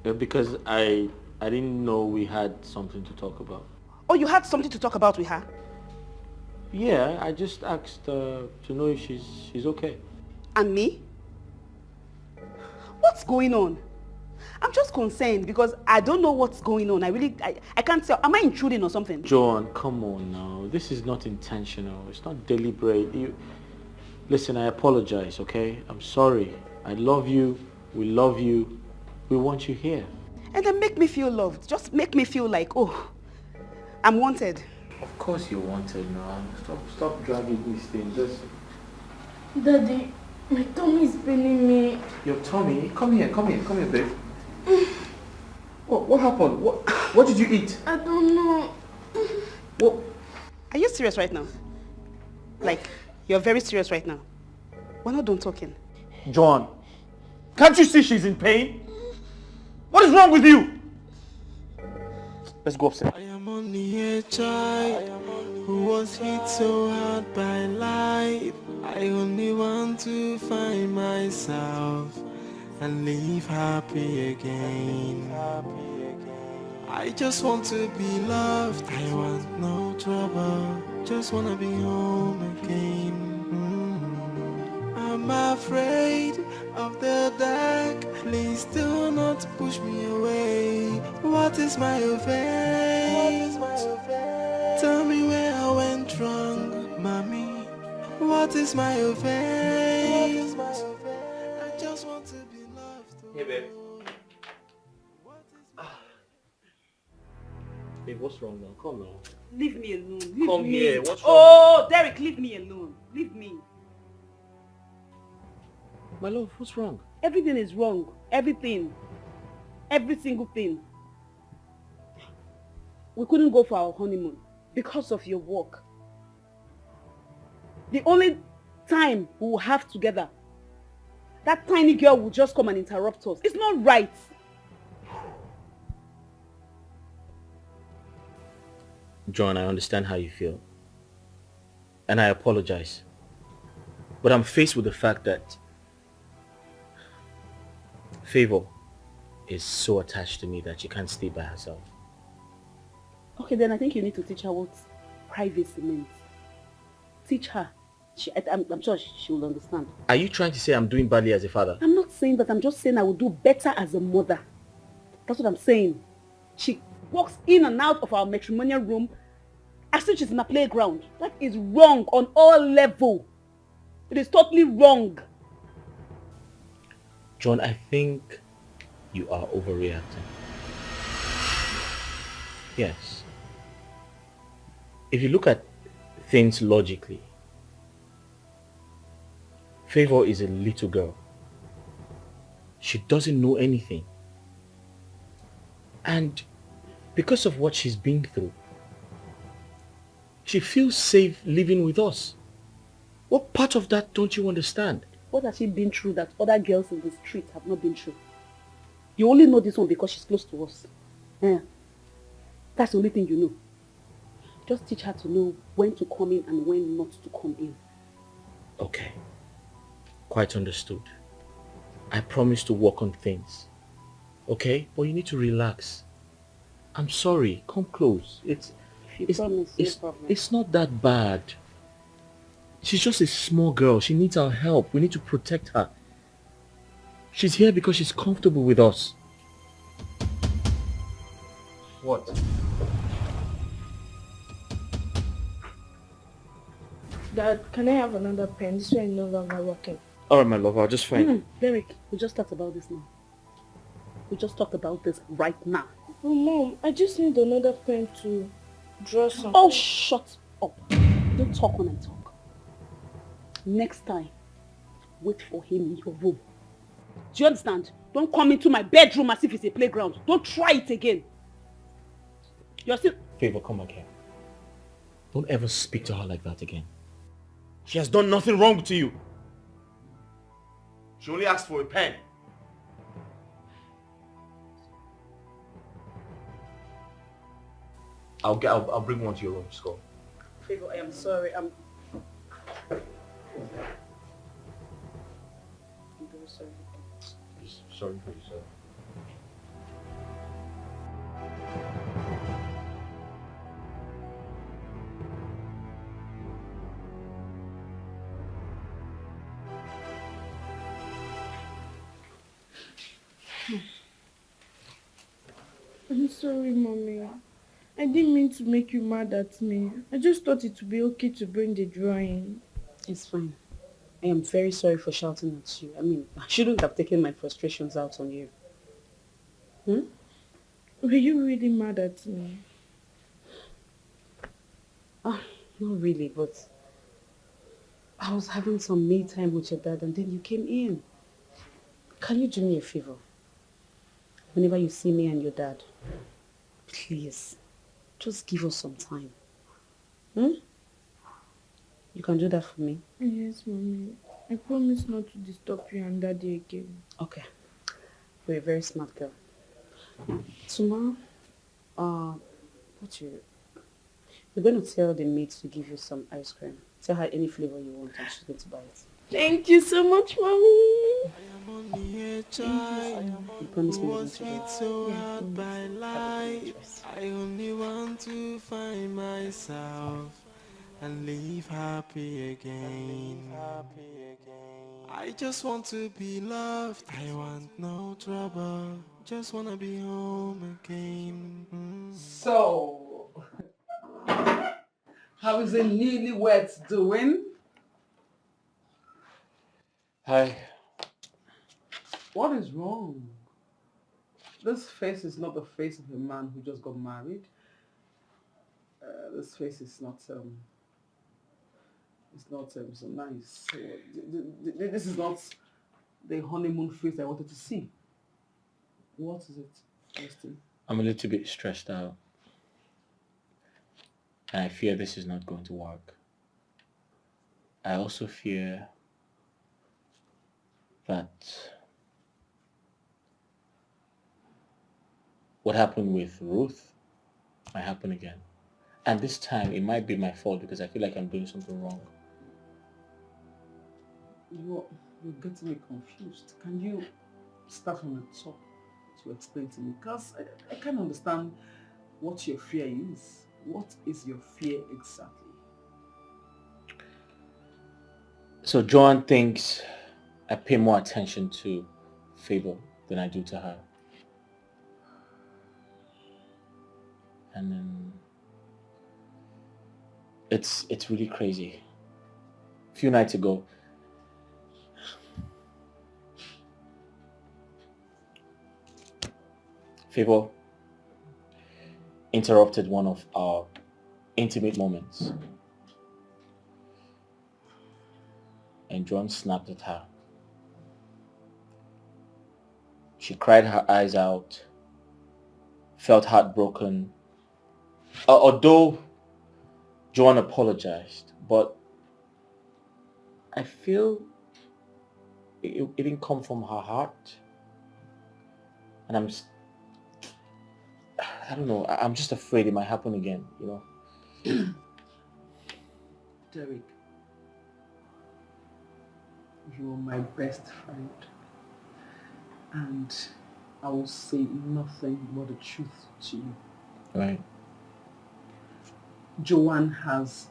[SPEAKER 6] Yeah, because I didn't know we had something to talk about.
[SPEAKER 10] Oh, you had something to talk about with her?
[SPEAKER 6] Yeah, I just asked to know if she's okay.
[SPEAKER 10] And me? What's going on? I'm just concerned because I don't know what's going on. I can't tell. Am I intruding or something?
[SPEAKER 6] Joan, come on now. This is not intentional. It's not deliberate. Listen, I apologize, okay? I'm sorry. I love you. We love you. We want you here.
[SPEAKER 10] And then make me feel loved. Just make me feel like, oh, I'm wanted.
[SPEAKER 6] Of course you're wanted now. Stop dragging these things. Just...
[SPEAKER 7] Daddy, my tummy is paining me.
[SPEAKER 6] Your tummy? Come here, babe. What happened? What did you eat?
[SPEAKER 7] I don't know.
[SPEAKER 10] What? Are you serious right now? Like, you're very serious right now? We're not done talking.
[SPEAKER 6] Joan, can't you see she's in pain? What is wrong with you? Let's go upstairs.
[SPEAKER 4] I am only a child who was hit so hard by life. I only want to find myself and live happy again. I just want to be loved. I want no trouble. Just wanna be home again. I'm afraid of the dark. Please do not push me away. What is my offense? Tell me where I went wrong, mommy. What is my offense? I just want to be loved.
[SPEAKER 6] Hey, babe. Babe, what's wrong now? Come now.
[SPEAKER 10] Leave me alone.
[SPEAKER 6] Come here. What's wrong?
[SPEAKER 10] Oh, Derek, leave me alone. Leave me.
[SPEAKER 6] My love, what's wrong?
[SPEAKER 10] Everything is wrong. Everything. Every single thing. We couldn't go for our honeymoon because of your work. The only time we will have together, that tiny girl will just come and interrupt us. It's not right.
[SPEAKER 6] John, I understand how you feel. And I apologize. But I'm faced with the fact that Favor is so attached to me that she can't stay by herself.
[SPEAKER 10] Okay, then I think you need to teach her what privacy means. Teach her. I'm sure she will understand.
[SPEAKER 6] Are you trying to say I'm doing badly as a father?
[SPEAKER 10] I'm not saying that. I'm just saying I will do better as a mother. That's what I'm saying. She walks in and out of our matrimonial room as if she's in a playground. That is wrong on all levels. It is totally wrong.
[SPEAKER 6] John, I think you are overreacting. Yes. If you look at things logically, Favor is a little girl. She doesn't know anything. And because of what she's been through, she feels safe living with us. What part of that don't you understand?
[SPEAKER 14] What has she been through that other girls in the street have not been through? You only know this one because she's close to us. Yeah. That's the only thing you know. Just teach her to know when to come in and when not to come in.
[SPEAKER 6] Okay. Quite understood. I promise to work on things. Okay? But you need to relax. I'm sorry. Come close.
[SPEAKER 14] If you promise, no problem.
[SPEAKER 6] It's not that bad. She's just a small girl. She needs our help. We need to protect her. She's here because she's comfortable with us. What?
[SPEAKER 7] Dad, can I have another pen? This one is no longer working.
[SPEAKER 6] Alright, my love. I'll just find...
[SPEAKER 14] Derek, we just talked about this now. We just talked about this right now.
[SPEAKER 7] Oh, Mom, I just need another pen to draw something.
[SPEAKER 14] Oh, shut up. Don't talk when I talk. Next time, wait for him in your room. Do you understand? Don't come into my bedroom as if it's a playground. Don't try it again. You're still...
[SPEAKER 6] Favor, come back here. Don't ever speak to her like that again. She has done nothing wrong to you. She only asked for a pen. I'll bring one to your room. Just go.
[SPEAKER 14] Favor, I am sorry. I'm very sorry.
[SPEAKER 6] Sorry for yourself.
[SPEAKER 7] I'm sorry, Mommy. I didn't mean to make you mad at me. I just thought it would be okay to bring the drawing.
[SPEAKER 14] It's fine. I am very sorry for shouting at you. I mean, I shouldn't have taken my frustrations out on you.
[SPEAKER 7] Were you really mad at me?
[SPEAKER 14] Not really, but I was having some me time with your dad and then you came in. Can you do me a favor? Whenever you see me and your dad, please, just give us some time. You can do that for me?
[SPEAKER 7] Yes, Mommy. I promise not to disturb you and Daddy again.
[SPEAKER 14] Okay. You're a very smart girl. Tomorrow, we're going to tell the maid to give you some ice cream. Tell her any flavor you want and she's going to buy it.
[SPEAKER 7] Thank you so much, Mommy.
[SPEAKER 4] I am only a child.
[SPEAKER 14] You promise me
[SPEAKER 4] Was hit so hard by life. I only want to find myself and live happy again. I just want to be loved. I want no trouble. Just wanna be home again.
[SPEAKER 9] So, how is the newlyweds doing?
[SPEAKER 6] Hi.
[SPEAKER 9] What is wrong? This face is not the face of a man who just got married. This face is not so nice. This is not the honeymoon face I wanted to see. What is it, Justin?
[SPEAKER 6] I'm a little bit stressed out. And I fear this is not going to work. I also fear that what happened with Ruth might happen again. And this time it might be my fault because I feel like I'm doing something wrong.
[SPEAKER 9] You're getting me confused. Can you start from the top to explain to me? Because I can't understand what your fear is. What is your fear exactly?
[SPEAKER 6] So Joan thinks I pay more attention to Favor than I do to her. And then it's really crazy. A few nights ago, Favor interrupted one of our intimate moments. And John snapped at her. She cried her eyes out, felt heartbroken. Although Joan apologized, but I feel it didn't come from her heart. And I don't know, I'm just afraid it might happen again, you know?
[SPEAKER 9] Derek, you are my best friend. And I will say nothing but the truth to you.
[SPEAKER 6] Right.
[SPEAKER 9] Joanne has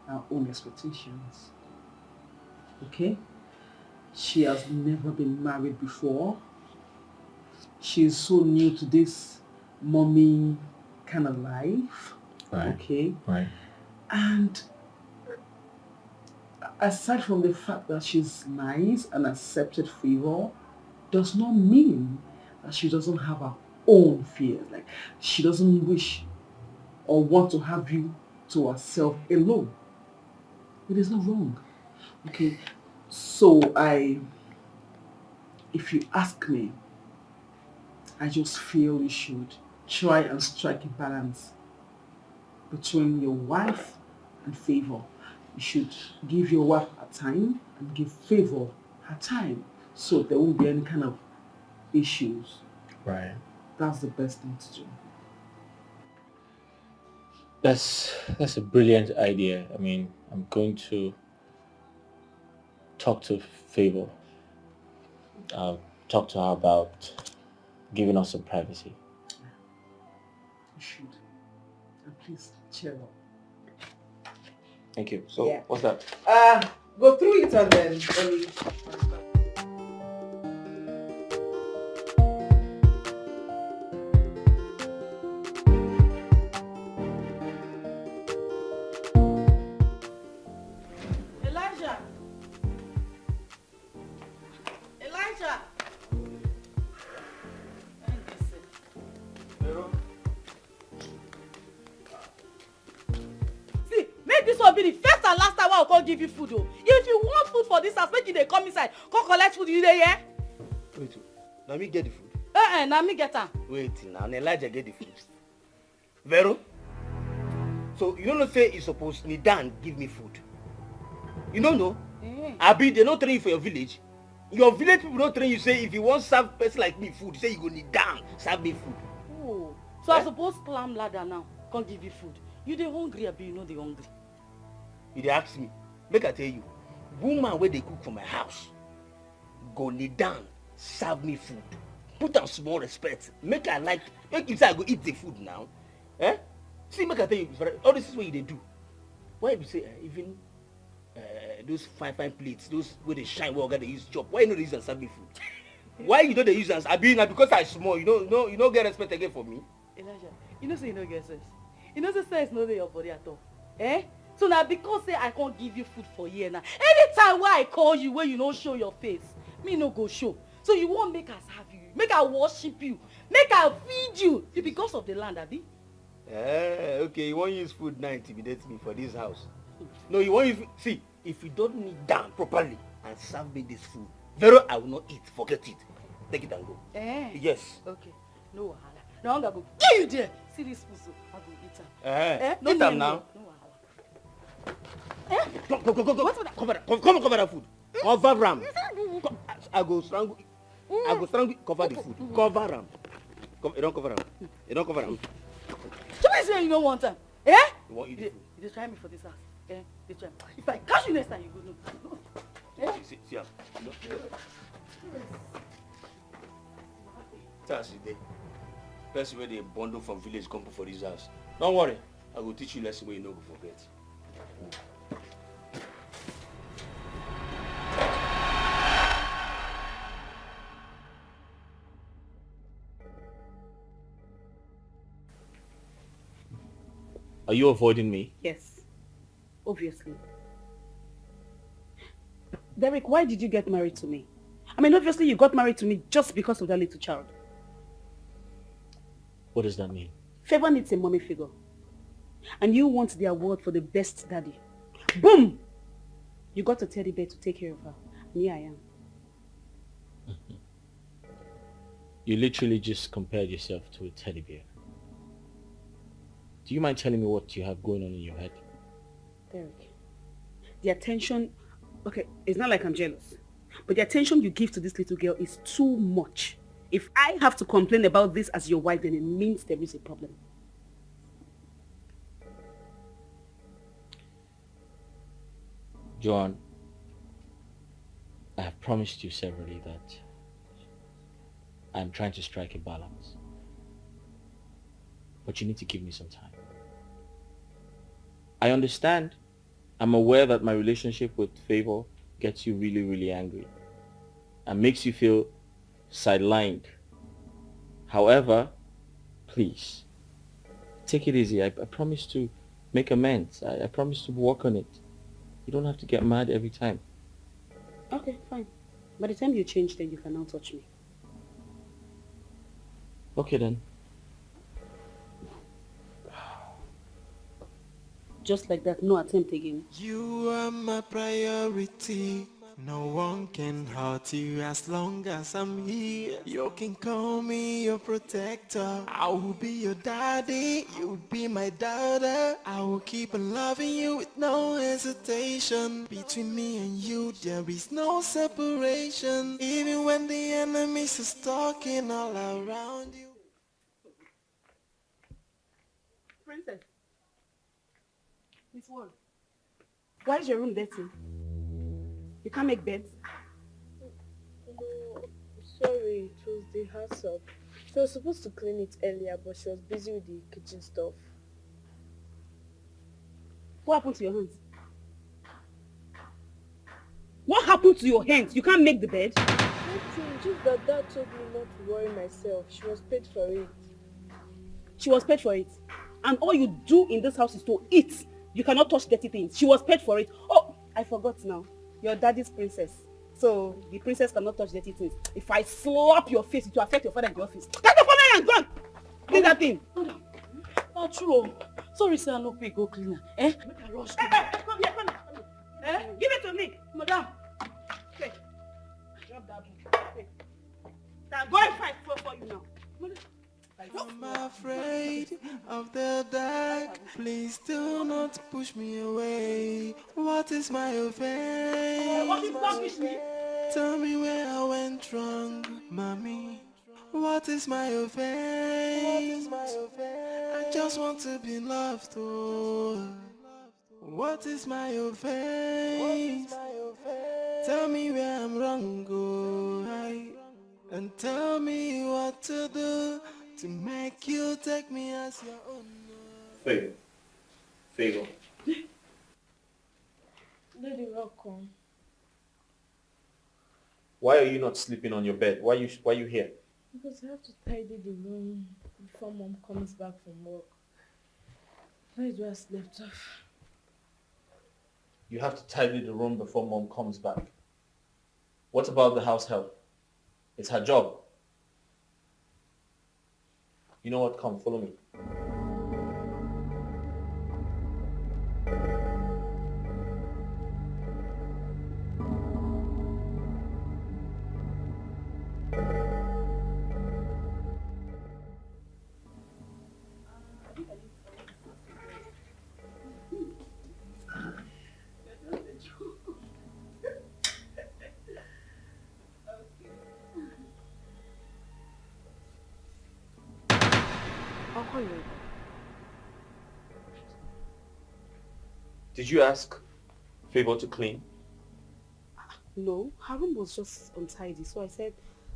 [SPEAKER 9] her own expectations. Okay? She has never been married before. She is so new to this mommy kind of life.
[SPEAKER 6] Right.
[SPEAKER 9] Okay?
[SPEAKER 6] Right.
[SPEAKER 9] And aside from the fact that she's nice and accepted favor, does not mean that she doesn't have her own fears. Like, she doesn't wish or want to have you to herself alone. It is not wrong. Okay? So if you ask me, I just feel you should try and strike a balance between your wife and favor. You should give your wife her time and give favor her time, so there won't be any kind of issues.
[SPEAKER 6] Right.
[SPEAKER 9] That's the best thing to do.
[SPEAKER 6] That's a brilliant idea. I mean, I'm going to talk to Favor. I'll talk to her about giving us some privacy.
[SPEAKER 9] You should. And please cheer up.
[SPEAKER 6] Thank you. So,
[SPEAKER 9] Yeah.
[SPEAKER 6] what's that?
[SPEAKER 9] Go through it and then only.
[SPEAKER 5] Elijah! Elijah! See, make this one be the first and last time I will come give you food. Oh. If you want food for this house, make you dey come inside. Come collect food, you dey hear?
[SPEAKER 13] Wait, now me get the food.
[SPEAKER 5] Now me get am.
[SPEAKER 13] Wait, now Elijah get the food. Vero? So you don't know say you supposed kneel down give me food. You don't know? Abi, they don't train you for your village. Your village people don't train you say if you want serve person like me food, say you go kneel down, serve me food.
[SPEAKER 5] Oh, so I suppose climb ladder now. Come give you food. You dey hungry, abi you know dey hungry.
[SPEAKER 13] You dey ask me, make I tell you, woman where they cook for my house, go kneel down, serve me food. Put on small respect. Make you say I go eat the food now. Eh? See, make I tell you, all this is what they do. Why you say even those fine plates, those where they shine well, they use chop. Why you know they use and serve me food? Why you know they use and I mean because I small, you know get respect again for me.
[SPEAKER 5] Elijah, you know say you no get sense. You know say sense no dey your body at all. Eh? So now because say I can't give you food for here now. Anytime where I call you where you no show your face, me no go show. So you won't make us have you, make I worship you, make I feed you. It's because of the land, abi?
[SPEAKER 13] Okay, you want use food now intimidate me for this house. No, you want use see, if you don't kneel down properly and serve me this food, Vero, I will not eat, forget it. Take it and go. Yes.
[SPEAKER 5] Okay, no wahala. Now I'm gonna go give you there. See this food, so I go eat am.
[SPEAKER 13] No eat am now.
[SPEAKER 5] No wahala.
[SPEAKER 13] Go. Cover that food. Cover ram. I go strangle. Cover the food. Cover ram. You don't cover ram. You don't cover ram.
[SPEAKER 5] Somebody say you don't want them.
[SPEAKER 13] You want eat the food.
[SPEAKER 5] You just try me for this house. They try. If I catch you next time, you go no.
[SPEAKER 13] See, that's the day. Person where they bundle from village come for this house. Don't worry, I will teach you lesson where you no go forget.
[SPEAKER 6] Are you avoiding me?
[SPEAKER 14] Yes, obviously. Derek, why did you get married to me? I mean, obviously you got married to me just because of that little child.
[SPEAKER 6] What does that mean?
[SPEAKER 14] Favor needs a mommy figure. And you want the award for the best daddy. Boom! You got a teddy bear to take care of her. And here I am.
[SPEAKER 6] You literally just compared yourself to a teddy bear. Do you mind telling me what you have going on in your head?
[SPEAKER 14] Derek, the attention... Okay, it's not like I'm jealous. But the attention you give to this little girl is too much. If I have to complain about this as your wife, then it means there is a problem.
[SPEAKER 6] Joanne, I have promised you severally that I'm trying to strike a balance. But you need to give me some time. I understand. I'm aware that my relationship with Favor gets you really, really angry and makes you feel sidelined. However, please, take it easy. I promise to make amends. I promise to work on it. You don't have to get mad every time.
[SPEAKER 14] Okay, fine. By the time you change, then you can now touch me.
[SPEAKER 6] Okay then.
[SPEAKER 14] Just like that, no attempt again.
[SPEAKER 4] You are my priority. No one can hurt you as long as I'm here. You can call me your protector. I will be your daddy. You'll be my daughter. I will keep on loving you with no hesitation. Between me and you, there is no separation. Even when the enemies are stalking all around you.
[SPEAKER 14] Princess. Miss Wall, why is your room dirty? You can't make beds?
[SPEAKER 7] No, sorry, it was the house help. She was supposed to clean it earlier, but she was busy with the kitchen stuff.
[SPEAKER 14] What happened to your hands? What happened to your hands? You can't make the bed?
[SPEAKER 7] Nothing, just that Dad told me not to worry myself. She was paid for it.
[SPEAKER 14] She was paid for it. And all you do in this house is to eat. You cannot touch dirty things. She was paid for it. Oh, I forgot now. Your daddy's princess. So the princess cannot touch dirty things. If I slap your face, it will affect your father in the office. Get the phone and gone! Clean that thing.
[SPEAKER 5] Not true. Sorry, sir, no pay go cleaner. Eh? Make I rush.
[SPEAKER 14] Come here, come here. Eh? Give it to me.
[SPEAKER 5] Madam.
[SPEAKER 14] Okay. Drop that book. Okay. Now go and fight for you now.
[SPEAKER 4] I'm afraid of the dark. Please do not push me away. What is my offense? Tell me where I went wrong, mommy. What is my offense? I just want to be loved. Oh. What is my offense? Tell me where I'm wrong, oh, and tell me what to do to make you take me as your own.
[SPEAKER 6] Favor.
[SPEAKER 7] Daddy, welcome.
[SPEAKER 6] Why are you not sleeping on your bed? Why are you here?
[SPEAKER 7] Because I have to tidy the room before Mom comes back from work. That is where I slept off.
[SPEAKER 6] You have to tidy the room before Mom comes back. What about the house help? It's her job. You know what? Come, follow me. Did you ask Favor to clean?
[SPEAKER 14] No, her room was just untidy, so I said,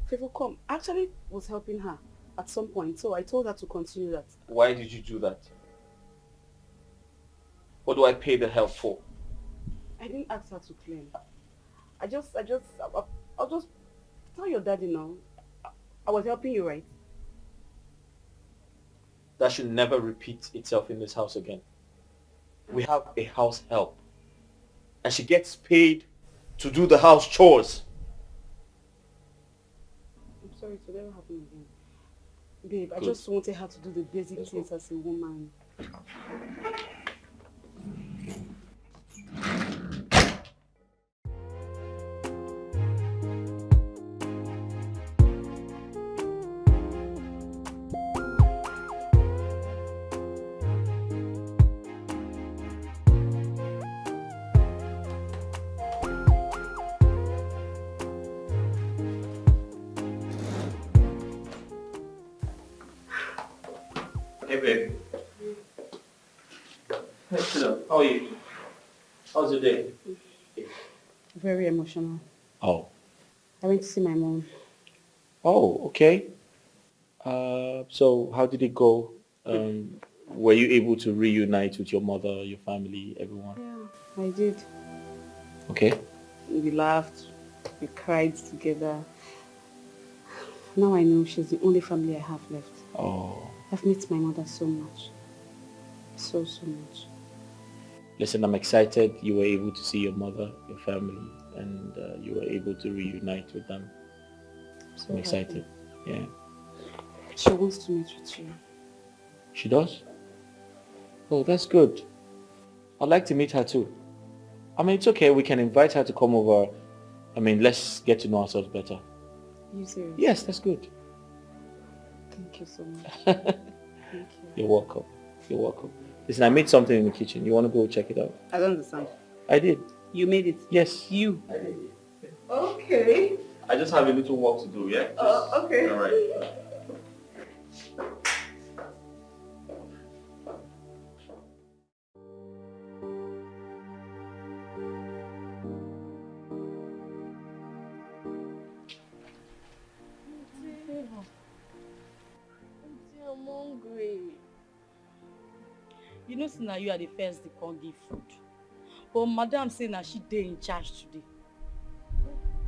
[SPEAKER 14] Favor, come. I actually was helping her at some point, so I told her to continue that.
[SPEAKER 6] Why did you do that? What do I pay the help for?
[SPEAKER 14] I didn't ask her to clean. I'll just tell your daddy now. I was helping you, right?
[SPEAKER 6] That should never repeat itself in this house again. We have a house help. And she gets paid to do the house chores.
[SPEAKER 14] I'm sorry, it will never happen again. Babe, I just wanted her to do the basic things as a woman.
[SPEAKER 6] Hey, babe. Hey, sit up. How are you? How's your day?
[SPEAKER 14] Very emotional.
[SPEAKER 6] Oh.
[SPEAKER 14] I went to see my mom.
[SPEAKER 6] Oh, okay. So how did it go? Were you able to reunite with your mother, your family, everyone?
[SPEAKER 14] Yeah, I did.
[SPEAKER 6] Okay.
[SPEAKER 14] We laughed, we cried together. Now I know she's the only family I have left.
[SPEAKER 6] Oh.
[SPEAKER 14] I've missed my mother so much. So much.
[SPEAKER 6] Listen, I'm excited you were able to see your mother, your family, and you were able to reunite with them.
[SPEAKER 14] So
[SPEAKER 6] I'm excited.
[SPEAKER 14] happy.
[SPEAKER 6] Yeah.
[SPEAKER 14] She wants to meet with you.
[SPEAKER 6] She does? Oh, that's good. I'd like to meet her too. I mean, it's okay. We can invite her to come over. I mean, let's get to know ourselves better.
[SPEAKER 14] Are you serious?
[SPEAKER 6] Yes, that's good.
[SPEAKER 14] Thank you so much. Thank you.
[SPEAKER 6] You're welcome. You're welcome. Listen, I made something in the kitchen. You want to go check it out?
[SPEAKER 14] I don't understand.
[SPEAKER 6] I did.
[SPEAKER 14] You made it?
[SPEAKER 6] Yes.
[SPEAKER 14] You?
[SPEAKER 6] I did.
[SPEAKER 8] Okay.
[SPEAKER 6] I just have a little work to do, yeah?
[SPEAKER 8] Okay.
[SPEAKER 6] All right.
[SPEAKER 7] I'm hungry.
[SPEAKER 5] You know, say na you are the first they can't give food. But madam say na she dey in charge today.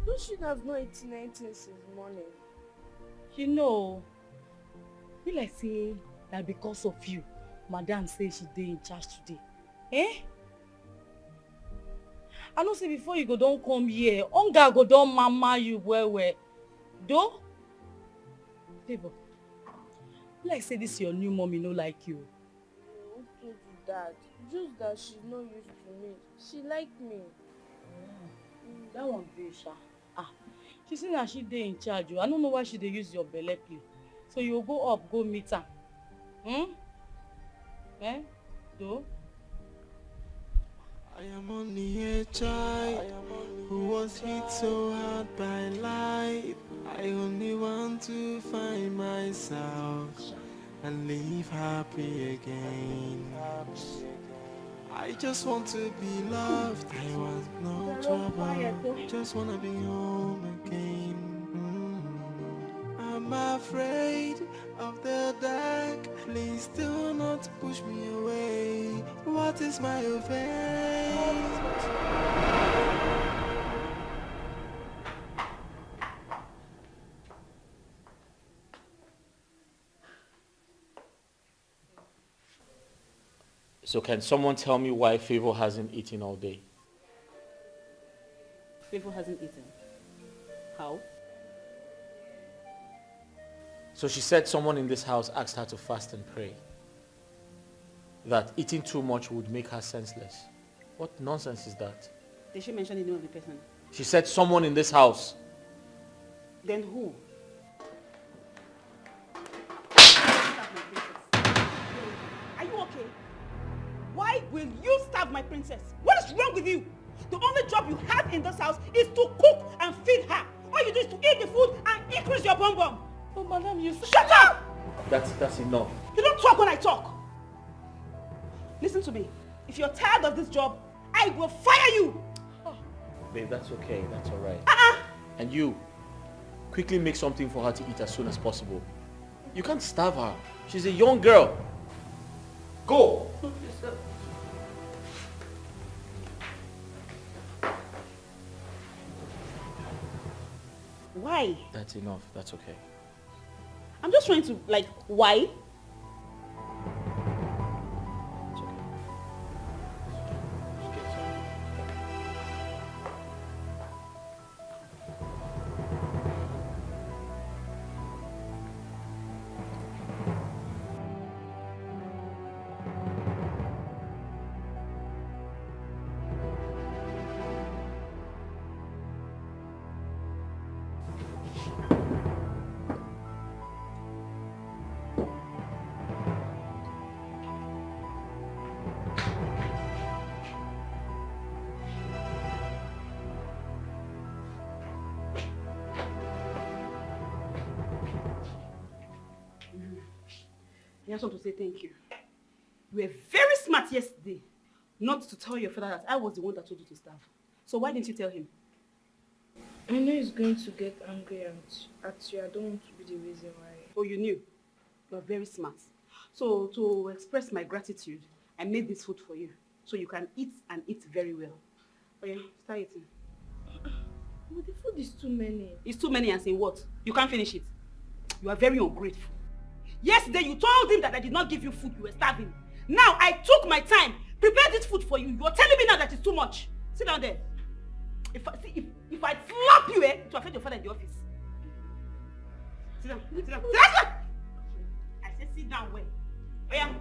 [SPEAKER 7] You should have not eaten anything since morning.
[SPEAKER 5] You know, be like say that because of you, madam say she dey in charge today. Eh? I know say before you go don come here, hunger go don mama you well. Though? Favor, be like say this your new mommy no like you.
[SPEAKER 7] Who told you that? Just that she's not used to me. She liked me.
[SPEAKER 5] That one be sha. She say na she dey in charge. I don't know why she dey use your belle play. So you go up, go meet her. Eh? Though?
[SPEAKER 4] I am only a child who was hit so hard by life. I only want to find myself and live happy again. I just want to be loved. I want no trouble. Just wanna be home again. I'm afraid of the dark. Please do not push me away. What is my offense?
[SPEAKER 6] So can someone tell me why Favor hasn't eaten all day?
[SPEAKER 14] Favor hasn't eaten. How?
[SPEAKER 6] So she said someone in this house asked her to fast and pray. That eating too much would make her senseless. What nonsense is that?
[SPEAKER 14] Did she mention the name of the person?
[SPEAKER 6] She said someone in this house.
[SPEAKER 14] Then who?
[SPEAKER 15] Are you okay? Why will you starve my princess? What is wrong with you? The only job you have in this house is to cook and feed her. All you do is to eat the food and increase your bum bum.
[SPEAKER 5] Oh, madam, you...
[SPEAKER 15] Shut up!
[SPEAKER 6] That's enough.
[SPEAKER 15] You don't talk when I talk. Listen to me. If you're tired of this job, I will fire you.
[SPEAKER 6] Babe, that's okay. That's all right. And you, quickly make something for her to eat as soon as possible. You can't starve her. She's a young girl. Go!
[SPEAKER 15] Why?
[SPEAKER 6] That's enough. That's okay.
[SPEAKER 15] I'm just trying to, like, why? I just want to say thank you. You were very smart yesterday not to tell your father that I was the one that told you to starve. So why didn't you tell him?
[SPEAKER 7] I know he's going to get angry at you. I don't want to be the reason why.
[SPEAKER 15] Oh, you knew? You are very smart. So to express my gratitude, I made this food for you. So you can eat and eat very well. Oh yeah, start eating.
[SPEAKER 7] But the food is too many.
[SPEAKER 15] It's too many and say what? You can't finish it. You are very ungrateful. Yesterday you told him that I did not give you food, you were starving. Now I took my time, prepared this food for you. You are telling me now that it's too much. Sit down there. If I slap you, to offend your father in the office. Sit down, sit down, sit down! I said sit down well. Oh yeah.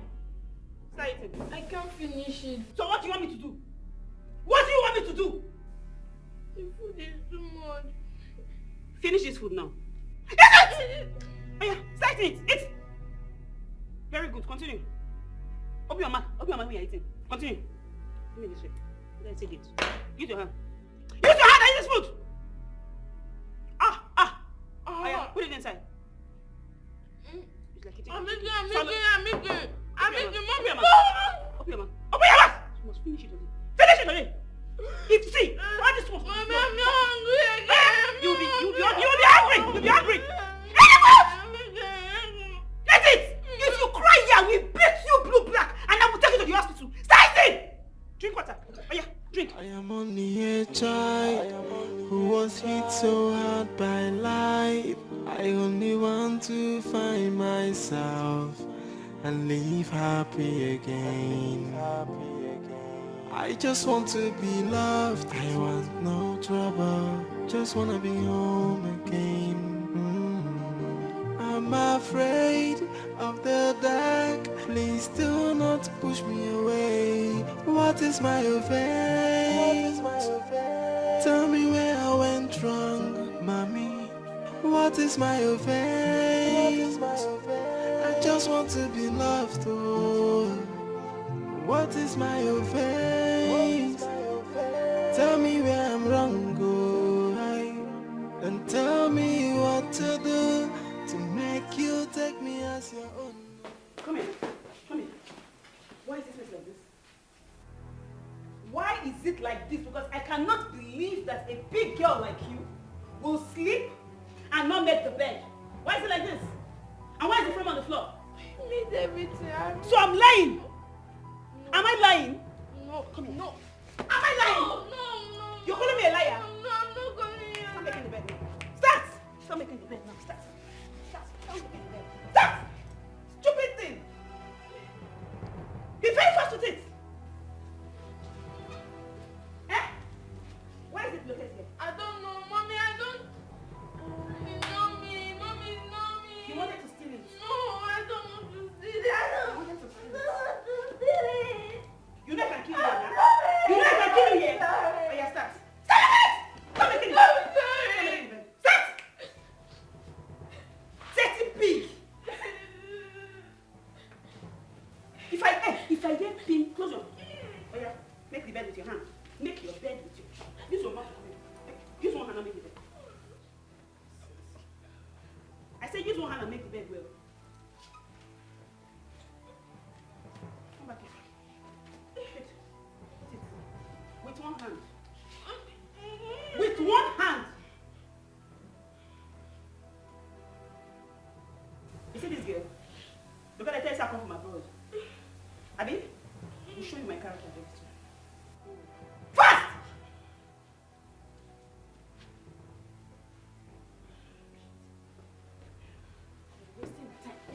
[SPEAKER 15] Start eating.
[SPEAKER 7] I can't finish it.
[SPEAKER 15] So what do you want me to do? What do you want me to do?
[SPEAKER 7] The food is too much.
[SPEAKER 15] Finish this food now. Yes! Oh yeah, start eating it. Eat. Very good, continue. Open your mouth when you're eating. Continue. Give me this way. Then take it. Use your hand. Use your hand and eat this food! Oh yeah, put it inside. It's like eating.
[SPEAKER 7] I'm making. Open your mouth.
[SPEAKER 15] Open your mouth. Open your mouth! You must finish it already. Finish it already! If see, all this one.
[SPEAKER 7] Mommy, I'm not hungry again.
[SPEAKER 15] You'll be hungry! You'll be hungry! Let it! If you cry here, we beat you blue black and I will take you to the hospital. Start eating! Drink water. Oh yeah, drink.
[SPEAKER 4] I am only a child who was hit so hard by life. I only want to find myself and live happy again. I just want to be loved. I want no trouble. Just wanna be home again. I'm afraid of the dark. Please do not push me away. What is my offense? Tell me where I went wrong, mommy. What is my offense? I just want to be loved, oh. What is my offense? Tell me where I'm wrong, oh. And tell me what to do to make you take me as your own.
[SPEAKER 15] Come here. Why is this place like this? Why is it like this? Because I cannot believe that a big girl like you will sleep and not make the bed. Why is it like this? And why is the frame on the floor?
[SPEAKER 7] I made everything.
[SPEAKER 15] So I'm lying? Am I lying?
[SPEAKER 7] No.
[SPEAKER 15] Come here. No. Am I lying?
[SPEAKER 7] No.
[SPEAKER 15] You're calling me a liar?
[SPEAKER 7] No, I'm not calling you.
[SPEAKER 15] Stop making the bed now. Start! Stop making the bed now. Start. Stop making the bed. Start! Stupid thing! Be very fast with it! Eh? Where is it located here?
[SPEAKER 7] I don't know, Mommy. I don't. You know me. Mommy, you know me.
[SPEAKER 15] You wanted to steal it?
[SPEAKER 7] No, I don't want to steal it. I don't want to steal it.
[SPEAKER 15] You know I can kill you here now? You know I can kill you here? Oh yeah, start. Stop it! Stop making it!
[SPEAKER 7] I'm sorry.
[SPEAKER 15] Start! Dirty pig! If I get pin, close your. Oh yeah, make the bed with your hand. Make your bed with your. Use your mouth. Use one hand and make the bed. I said use one hand and make the bed well. Come back here. Sit. With one hand. With one hand. You see this girl? Look at the test I come from abroad. Abi? I'll show you my character very soon. Fast!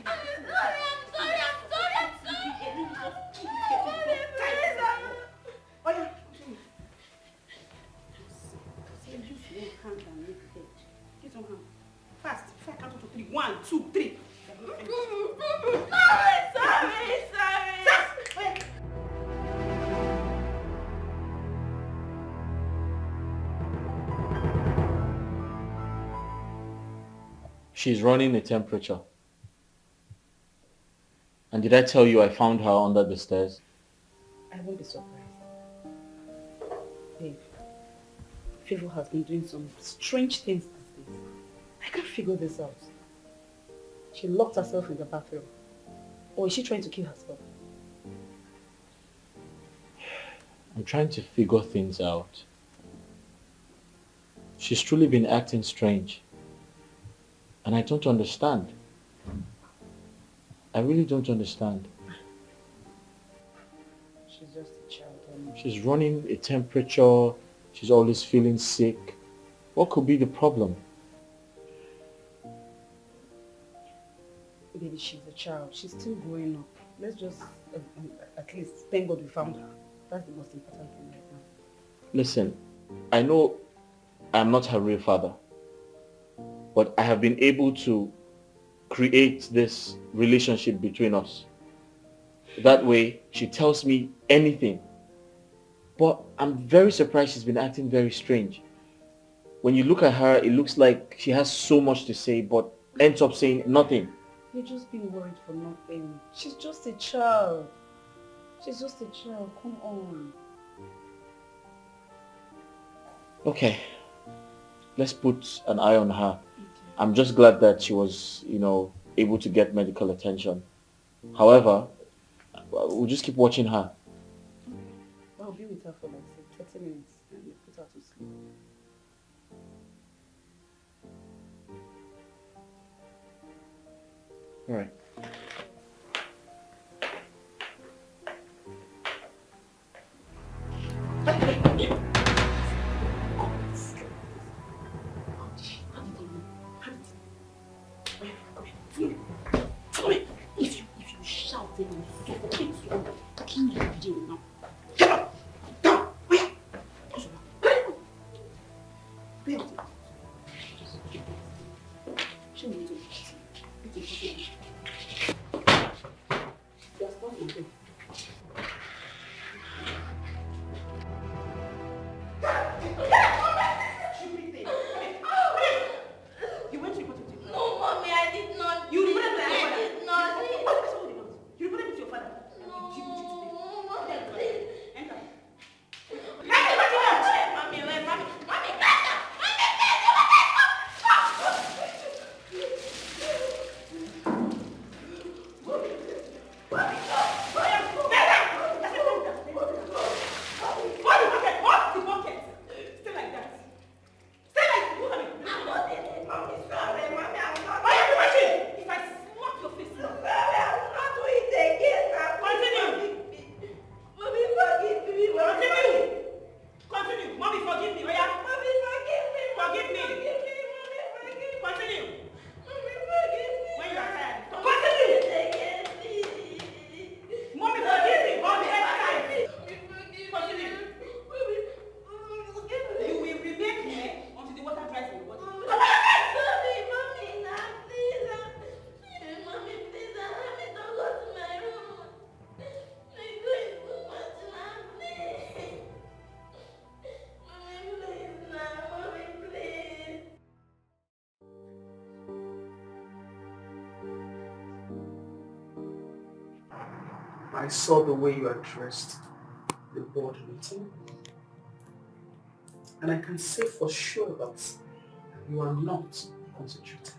[SPEAKER 7] I'm sorry.
[SPEAKER 15] Oh yeah, show me. Say use one hand and make the bed. Use one hand. Fast. If I count to 3. 1, 2, 3.
[SPEAKER 7] Sorry.
[SPEAKER 15] Wait.
[SPEAKER 6] She's running a temperature. And did I tell you I found her under the stairs?
[SPEAKER 15] I won't be surprised. Babe, Favor has been doing some strange things these days. I can't figure this out. She locked herself in the bathroom.
[SPEAKER 14] Or is she trying to kill herself?
[SPEAKER 6] I'm trying to figure things out. She's truly been acting strange. And I don't understand. I really don't understand.
[SPEAKER 14] She's just a child.
[SPEAKER 6] She's running a temperature. She's always feeling sick. What could be the problem?
[SPEAKER 14] Baby, she's a child. She's still growing up. Let's just, at least, thank God we found her. That's the most important thing right now.
[SPEAKER 6] Listen, I know I'm not her real father, but I have been able to create this relationship between us. That way, she tells me anything. But I'm very surprised she's been acting very strange. When you look at her, it looks like she has so much to say, but ends up saying nothing.
[SPEAKER 14] You're just being worried for nothing. She's just a child. She's just a child. Come on.
[SPEAKER 6] Okay, let's put an eye on her. I'm just glad that she was, able to get medical attention. However, we'll just keep watching her.
[SPEAKER 14] I'll be with her for like 30 minutes and we'll put her to sleep.
[SPEAKER 6] All right.
[SPEAKER 14] If you shout it and suffocate you, I'll kill you video now.
[SPEAKER 7] No, mommy, I did not. You reported to your father? I did not.
[SPEAKER 15] You reported it to your father?
[SPEAKER 7] No, mommy, please.
[SPEAKER 15] Enter.
[SPEAKER 7] Mommy, wait, mommy, get up.
[SPEAKER 9] I saw the way you addressed the board meeting, and I can say for sure that you are not concentrated.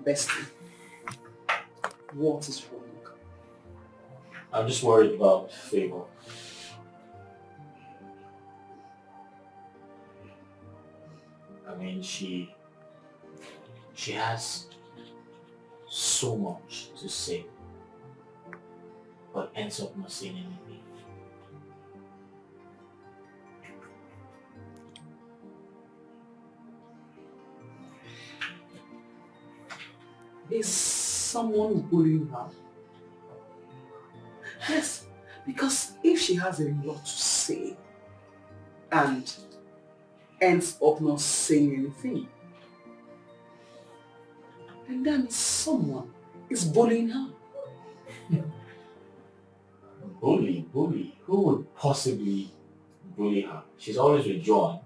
[SPEAKER 9] Bestie, what is wrong?
[SPEAKER 6] I'm just worried about Favor. I mean, she has so much to say, but ends up not saying anything.
[SPEAKER 9] Is someone bullying her? Yes, because if she has a lot to say and ends up not saying anything, then that means someone is bullying her.
[SPEAKER 6] Bully? Who would possibly bully her? She's always with John.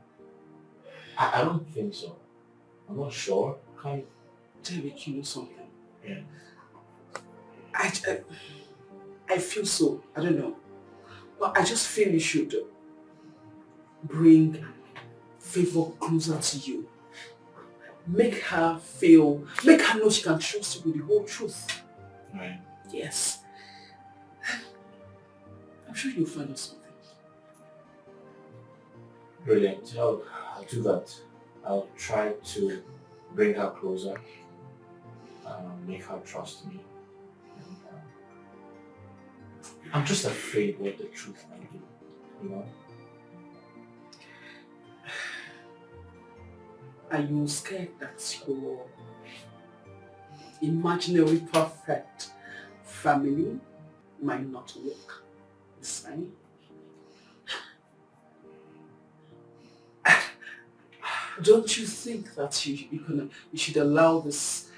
[SPEAKER 6] I don't think so. I'm not sure.
[SPEAKER 9] David, you know something?
[SPEAKER 6] Yeah.
[SPEAKER 9] I feel so, I don't know. But I just feel you should bring Favor closer to you. make her know she can trust you with the whole truth.
[SPEAKER 6] Right.
[SPEAKER 9] Yes. I'm sure you'll find out something.
[SPEAKER 6] Brilliant. I'll do that. I'll try to bring her closer, make her trust me. And, I'm just afraid what the truth might be, you know?
[SPEAKER 9] Are you scared that your imaginary perfect family might not work this time? Don't you think that you should allow this,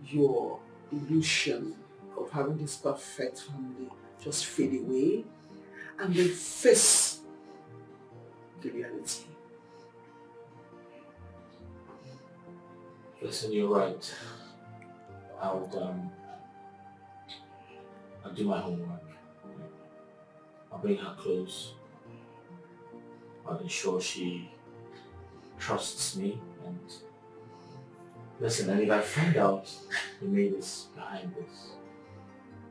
[SPEAKER 9] your illusion of having this perfect family just fade away and then face the reality?
[SPEAKER 6] Listen, you're right. I'll do my homework. I'll bring her close. I'll ensure she trusts me, and listen, and if I find out who made this behind this,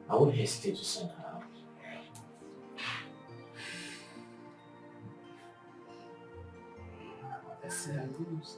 [SPEAKER 6] I won't hesitate to send her out.
[SPEAKER 9] Let's see how it goes.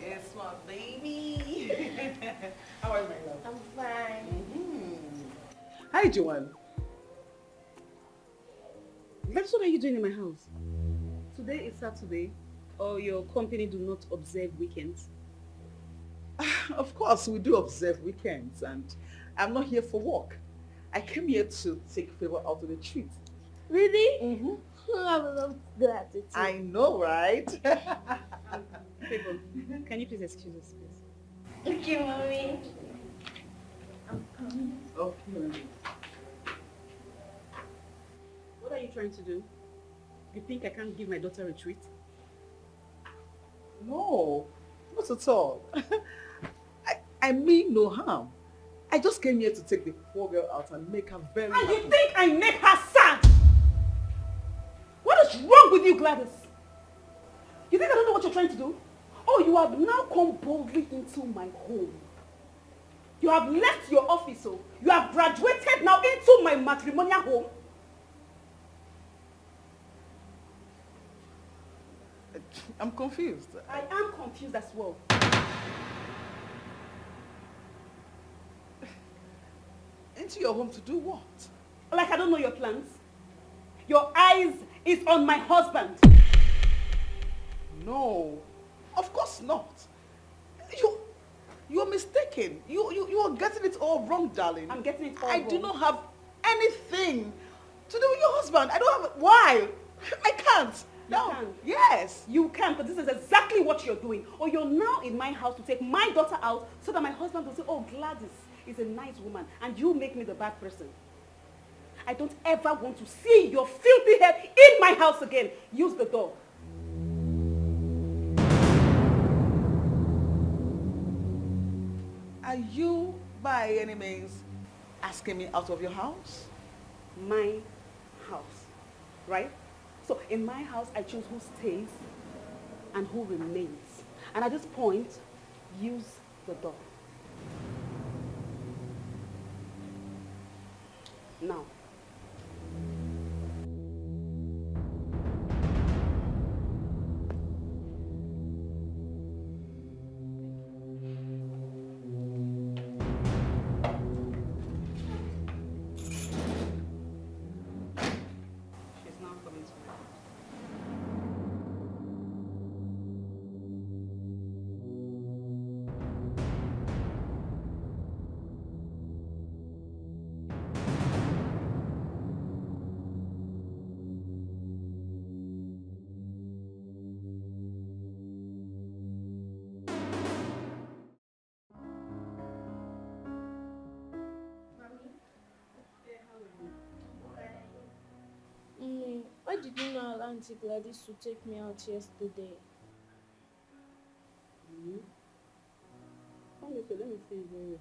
[SPEAKER 9] Yes, my baby. How are you, my love?
[SPEAKER 7] I'm fine.
[SPEAKER 9] Hi, Joanne.
[SPEAKER 15] That's what are you doing in my house? Today is Saturday, or your company do not observe weekends?
[SPEAKER 9] Of course, we do observe weekends, and I'm not here for work. I came here to take Favor out on a treat.
[SPEAKER 7] Really?
[SPEAKER 9] Mm-hmm.
[SPEAKER 7] I would love to do that too.
[SPEAKER 9] I know, right?
[SPEAKER 15] Favor, can you please excuse us, please?
[SPEAKER 7] Okay, mommy. I'm coming.
[SPEAKER 9] Okay.
[SPEAKER 15] What are you trying to do? You think I can't give my daughter a treat?
[SPEAKER 9] No, not at all. I mean no harm. I just came here to take the poor girl out and make her very
[SPEAKER 15] And
[SPEAKER 9] happy.
[SPEAKER 15] you think I make her sad? What is wrong with you, Gladys? You think I don't know what you're trying to do? Oh, you have now come boldly into my home. You have left your office, so you have graduated now into my matrimonial home.
[SPEAKER 9] I'm confused.
[SPEAKER 15] I am confused as well.
[SPEAKER 9] Into your home to do what?
[SPEAKER 15] Like I don't know your plans. Your eyes is on my husband.
[SPEAKER 9] No, of course not. You're mistaken. You are getting it all wrong, darling.
[SPEAKER 15] I'm getting it all
[SPEAKER 9] I
[SPEAKER 15] wrong.
[SPEAKER 9] do not have anything to do with your husband. I don't have. Why? I can't. No.
[SPEAKER 15] You can.
[SPEAKER 9] Yes.
[SPEAKER 15] You can, but this is exactly what you're doing. Or you're now in my house to take my daughter out so that my husband will say, oh, Gladys is a nice woman, and you make me the bad person. I don't ever want to see your filthy head in my house again. Use the door.
[SPEAKER 9] Are you, by any means, asking me out of your house?
[SPEAKER 15] My house, right? So in my house, I choose who stays and who remains. And at this point, use the door. Now. She's now coming to my house.
[SPEAKER 7] did you not allow Auntie Gladys to take me out yesterday?
[SPEAKER 14] Come here, let me see you very well.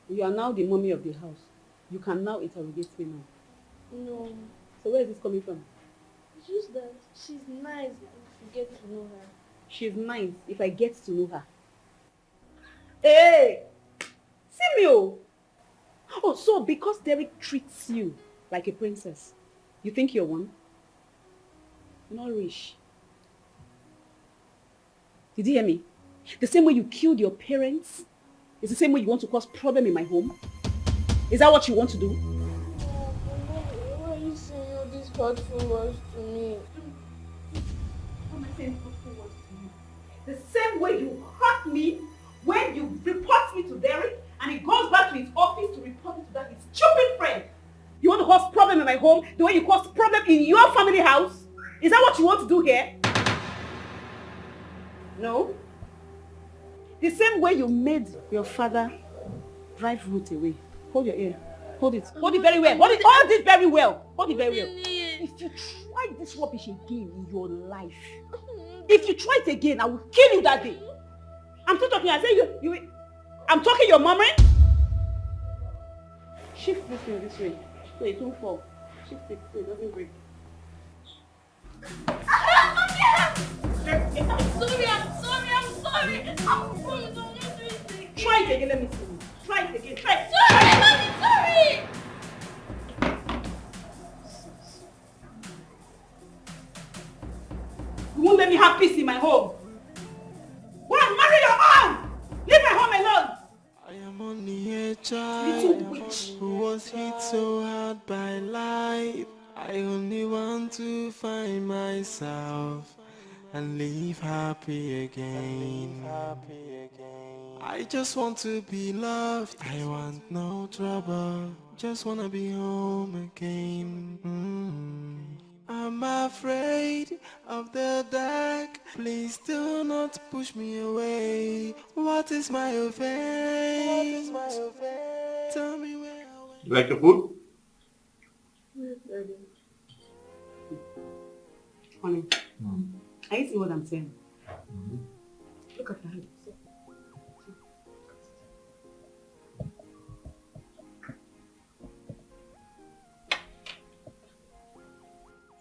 [SPEAKER 14] You are now the mommy of the house. You can now interrogate me now.
[SPEAKER 7] No.
[SPEAKER 14] So where is this coming from?
[SPEAKER 7] It's just that she's nice if you get to know her.
[SPEAKER 14] She's nice if I get to know her. Hey! See me, oh! Oh, so because Derek treats you like a princess, you think you're one? You're not rich. Did you hear me? The same way you killed your parents is the same way you want to cause problem in my home? Is that what you want to do?
[SPEAKER 7] Why are you saying all these hurtful words to me?
[SPEAKER 14] Why am I saying hurtful words to you? The same way you hurt me when you report me to Derek and he goes back to his office to report me to that his stupid friend. You want to cause problem in my home the way you caused problem in your family house? Is that what you want to do here? No. The same way you made your father drive Ruth away. Hold your ear. Hold it. Hold it very well. Hold it very well. Hold it very well. If you try this rubbish again in your life, if you try it again, I will kill you that day. I'm still talking. I say you. I'm talking your mama. Shift this thing this way. So it won't fall. Shift it so it doesn't break.
[SPEAKER 7] I'm sorry. I'm sorry. Don't do it.
[SPEAKER 14] Try it again. Let me see. Try it again. Try it.
[SPEAKER 7] Sorry.
[SPEAKER 14] You won't let me have peace in my home. Go and marry your own. Leave my home alone.
[SPEAKER 4] I am only a child who was hit so hard by life. I only want to find myself and live happy again. I just want to be loved. I want no trouble. Just wanna be home again. I'm afraid of the dark. Please do not push me away. What is my offense? Tell me where I went.
[SPEAKER 6] You like the food?
[SPEAKER 14] Yes, Daddy. Honey, are you seeing what I'm saying? Look at your head.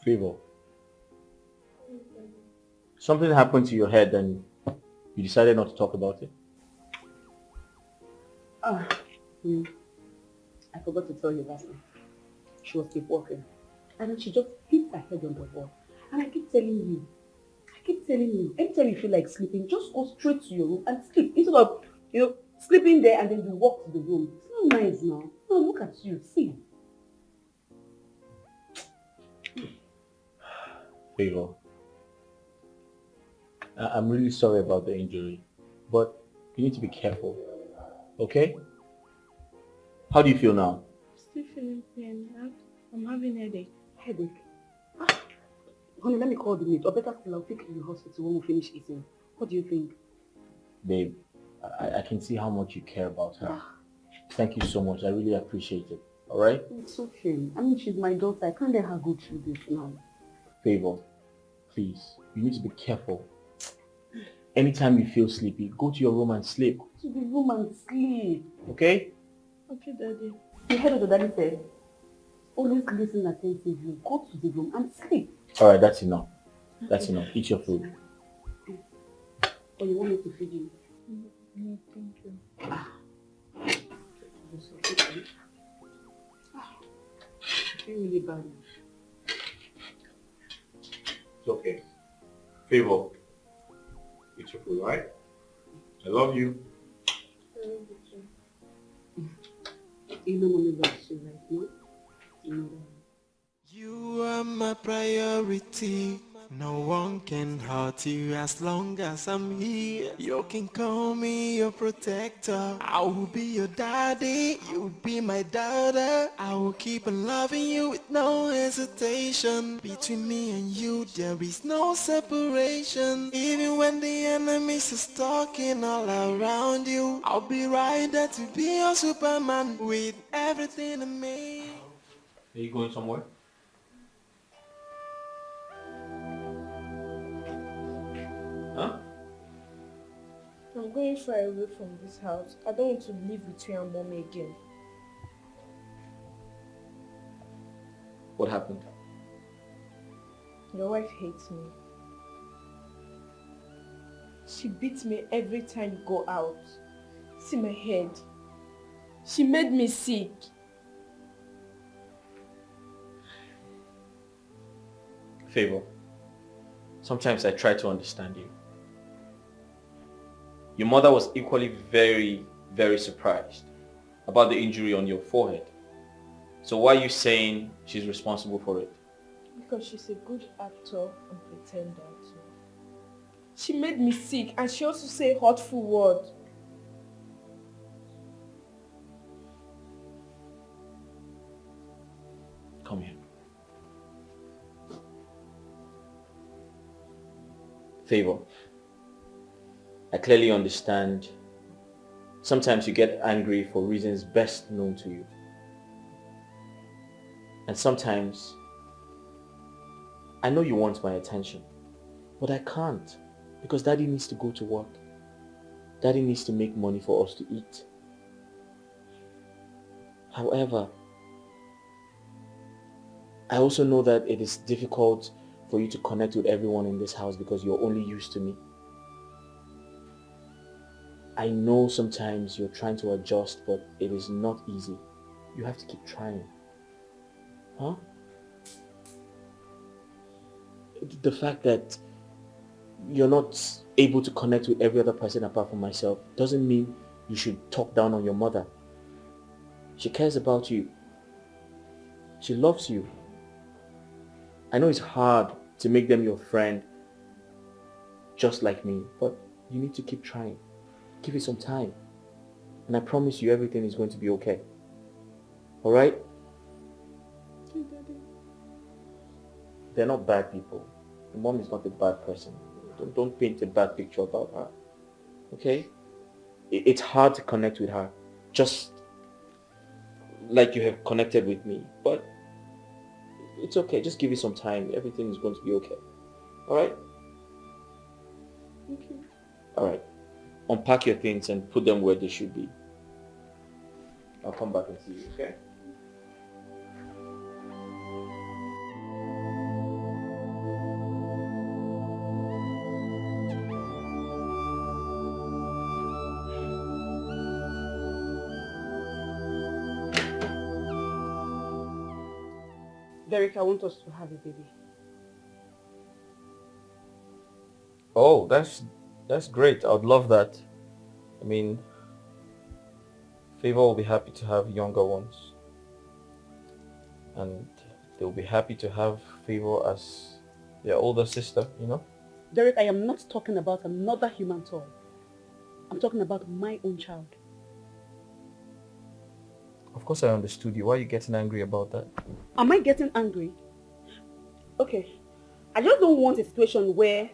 [SPEAKER 6] Favor. Something happened to your head and you decided not to talk about it?
[SPEAKER 14] I forgot to tell you last night. She was sleepwalking. And then she just hit her head on the wall. And I keep telling you, anytime you feel like sleeping, just go straight to your room and sleep. Instead of, sleeping there and then you walk to the room. It's not nice now. No, look at you. See.
[SPEAKER 6] Favor. I'm really sorry about the injury, but you need to be careful, okay? How do you feel now?
[SPEAKER 7] Still feeling pain. I'm having a headache.
[SPEAKER 14] Headache? Honey, let me call the maid. Or better still, I'll take you to the hospital when we finish eating. What do you think?
[SPEAKER 6] Babe, I can see how much you care about her. Thank you so much. I really appreciate it. Alright?
[SPEAKER 14] It's okay. I mean, she's my daughter. I can't let her go through this now.
[SPEAKER 6] Favor, please, you need to be careful. Anytime you feel sleepy, go to your room and sleep.
[SPEAKER 14] To the room and sleep.
[SPEAKER 6] Okay?
[SPEAKER 7] Okay, Daddy.
[SPEAKER 14] You heard what the daddy said? Always listen attentively. Go to the room and sleep.
[SPEAKER 6] Alright, that's enough. That's enough. Eat your food.
[SPEAKER 14] Or you want me to feed you?
[SPEAKER 7] No, thank you.
[SPEAKER 14] I feel really bad.
[SPEAKER 6] It's okay. Favor, eat your food, right? I love you.
[SPEAKER 7] I love you too.
[SPEAKER 14] You know mommy loves you, right? No? You know that.
[SPEAKER 4] You are my priority. No one can hurt you as long as I'm here. You can call me your protector. I will be your daddy. You'll be my daughter. I will keep on loving you with no hesitation. Between me and you, there is no separation. Even when the enemies are stalking all around you, I'll be right there to be your Superman with everything in me.
[SPEAKER 6] Are you going somewhere? Huh?
[SPEAKER 7] I'm going far away from this house. I don't want to live with you and mommy again.
[SPEAKER 6] What happened?
[SPEAKER 7] Your wife hates me. She beats me every time you go out. See my head. She made me sick.
[SPEAKER 6] Favor, sometimes I try to understand you. Your mother was equally very, very surprised about the injury on your forehead. So why are you saying she's responsible for it?
[SPEAKER 7] Because she's a good actor and pretender too. She made me sick and she also say hurtful words.
[SPEAKER 6] Come here. Favor, I clearly understand sometimes you get angry for reasons best known to you. And sometimes I know you want my attention, but I can't because Daddy needs to go to work. Daddy needs to make money for us to eat. However, I also know that it is difficult for you to connect with everyone in this house because you're only used to me. I know sometimes you're trying to adjust, but it is not easy. You have to keep trying. Huh? The fact that you're not able to connect with every other person apart from myself doesn't mean you should talk down on your mother. She cares about you. She loves you. I know it's hard to make them your friend just like me, but you need to keep trying. Give it some time. And I promise you everything is going to be okay. Alright? They're not bad people. Your mom is not a bad person. Don't paint a bad picture about her. Okay? It's hard to connect with her. Just like you have connected with me. But it's okay. Just give it some time. Everything is going to be okay. Alright?
[SPEAKER 7] Okay.
[SPEAKER 6] Alright. Unpack your things and put them where they should be. I'll come back and see you, okay?
[SPEAKER 15] Derek, I want us to have a baby.
[SPEAKER 6] Oh, that's great. I would love that. I mean, Favor will be happy to have younger ones. And they'll be happy to have Favor as their older sister, you know?
[SPEAKER 15] Derek, I am not talking about another human toy. I'm talking about my own child.
[SPEAKER 6] Of course I understood you. Why are you getting angry about that?
[SPEAKER 15] Am I getting angry? Okay. I just don't want a situation where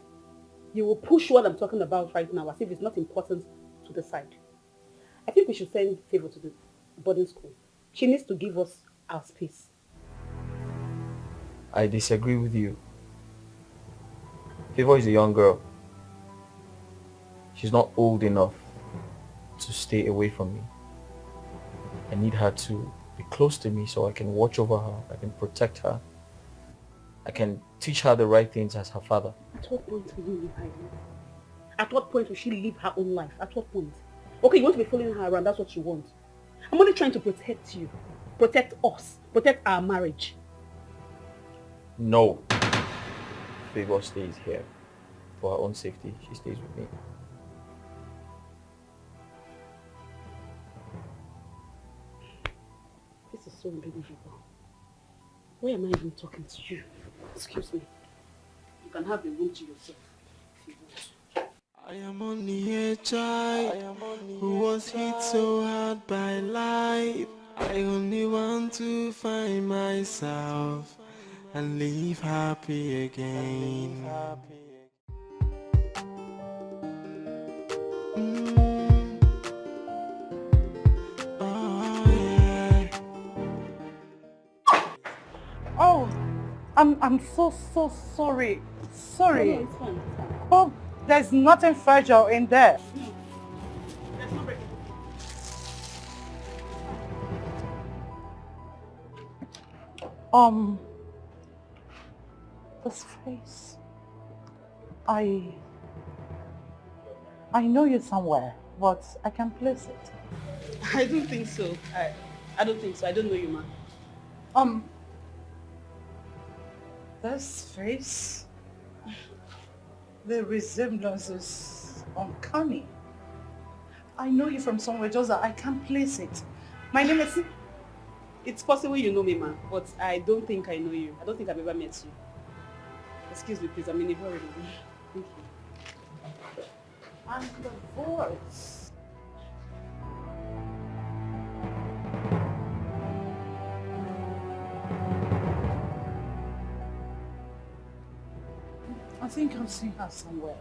[SPEAKER 15] you will push what I'm talking about right now as if it's not important to the side. I think we should send Favor to the boarding school. She needs to give us our space.
[SPEAKER 6] I disagree with you. Favor is a young girl. She's not old enough to stay away from me. I need her to be close to me so I can watch over her, I can protect her. I can teach her the right things as her father.
[SPEAKER 15] At what point will you leave her alone? At what point will she live her own life? At what point? Okay, you want to be following her around, that's what you want. I'm only trying to protect you. Protect us. Protect our marriage.
[SPEAKER 6] No. Favor stays here. For her own safety, she stays with me.
[SPEAKER 15] This is so unbelievable. Why am I even talking to you? Excuse me. You can have the room to yourself if you want.
[SPEAKER 4] I am only a child who was hit so hard by life. I only want to find myself and live happy again. Oh, yeah.
[SPEAKER 8] Oh, I'm so sorry. Sorry.
[SPEAKER 14] No, it's fine, it's fine.
[SPEAKER 8] Oh, there's nothing fragile in there.
[SPEAKER 15] There's no break.
[SPEAKER 8] This face. I know you somewhere, but I can place it.
[SPEAKER 15] I don't think so. I don't think so. I don't know you, man.
[SPEAKER 8] This face, the resemblance is uncanny. I know you from somewhere, just that I can't place it.
[SPEAKER 15] My name is... It's possible you know me, man, but I don't think I know you. I don't think I've ever met you. Excuse me, please. I'm in a hurry. Thank you.
[SPEAKER 8] And the voice. I think I've seen her somewhere.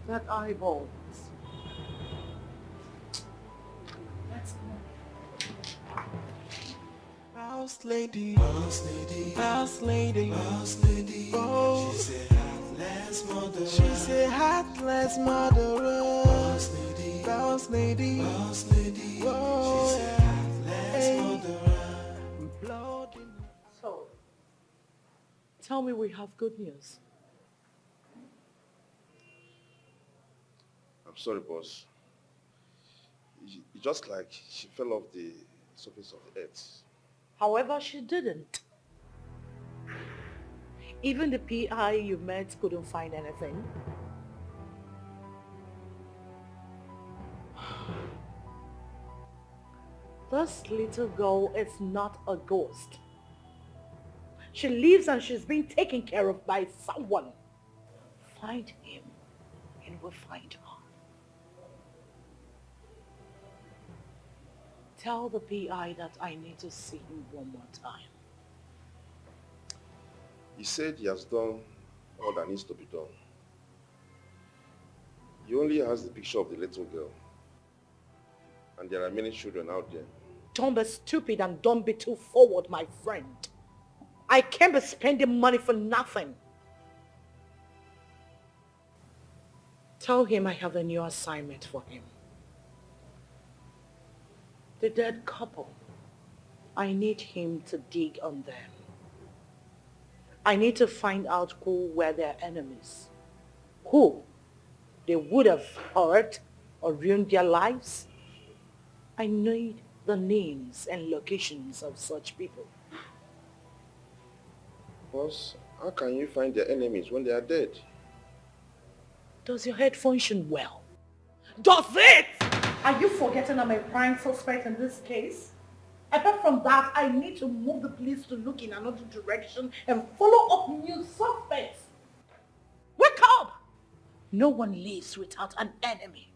[SPEAKER 8] That eyeball. Let's go.
[SPEAKER 4] Boss lady, boss lady, boss lady, boss lady. Oh, she said heartless murderer. She said heartless murderer. Boss lady, boss lady, boss lady. Oh, she said heartless murderer. Blood in...
[SPEAKER 8] So, tell me we have good news.
[SPEAKER 2] I'm sorry, boss. It's just like she fell off the surface of the earth.
[SPEAKER 8] However, she didn't. Even the PI you met couldn't find anything. This little girl is not a ghost. She lives and she's being taken care of by someone. Find him and we'll find her. Tell the PI that I need to see him one more time.
[SPEAKER 2] He said he has done all that needs to be done. He only has the picture of the little girl. And there are many children out there.
[SPEAKER 8] Don't be stupid and don't be too forward, my friend. I can't be spending money for nothing. Tell him I have a new assignment for him. The dead couple. I need him to dig on them. I need to find out who were their enemies. Who they would have hurt or ruined their lives. I need the names and locations of such people.
[SPEAKER 2] Boss, how can you find their enemies when they are dead?
[SPEAKER 8] Does your head function well? Does it? Are you forgetting I'm a prime suspect in this case? Apart from that, I need to move the police to look in another direction and follow up new suspects. Wake up! No one lives without an enemy.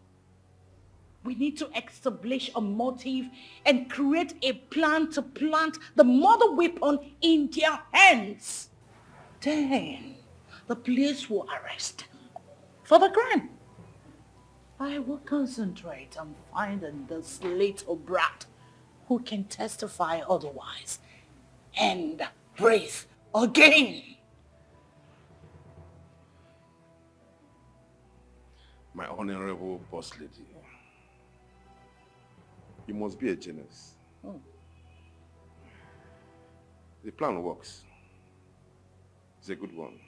[SPEAKER 8] We need to establish a motive and create a plan to plant the murder weapon in their hands. Then the police will arrest them for the crime. I will concentrate on finding this little brat who can testify otherwise and breathe again.
[SPEAKER 2] My honorable boss lady, you must be a genius. The plan works. It's a good one.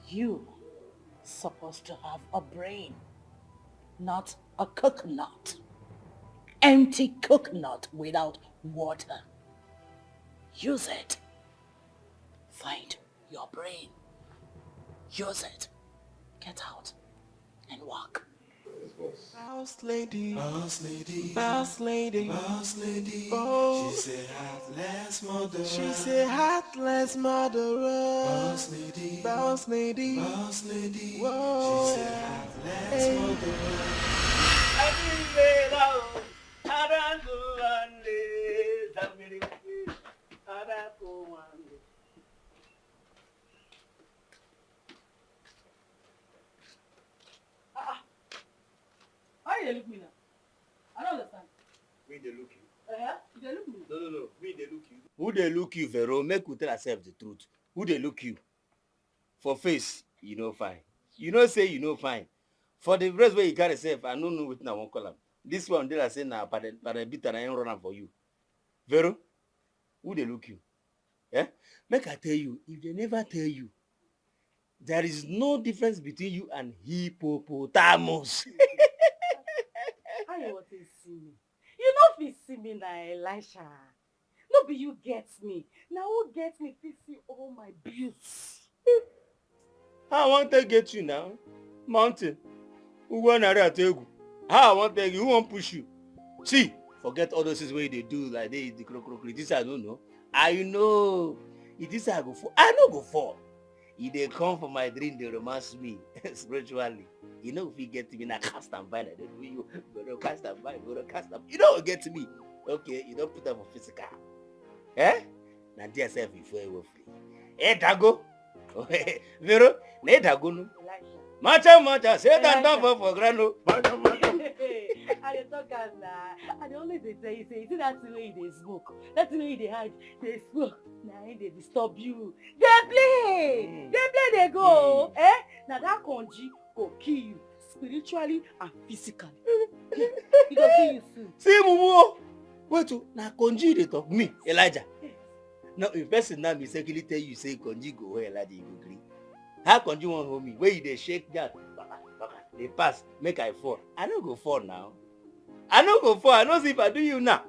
[SPEAKER 8] You supposed to have a brain, not a coconut. Empty coconut without water. Use it. Find your brain. Use it. Get out and walk.
[SPEAKER 4] Boss lady, boss lady, boss lady, boss lady. Oh, she said heartless murderer. She said heartless murderer. Boss lady, boss lady, boss lady. Whoa, she said heartless murderer.
[SPEAKER 15] Why you look me now? I don't understand.
[SPEAKER 2] Me, they look you.
[SPEAKER 15] You look me.
[SPEAKER 2] No.
[SPEAKER 13] Who they look you, Vero? Make we tell ourselves the truth. Who they look you? For face, you know fine. You know say you know fine. For the rest where you carry yourself, I don't know what I won't call them. This one, they are saying now, but a bit and I ain't running for you. Vero, who they look you? Yeah? Make I tell you, if they never tell you, there is no difference between you and hippopotamus.
[SPEAKER 5] How you want to see me? You know if you see me now, Elisha. No be you get me. Now who gets me to see all my beauty?
[SPEAKER 13] How I want to get you now? Mountain. Who want to tell you? How I want to you? Who want push you? See, forget all those things where they do like they the crocodile. This I don't know. I know. It is I go for. I no go for. If they come for my dream, they romance me spiritually. You know if you get me na cast and bind, I don't do you. Go to cast and bind. Go to cast and. You don't get me. Okay, you don't put up for physical. Eh? Na dear self before you will free. Eh, Dago? Vero? Ne Dago no? Macha, say that down for grano.
[SPEAKER 5] I dey talk am na. I dey always dey tell you say, you see that thing wey you dey smoke, that thing wey you dey hide, dey smoke, na him dey disturb you. Dey play, dey go. Eh? Na that konji go kill you spiritually and physically. He go kill you soon.
[SPEAKER 13] See mumu. Wait, na konji dey talk me, Elijah. Now if person now mistakenly tell you say konji go where Elijah you go gree. How konji wan hold me? Where you dey shake that? They pass, make I fall. I no go fall now. I no go fall. I know see if I do you now.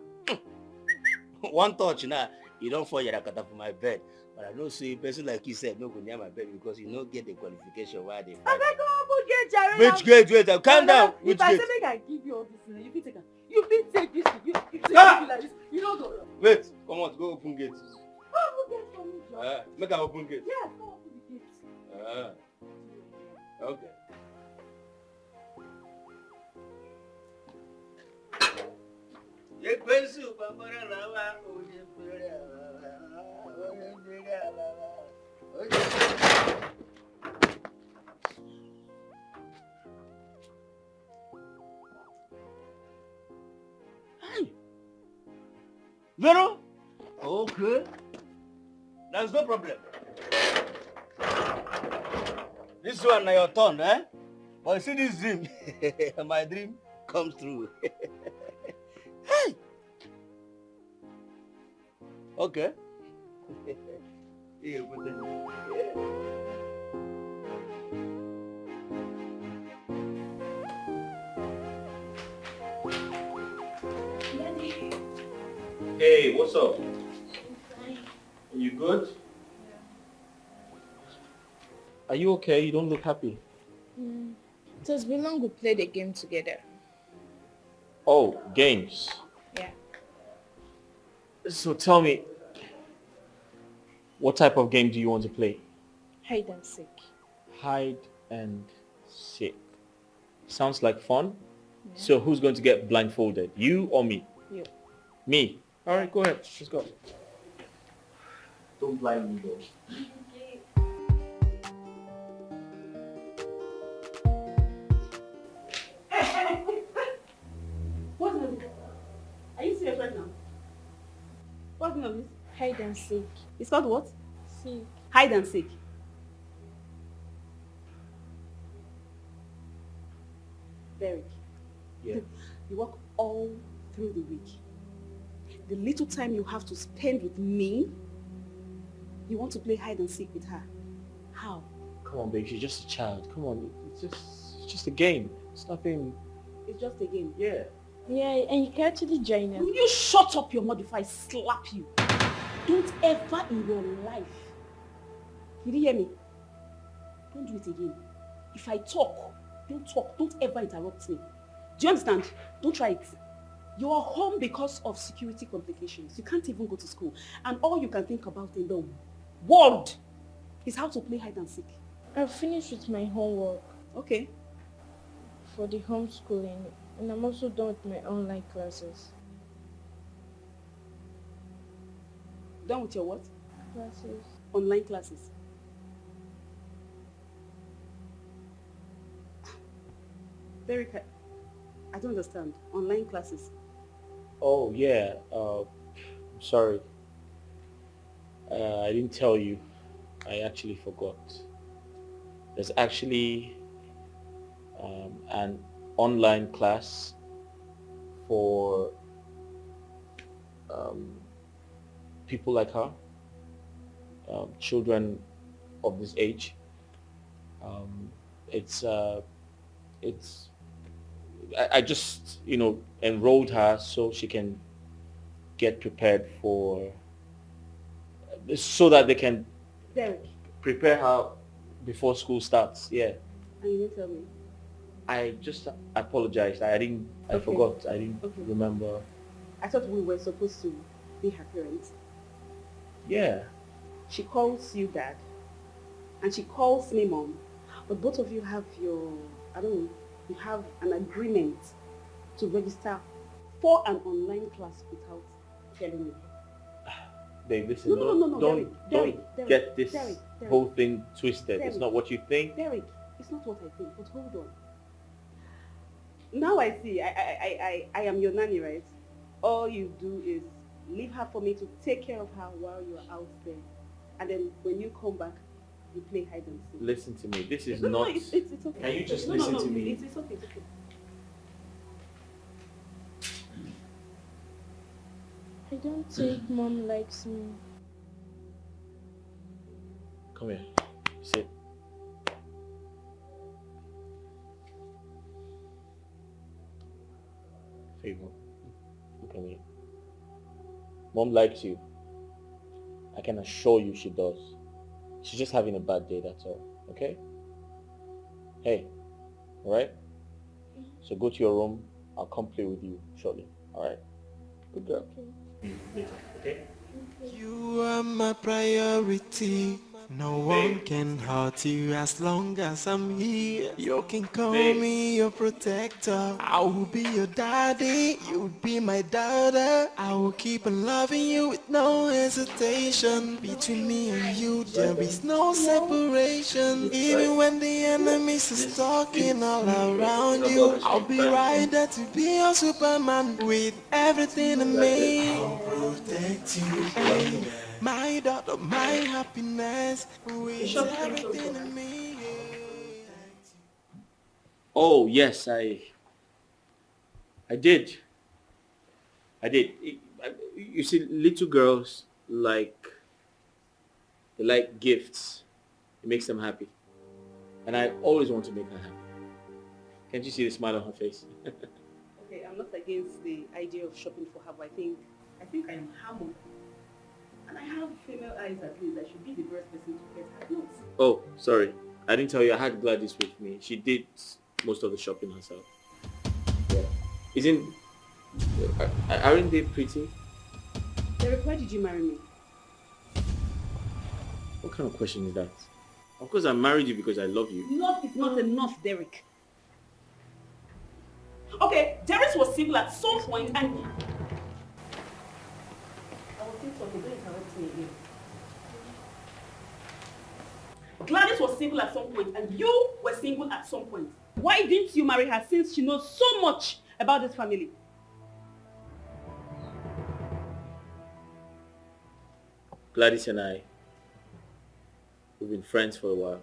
[SPEAKER 13] One touch now, you don't fall yarakata for my bed. But I know see person like you said no go near my bed because you no get the qualification why they fight.
[SPEAKER 5] I beg you, open gate, Jerry.
[SPEAKER 13] Wait, calm down.
[SPEAKER 5] If I say make I give you all this, you fit take am. You fit take this thing. You take it like this. You don't go.
[SPEAKER 13] Wait, come on, go open gate.
[SPEAKER 5] Open gate for me, John.
[SPEAKER 13] Make I open gate.
[SPEAKER 5] Yes, go open the gate.
[SPEAKER 13] Okay. Vero? Okay. There's no problem. This one na your turn, eh? But you see this dream, my dream comes true. Hey! Okay. Here, put it.
[SPEAKER 6] Hey, what's up? You good? Are you okay? You don't look happy.
[SPEAKER 7] It has been long we played a game together.
[SPEAKER 6] Oh, games.
[SPEAKER 7] Yeah.
[SPEAKER 6] So tell me, what type of game do you want to play?
[SPEAKER 7] Hide and seek.
[SPEAKER 6] Hide and seek. Sounds like fun. Yeah. So who's going to get blindfolded? You or me?
[SPEAKER 7] You.
[SPEAKER 6] Me. All right, go ahead. Let's go. Don't blind me though.
[SPEAKER 15] What's the name of this? Are you serious right now? What's the name of this?
[SPEAKER 7] Hide and seek.
[SPEAKER 15] It's called what?
[SPEAKER 7] Seek.
[SPEAKER 15] Hide and seek. Derek.
[SPEAKER 6] Yeah.
[SPEAKER 15] You work all through the week. The little time you have to spend with me, you want to play hide and seek with her. How?
[SPEAKER 6] Come on, babe. She's just a child. Come on. It's just a game. It's nothing.
[SPEAKER 15] It's just a game.
[SPEAKER 6] Yeah.
[SPEAKER 7] Yeah, and you can actually join us.
[SPEAKER 15] Will you shut up your mouth before I slap you? Don't ever in your life. Did you hear me? Don't do it again. If I talk, don't talk. Don't ever interrupt me. Do you understand? Don't try it. You are home because of security complications. You can't even go to school. And all you can think about in the world is how to play hide and seek.
[SPEAKER 7] I've finished with my homework.
[SPEAKER 15] Okay.
[SPEAKER 7] For the homeschooling. And I'm also done with my online classes.
[SPEAKER 15] Done with your what?
[SPEAKER 7] Classes.
[SPEAKER 15] Online classes. Derek, I don't understand. Online classes.
[SPEAKER 6] Oh, yeah. I'm sorry. I didn't tell you. I actually forgot. There's actually an online class for people like her, children of this age. Um, it's it's I just enrolled her so she can get prepared for so that they can
[SPEAKER 14] Derek,
[SPEAKER 6] prepare her before school starts. Yeah.
[SPEAKER 14] and you didn't tell me.
[SPEAKER 6] I just apologized. I
[SPEAKER 14] Okay.
[SPEAKER 6] forgot. I didn't
[SPEAKER 14] Okay.
[SPEAKER 6] remember.
[SPEAKER 14] I thought we were supposed to be her parents.
[SPEAKER 6] Yeah.
[SPEAKER 14] She calls you dad, and she calls me mom. But both of you have you have an agreement to register for an online class without telling me.
[SPEAKER 6] Babe, listen,
[SPEAKER 14] No,
[SPEAKER 6] don't
[SPEAKER 14] Derek,
[SPEAKER 6] get this
[SPEAKER 14] Derek.
[SPEAKER 6] whole thing twisted. It's
[SPEAKER 14] Derek.
[SPEAKER 6] not what you think.
[SPEAKER 14] Derek, it's not what I think, but hold on. Now I see, I am your nanny, right? All you do is leave her for me to take care of her while you are out there. And then when you come back, you play hide and seek.
[SPEAKER 6] Listen to me. This is
[SPEAKER 14] No,
[SPEAKER 6] not...
[SPEAKER 14] it's okay.
[SPEAKER 6] Can you just
[SPEAKER 14] No,
[SPEAKER 6] listen
[SPEAKER 14] no,
[SPEAKER 6] to me?
[SPEAKER 14] It's okay, it's okay.
[SPEAKER 7] I don't think Mom likes me.
[SPEAKER 6] Come here. Sit. Favor. Look at me. Mom likes you. I can assure you she does. She's just having a bad day, that's all. Okay? Hey. Alright? So go to your room. I'll come play with you shortly. Alright? Good girl. Okay?
[SPEAKER 4] You are my priority. No one can hurt you as long as I'm here. You can call me your protector. I will be your daddy. You will be my daughter. I will keep on loving you with no hesitation. Between me and you, there is no separation. Even when the enemies is talking all around you, I'll be right there to be your Superman with everything in me. I'll protect you, baby. My daughter, my happiness, with everything in me.
[SPEAKER 6] Oh, yes, I did. You see, little girls they like gifts. It makes them happy. And I always want to make her happy. Can't you see the smile on her face?
[SPEAKER 14] Okay, I'm not against the idea of shopping for her, but I think I'm her mom. And I have female eyes at least. I should be the best person to get her clothes.
[SPEAKER 6] Oh, sorry. I didn't tell you I had Gladys with me. She did most of the shopping herself. Yeah. Aren't they pretty?
[SPEAKER 14] Derek, why did you marry me?
[SPEAKER 6] What kind of question is that? Of course I married you because I love you.
[SPEAKER 14] Love is not enough, Derek. Okay, Derek was single at some point and... Gladys was single at some point and you were single at some point. Why didn't you marry her since she knows so much about this family?
[SPEAKER 6] Gladys and I, we've been friends for a while.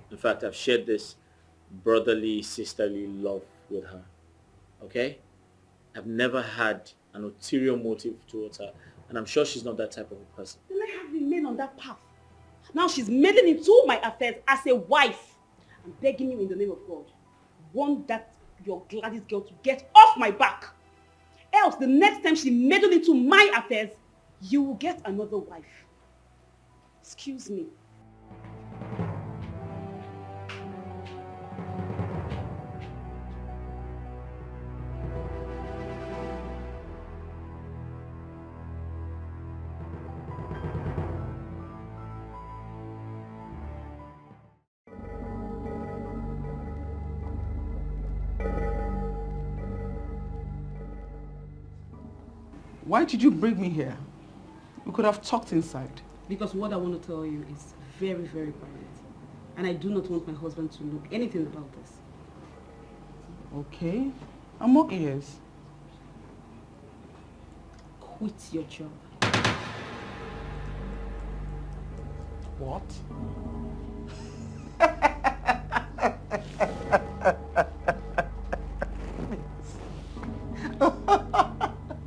[SPEAKER 6] In fact, I've shared this brotherly, sisterly love with her. Okay? I've never had an ulterior motive towards her, and I'm sure she's not that type of a person.
[SPEAKER 14] Then I have remained on that path. Now she's meddling into my affairs as a wife. I'm begging you in the name of God, want that your Gladys girl to get off my back. Else, the next time she meddles into my affairs, you will get another wife. Excuse me.
[SPEAKER 9] Why did you bring me here? We could have talked inside.
[SPEAKER 14] Because what I want to tell you is very, very private. And I do not want my husband to know anything about this.
[SPEAKER 9] Okay, I'm all ears.
[SPEAKER 14] Quit your job.
[SPEAKER 9] What?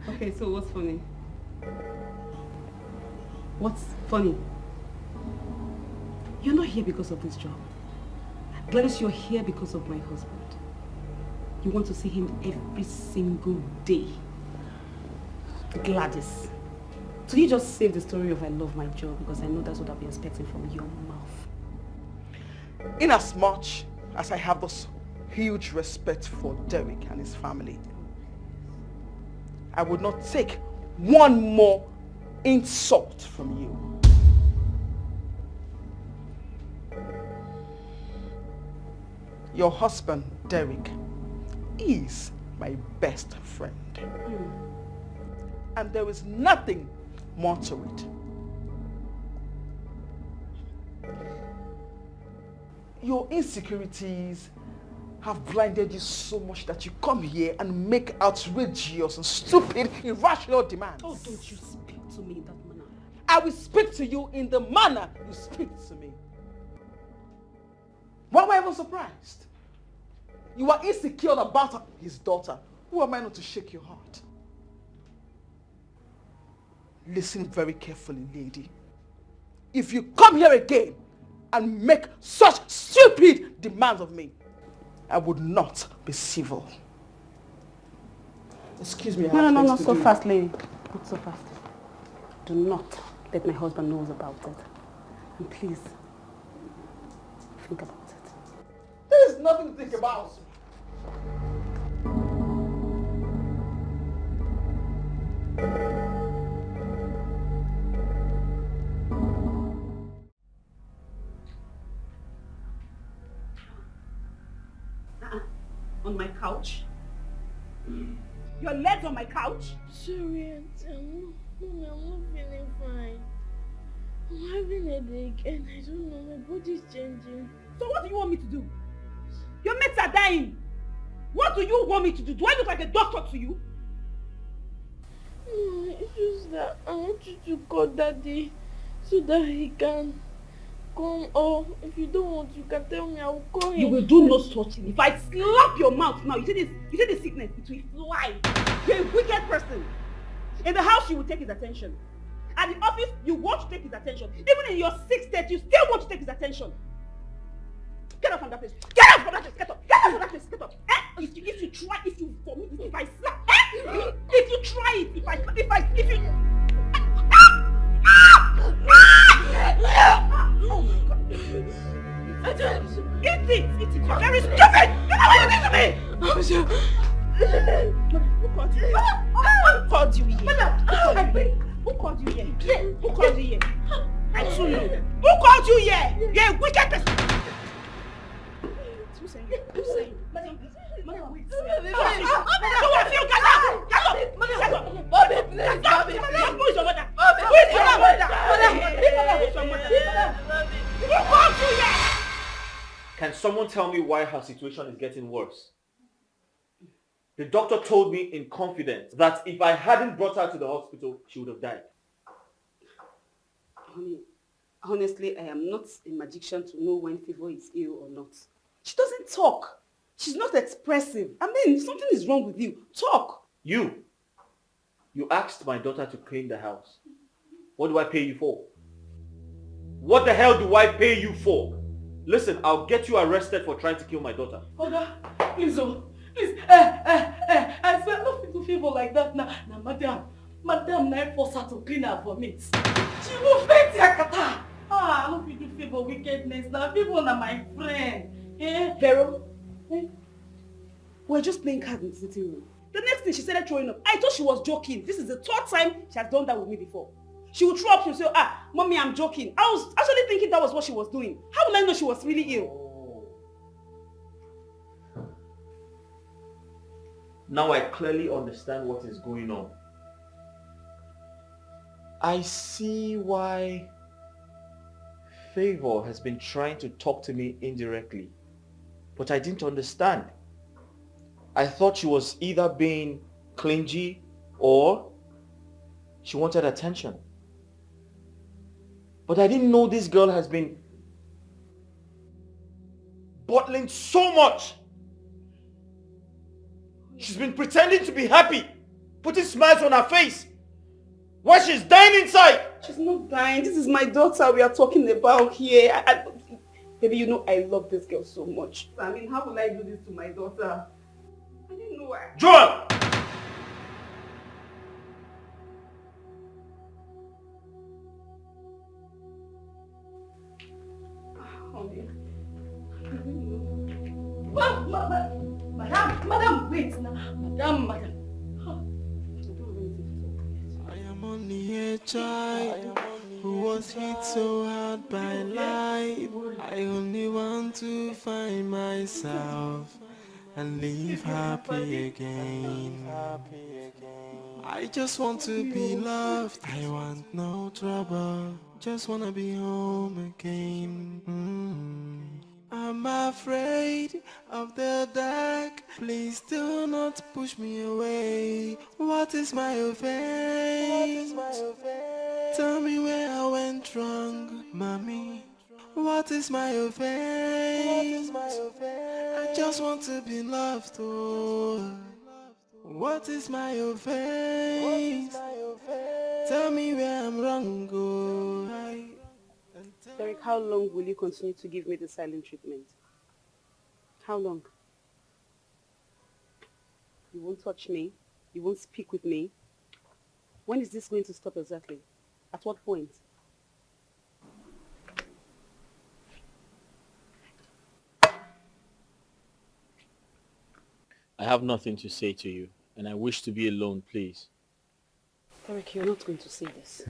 [SPEAKER 15] Okay, so what's funny? What's funny? You're not here because of this job. Gladys, you're here because of my husband. You want to see him every single day. Gladys, so you just save the story of I love my job because I know that's what I'll be expecting from your mouth.
[SPEAKER 9] In as much as I have this huge respect for Derek and his family, I would not take one more insult from you. Your husband, Derek, is my best friend. And there is nothing more to it. Your insecurities have blinded you so much that you come here and make outrageous and stupid, irrational demands.
[SPEAKER 15] Oh, don't you speak to me in that manner.
[SPEAKER 9] I will speak to you in the manner you speak to me. Why am I even surprised? You are insecure about his daughter. Who am I not to shake your heart? Listen very carefully, lady. If you come here again and make such stupid demands of me, I would not be civil. Excuse me.
[SPEAKER 15] No, not so fast, lady. Not so fast. Do not let my husband know about it. And please, think about it.
[SPEAKER 9] There is nothing to think about.
[SPEAKER 15] On my couch? Your legs on my couch?
[SPEAKER 7] Sorry, Auntie. I'm not feeling fine. I'm having a headache and I don't know, my body's changing.
[SPEAKER 15] So what do you want me to do? Your mates are dying. What do you want me to do? Do I look like a doctor to you?
[SPEAKER 7] No, it's just that I want you to call Daddy so that he can come, or if you don't want, you can tell me, I will call him.
[SPEAKER 15] You will do no such thing. If I slap your mouth now, you see this sickness, it will fly. You're a wicked person. In the house, you will take his attention. At the office, you want to take his attention. Even in your sick state, you still want to take his attention. Get up from that place. Get up from that place. Get up. Get up from that place. Get up. Eh? If you try, if I slap, eh? If you try it, if you. Oh my God. Eat it. You're very stupid. You're not what you did to me. I'm sure. Who called you here? Who called you here? Who called you here? Who called you here? I told you. Who called you here? You're a wicked person. Who's saying? Madam, wait. Don't want to feel get up. Get up. Bobby, please. Who is your mother? Who is your mother? Who is your mother? Who called you here?
[SPEAKER 6] Can someone tell me why her situation is getting worse? The doctor told me in confidence that if I hadn't brought her to the hospital, she would have died.
[SPEAKER 15] Honey, honestly, I am not a magician to know when Favor is ill or not. She doesn't talk. She's not expressive. I mean, something is wrong with you. Talk.
[SPEAKER 6] You asked my daughter to clean the house. What do I pay you for? What the hell do I pay you for? Listen, I'll get you arrested for trying to kill my daughter.
[SPEAKER 5] Oga, please, please, I swear nothing to Favor like that now. Now, madam, now force her to clean her vomit. She will faint yakata. I don't feel to Favor wickedness now. Favor na my friend.
[SPEAKER 15] Vero, we're just playing cards in the sitting room. The next thing she started throwing up. I thought she was joking. This is the third time she has done that with me before. She would throw up, she would say, Mommy, I'm joking. I was actually thinking that was what she was doing. How would I know she was really ill?
[SPEAKER 6] Now I clearly understand what is going on. I see why Favor has been trying to talk to me indirectly. But I didn't understand. I thought she was either being clingy or she wanted attention. But I didn't know this girl has been bottling so much. She's been pretending to be happy, putting smiles on her face, while she's dying inside.
[SPEAKER 15] She's not dying. This is my daughter we are talking about here. Baby, you know I love this girl so much. I mean, how will I do this to my daughter? I didn't know why.
[SPEAKER 6] Joel!
[SPEAKER 15] Honey. Madam, wait now. Madam.
[SPEAKER 4] I am only a child who was hit so hard by life. I only want to find myself and live happy again. I just want to be loved. I want no trouble. Just wanna be home again. I'm afraid of the dark. Please do not push me away. What is my offense? Tell me where I went wrong, mommy. What is my offense? I just want to be loved, oh. What is my offense? Tell me where I'm wrong, oh.
[SPEAKER 14] Derek, how long will you continue to give me the silent treatment? How long? You won't touch me? You won't speak with me? When is this going to stop exactly? At what point?
[SPEAKER 6] I have nothing to say to you, and I wish to be alone, please.
[SPEAKER 14] Derek, you're not going to say this.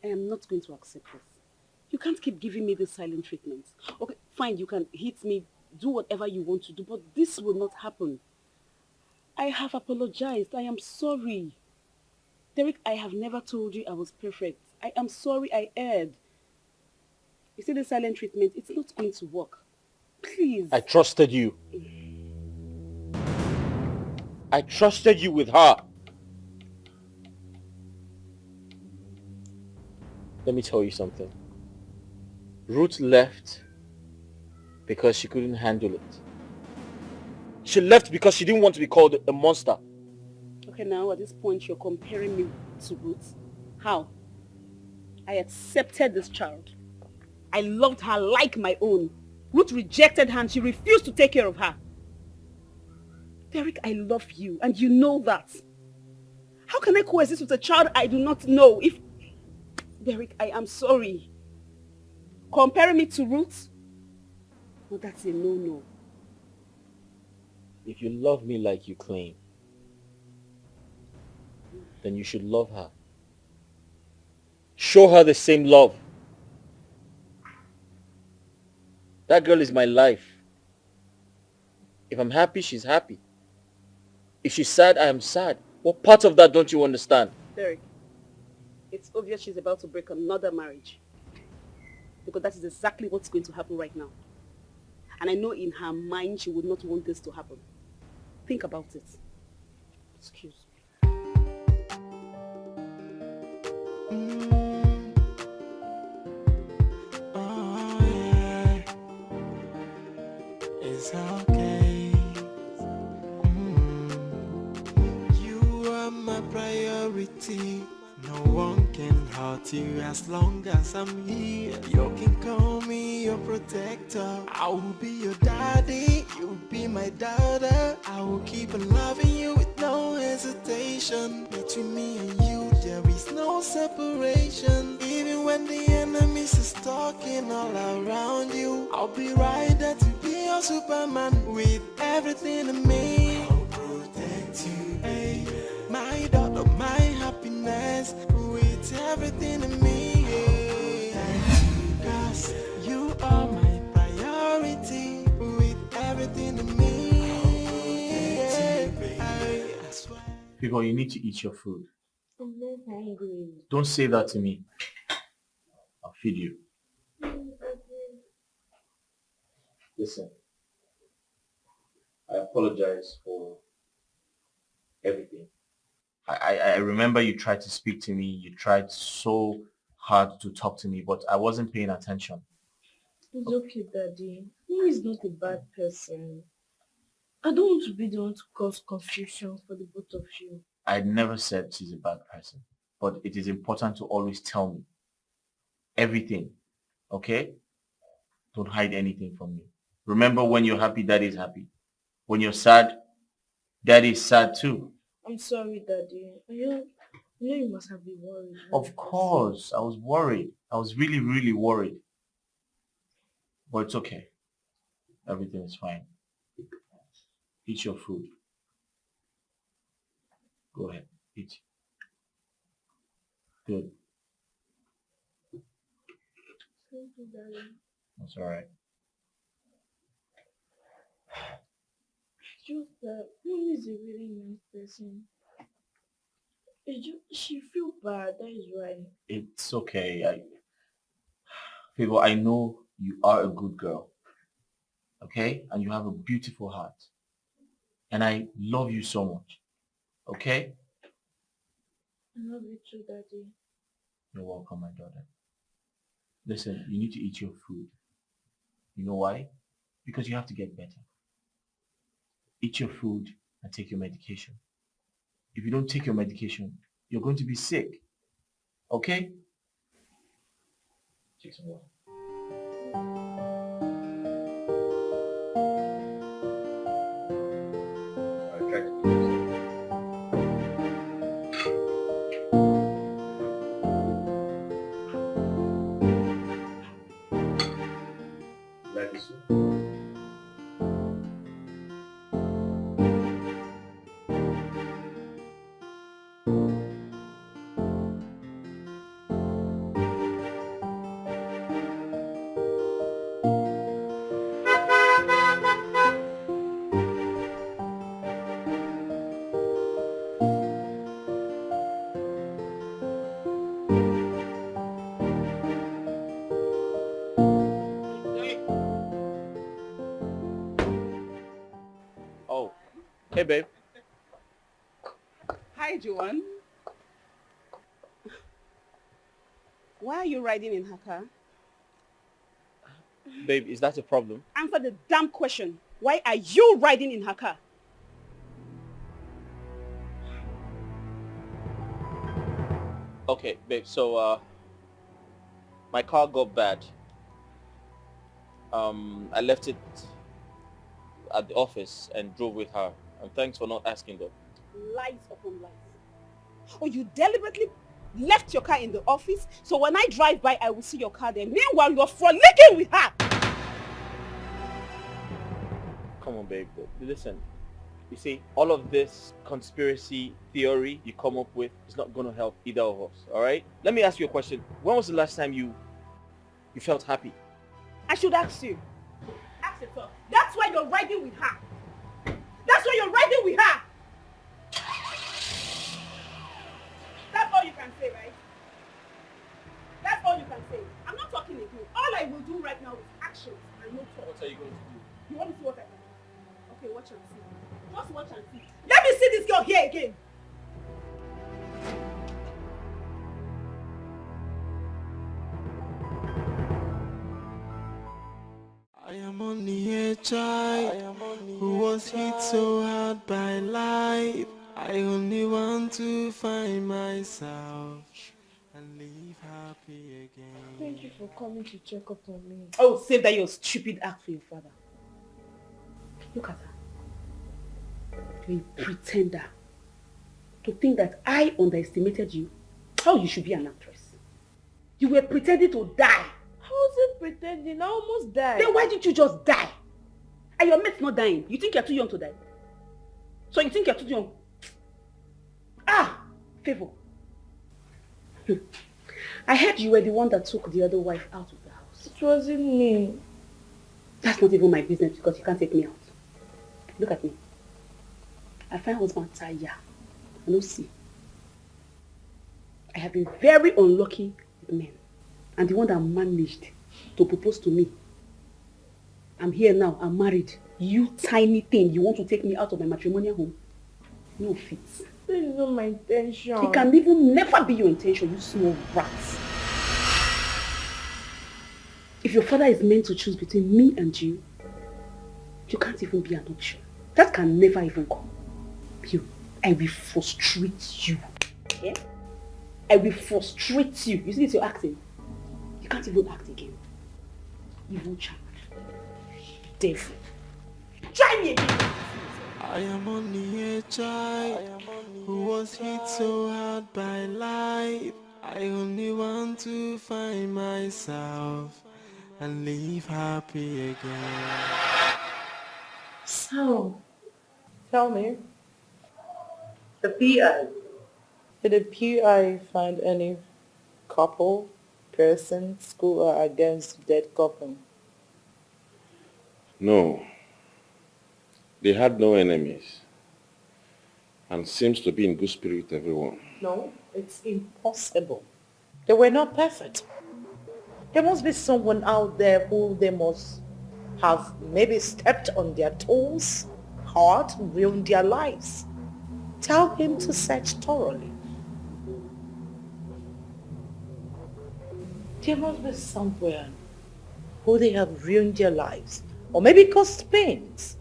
[SPEAKER 14] I am not going to accept this. You can't keep giving me this silent treatment. Okay, fine, you can hit me, do whatever you want to do, but this will not happen. I have apologized. I am sorry. Derek, I have never told you I was perfect. I am sorry I erred. You see the silent treatment, it's not going to work. Please.
[SPEAKER 6] I trusted you. I trusted you with her. Let me tell you something. Ruth left because she couldn't handle it. She left because she didn't want to be called a monster.
[SPEAKER 14] Okay, now at this point you're comparing me to Ruth. How? I accepted this child. I loved her like my own. Ruth rejected her and she refused to take care of her. Derek, I love you and you know that. How can I coexist with a child I do not know? Derek, I am sorry. Comparing me to Ruth? No, that's a no-no.
[SPEAKER 6] If you love me like you claim, then you should love her. Show her the same love. That girl is my life. If I'm happy, she's happy. If she's sad, I am sad. What part of that don't you understand?
[SPEAKER 14] Derek, it's obvious she's about to break another marriage. Because that is exactly what's going to happen right now. And I know in her mind she would not want this to happen. Think about it. Excuse me.
[SPEAKER 4] Oh yeah, it's okay. You are my priority. No one can hurt you as long as I'm here. You can call me your protector. I will be your daddy, you'll be my daughter. I will keep on loving you with no hesitation. Between me and you, there is no separation. Even when the enemies are stalking all around you, I'll be right there to be your Superman with everything in me. I'll protect you, hey, my daughter, my happiness, with everything in me, yeah. Cause you are my priority, with everything in me, yeah. I swear.
[SPEAKER 6] People, you need to eat your food.
[SPEAKER 7] I'm not hungry.
[SPEAKER 6] Don't say that to me. I'll feed you. Listen, I apologize for everything. I remember you tried to speak to me. You tried so hard to talk to me, but I wasn't paying attention.
[SPEAKER 7] It's okay, Daddy. Mommy is not a bad person. I don't want to be the one to cause confusion for the both of you.
[SPEAKER 6] I never said she's a bad person, but it is important to always tell me everything, okay? Don't hide anything from me. Remember, when you're happy, Daddy is happy. When you're sad, Daddy is sad too.
[SPEAKER 7] I'm sorry, Daddy. I know you must have been worried.
[SPEAKER 6] Of course, I was worried. I was really, really worried. But it's okay. Everything is fine. Eat your food. Go ahead, eat. Good.
[SPEAKER 7] Thank you, Daddy.
[SPEAKER 6] That's all right.
[SPEAKER 7] Just that Mommy is a really nice person. She feel bad, that is why.
[SPEAKER 6] It's okay. Favor, I know you are a good girl. Okay? And you have a beautiful heart. And I love you so much. Okay?
[SPEAKER 7] I love you too, Daddy.
[SPEAKER 6] You're welcome, my daughter. Listen, you need to eat your food. You know why? Because you have to get better. Eat your food and take your medication. If you don't take your medication, you're going to be sick. Okay? Take some water. I'll try to do this. Like this one? Oh, hey babe.
[SPEAKER 15] Hi, Joanne. Why are you riding in her car?
[SPEAKER 6] Babe, is that a problem?
[SPEAKER 15] Answer the damn question. Why are you riding in her car?
[SPEAKER 6] Okay, babe, so my car got bad. I left it at the office and drove with her. And thanks for not asking though.
[SPEAKER 15] Lies upon lies. Oh, you deliberately left your car in the office, so when I drive by, I will see your car there. Meanwhile, you're frolicking with her.
[SPEAKER 6] Come on, babe. Listen, you see, all of this conspiracy theory you come up with is not going to help either of us, all right? Let me ask you a question. When was the last time you felt happy?
[SPEAKER 15] I should ask you. Ask yourself. That's why you're riding with her. That's why you're riding with her. That's all you can say, right? That's all you can say. I'm not talking again. All I will do right now is actions and no talk.
[SPEAKER 6] What are you going to do?
[SPEAKER 15] You want to see what I can do? Okay, watch and see. Just watch and see. Let me see this girl here again.
[SPEAKER 4] I am only a child who was hit so hard by life. I only want to find myself and live happy again.
[SPEAKER 7] Thank you for coming to check up on me.
[SPEAKER 15] Oh, save that your stupid act for your father. Look at her. You're a pretender. To think that I underestimated you, how you should be an actress. You were pretending to die.
[SPEAKER 7] How was it pretending? I almost died.
[SPEAKER 15] Then why didn't you just die? And your mate's not dying. You think you're too young to die? So you think you're too young? Ah! Favor. I heard you were the one that took the other wife out of the house.
[SPEAKER 7] It wasn't me.
[SPEAKER 15] That's not even my business because you can't take me out. Look at me. I find husband tired. I don't see. I have been very unlucky with men. And the one that managed to propose to me. I'm here now. I'm married. You tiny thing. You want to take me out of my matrimonial home? No fit.
[SPEAKER 7] This is not my intention.
[SPEAKER 15] It can even never be your intention, you small rat.
[SPEAKER 14] If your father is meant to choose between me and you can't even be an option. That can never even come. I will frustrate you. Yeah? I will frustrate you. You see this, you're acting. You can't even act again. Evil child. Devil. Try me again.
[SPEAKER 4] I am only a child who was hit so hard by life. I only want to find myself and live happy again.
[SPEAKER 5] So, tell me, the PI, did the PI find any couple, persons who are against dead couple?
[SPEAKER 2] No, they had no enemies and seems to be in good spirit with everyone.
[SPEAKER 5] No, it's impossible. They were not perfect. There must be someone out there who they must have maybe stepped on their toes, hurt, ruined their lives. Tell him to search thoroughly. There must be somewhere who they have ruined their lives, or maybe caused pains.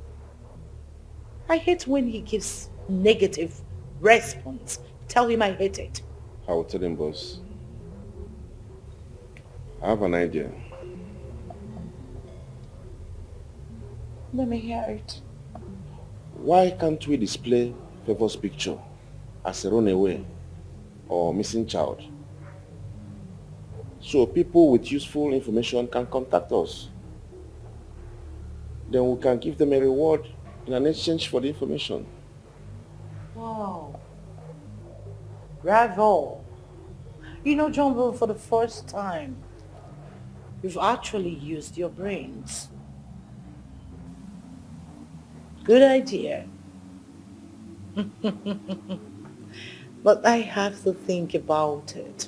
[SPEAKER 5] I hate when he gives negative response. Tell him I hate it.
[SPEAKER 2] I will tell him, boss. I have an idea.
[SPEAKER 5] Let me hear it.
[SPEAKER 2] Why can't we display Favor's picture as a runaway or missing child? So people with useful information can contact us. Then we can give them a reward in an exchange for the information.
[SPEAKER 5] Wow. Bravo. You know, Jumbo, for the first time, you've actually used your brains. Good idea. But I have to think about it.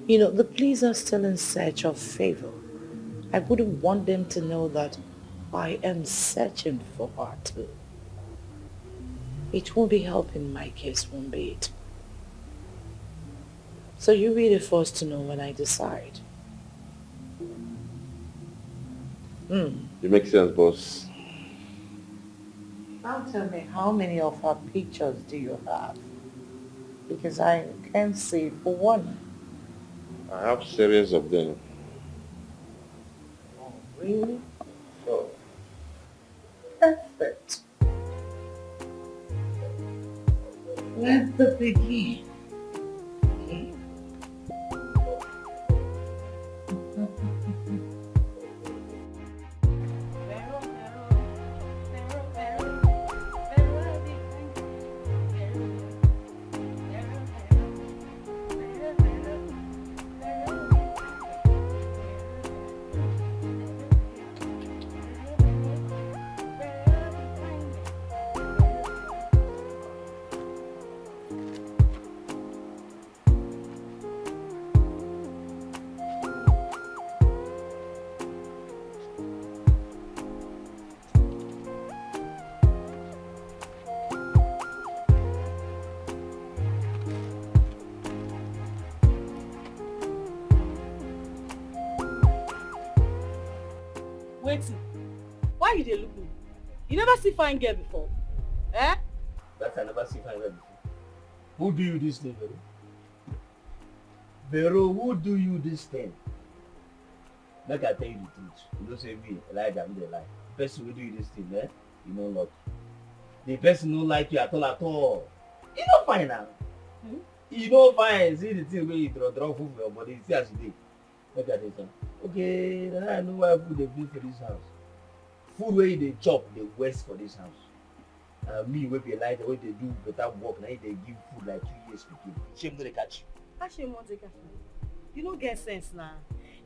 [SPEAKER 5] You know, the police are still in search of Favor. I wouldn't want them to know that I am searching for her too. It won't be helping my case, won't be it? So you'll be the first to know when I decide.
[SPEAKER 2] It makes sense, boss.
[SPEAKER 5] Now tell me, how many of her pictures do you have? Because I can't see for one.
[SPEAKER 2] I have series of them.
[SPEAKER 5] Oh, really?
[SPEAKER 2] Sure.
[SPEAKER 5] Perfect. Let the begin.
[SPEAKER 15] Waiting. Why you dey look me? You never see fine girl before? Eh?
[SPEAKER 13] That I never see fine girl before. Who do you this thing, Vero? Vero, who do you this thing? Make I tell you the truth. You don't say me, Elijah, me dey lie. The person who do you this thing, eh? You no lucky. The person no like you at all at all. You no fine now. You no fine. See the thing where you draw food for your body. See as you dey. Make I tell you something. Okay, now I know why food dey bring for this house. Food where you dey chop, dey waste for this house. Me wey be Elijah, wey dey do better work, na him dey give food like 2 years pikin. Shame no dey catch you.
[SPEAKER 15] How shame wan take catch me? You no get sense now.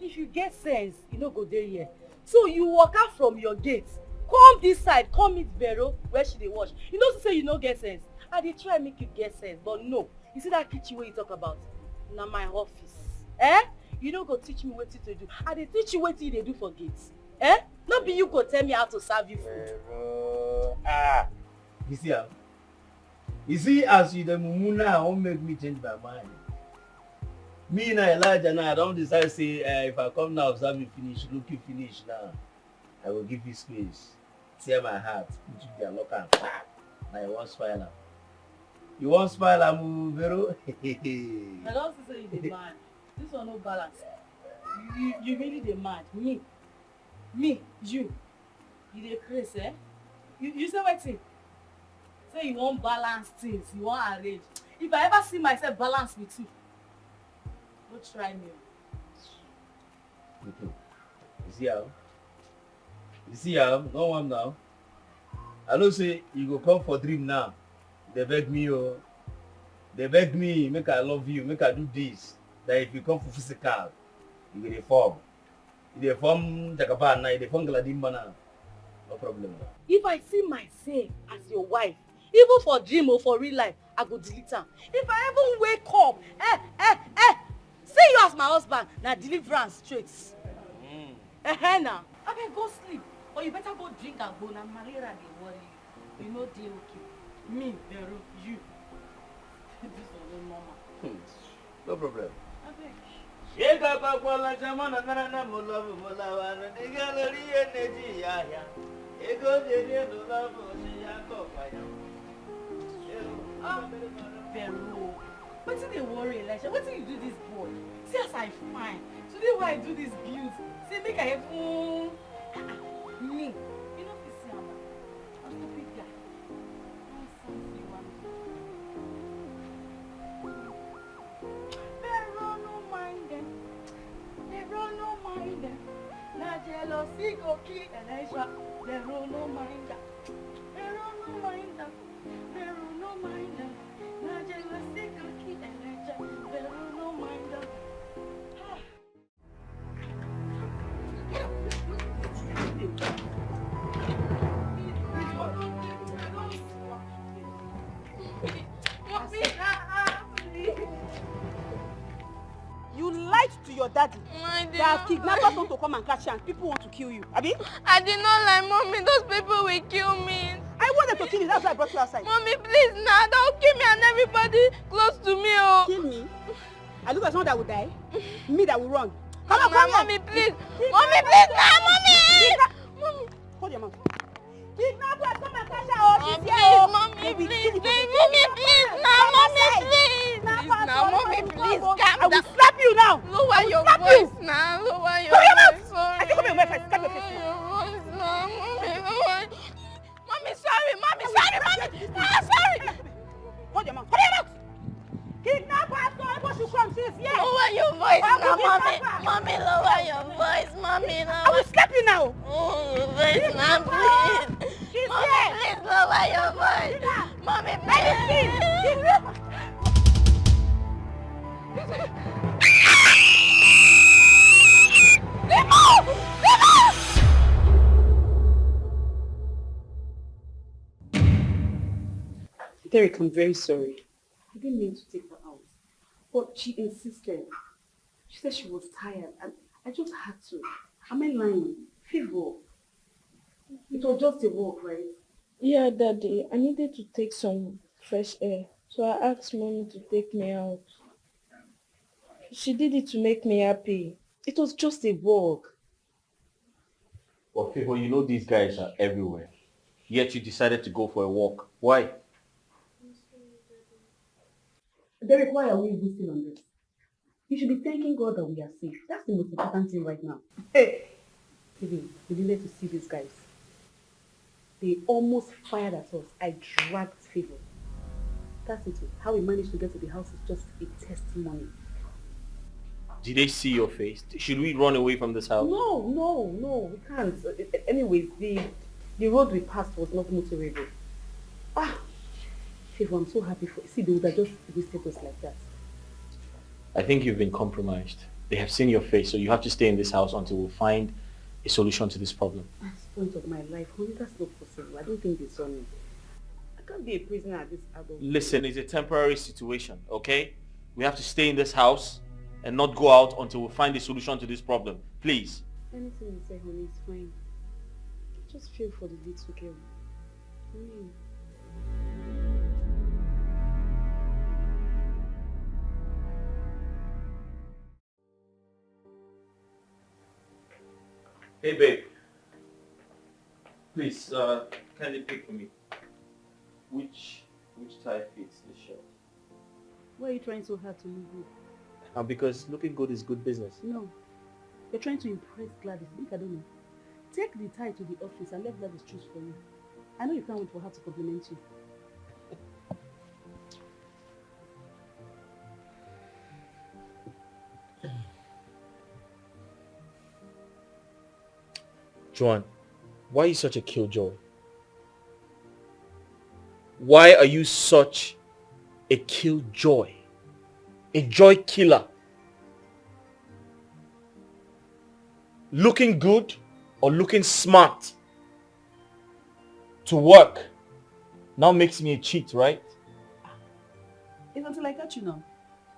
[SPEAKER 15] If you get sense, you no go dey here. So you waka from your gate, come this side, come meet Vero where she dey wash. You know say you no get sense. I dey try make you get sense, but no. You see that kitchen wey you talk about? Na my office. Eh? You no go teach me wetin to do. I dey teach you wetin you dey do for gate. Eh? No be you go tell me how to serve you food.
[SPEAKER 13] You see how? You see as you dey mumu now, won't make me change my mind. Me and Elijah now, I don't decide say if I come now, observe me finish, look you finish now. I will give you space. Tear my heart, put you there, lock and clap. Now you want smile now. You want smile and Vero?
[SPEAKER 5] I don't say you dey mad. This one no balance. You really dey mad. Me, you dey crazy, eh? You say wetin? Say you wan balance things, you wan arrange. If I ever see myself balance with you, go try me.
[SPEAKER 13] You see how? You see how? No one now. I know say you go come for dream now. They beg me, oh. They beg me, make I love you, make I do this. That if you come for physical, you get a form. You dey form Jagaban now, you dey form Galadimba now. No problem.
[SPEAKER 5] If I see myself as your wife, even for dream or for real life, I go delete am. If I even wake up, see you as my husband, na deliverance straight. Now, abeg go sleep, or you better go drink and go. Na malaria dey worry you. You no dey okay. Me, Vero, you. This one no normal.
[SPEAKER 13] No problem.
[SPEAKER 5] Abeg.
[SPEAKER 13] Shega pakwala jamana nana mulavu mulawana digalori energy ya. Ego jene no love ya kopaya.
[SPEAKER 5] Vero, wetin dey worry Elijah? Wetin you do this boy? See as I fine. Today why I do this build? See make I even me. You know fit see am na. I'm stupid guy. Nonsense you want. Vero no mind them. Vero no mind them. Na jealousy go kill Elijah. Vero no mind them. Vero no mind them. Vero no mind them. Na jealousy go kill Elijah. Vero no mind them.
[SPEAKER 15] You lied to your daddy. That kidnappers want to come and catch you and people want to kill you. Abi?
[SPEAKER 7] I did not lie, Mommy. Those people will kill me.
[SPEAKER 15] I wanted to kill you. That's why I brought you outside.
[SPEAKER 7] Mommy, please, now don't kill me and everybody close to me. Oh.
[SPEAKER 15] Kill me? I look like someone that will die. Me that will run. Come on,
[SPEAKER 7] Mama,
[SPEAKER 15] come
[SPEAKER 7] Mommy, please. Mommy, please, now, Mommy.
[SPEAKER 15] Mommy. Hold your mouth. Kidnappers come and catch her. Oh, she's here.
[SPEAKER 7] Please,
[SPEAKER 15] Oh.
[SPEAKER 7] Mommy, please, Mommy, please, now, Mommy, please. Please, now, Mommy, please, calm down.
[SPEAKER 15] I will slap you now.
[SPEAKER 7] Lower your voice now. Lower your voice. Sorry.
[SPEAKER 15] I think come here, my face. Come your face.
[SPEAKER 7] Mommy, sorry, Mommy, sorry, Mommy. Ah, sorry.
[SPEAKER 15] Hold your mouth. Hold your mouth. Kidnappers, so everyone should come. She's here.
[SPEAKER 7] Lower your voice now, Mommy. Mommy, lower your voice, Mommy.
[SPEAKER 15] I will slap you now.
[SPEAKER 7] Oh, your voice now, please.
[SPEAKER 15] She's
[SPEAKER 7] Mommy,
[SPEAKER 15] here.
[SPEAKER 7] please lower your voice. Mommy, please.
[SPEAKER 15] Derek, I'm very sorry. I didn't mean to take her out. But she insisted. She said she was tired and I just had to. Am I lying? Fever. It was just a walk, right?
[SPEAKER 16] Yeah, Daddy. I needed to take some fresh air. So I asked Mommy to take me out. She did it to make me happy.
[SPEAKER 15] It was just a walk.
[SPEAKER 6] But people, you know these guys are everywhere. Yet you decided to go for a walk. Why?
[SPEAKER 15] Derek, why are we even still on this? You should be thanking God that we are safe. That's the most important thing right now. Hey! Even, we needed to see these guys. They almost fired at us. I dragged Favor. That's it. How we managed to get to the house is just a testimony.
[SPEAKER 6] Did they see your face? Should we run away from this house?
[SPEAKER 15] No, we can't. Anyways, the road we passed was not motorable. Favor, I'm so happy for you. See, they would have just wasted us like that.
[SPEAKER 6] I think you've been compromised. They have seen your face, so you have to stay in this house until we find a solution to this problem.
[SPEAKER 15] That's the point of my life, honey. That's not possible. I don't think they saw me. I can't be a prisoner at this adult.
[SPEAKER 6] Listen, it's a temporary situation, okay? We have to stay in this house and not go out until we find a solution to this problem. Please.
[SPEAKER 15] Anything you say, honey, is fine. Just feel for the little girl.
[SPEAKER 6] Hey babe. Please, kindly pick for me. Which tie fits the shirt?
[SPEAKER 14] Why are you trying so hard to look good?
[SPEAKER 6] Because looking good is good business.
[SPEAKER 14] No. You're trying to impress Gladys. I think I don't know. Take the tie to the office and let Gladys choose for you. I know you can't wait for her to compliment you.
[SPEAKER 6] Joanne, why are you such a killjoy? Why are you such a killjoy? A joy killer? Looking good or looking smart to work now makes me a cheat, right?
[SPEAKER 14] It's until I catch you now.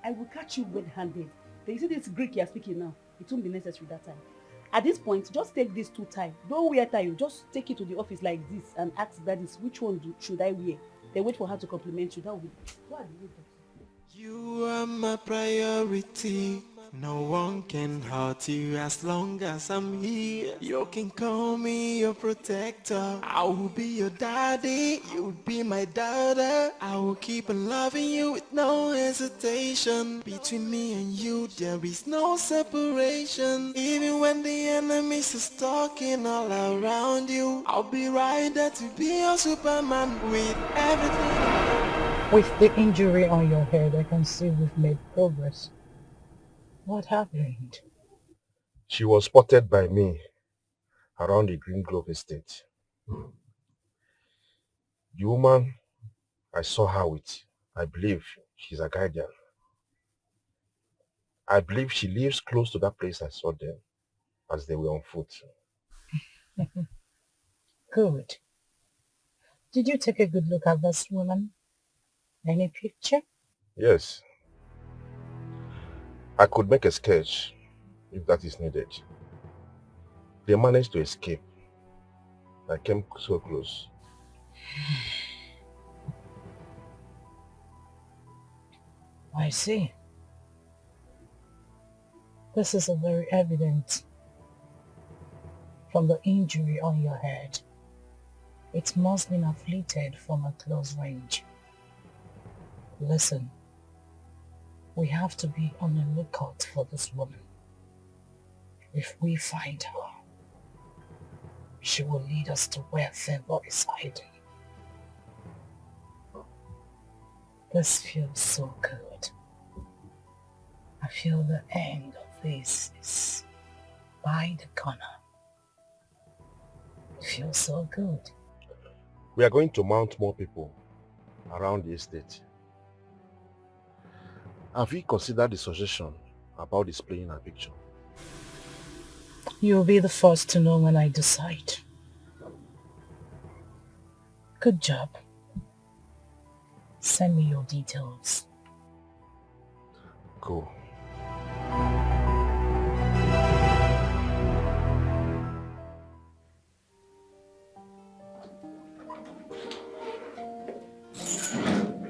[SPEAKER 14] I will catch you red-handed. Then you see this Greek you're speaking now. It won't be necessary that time. At this point, just take these two ties. Don't wear tie. Just take it to the office like this and ask Gladys, which one should I wear? Then wait for her to compliment you. That will be...
[SPEAKER 4] You are my priority. No one can hurt you as long as I'm here. You can call me your protector. I will be your daddy. You'll be my daughter. I will keep on loving you with no hesitation. Between me and you, there is no separation. Even when the enemies are stalking all around you, I'll be right there to be your Superman with everything.
[SPEAKER 11] With the injury on your head, I can see we've made progress. What happened?
[SPEAKER 2] She was spotted by me around the Green Grove estate. The woman I saw her with, I believe she's a guardian. I believe she lives close to that place I saw them as they were on foot.
[SPEAKER 11] Good. Did you take a good look at this woman? Any picture?
[SPEAKER 2] Yes. I could make a sketch if that is needed. They managed to escape. I came so close.
[SPEAKER 11] I see. This is a very evident from the injury on your head. It must have been afflicted from a close range. Listen, we have to be on the lookout for this woman. If we find her, she will lead us to where Favor is hiding. This feels so good. I feel the end of this is by the corner. It feels so good.
[SPEAKER 2] We are going to mount more people around the estate. Have you considered the suggestion about displaying a picture?
[SPEAKER 11] You'll be the first to know when I decide. Good job. Send me your details.
[SPEAKER 2] Cool.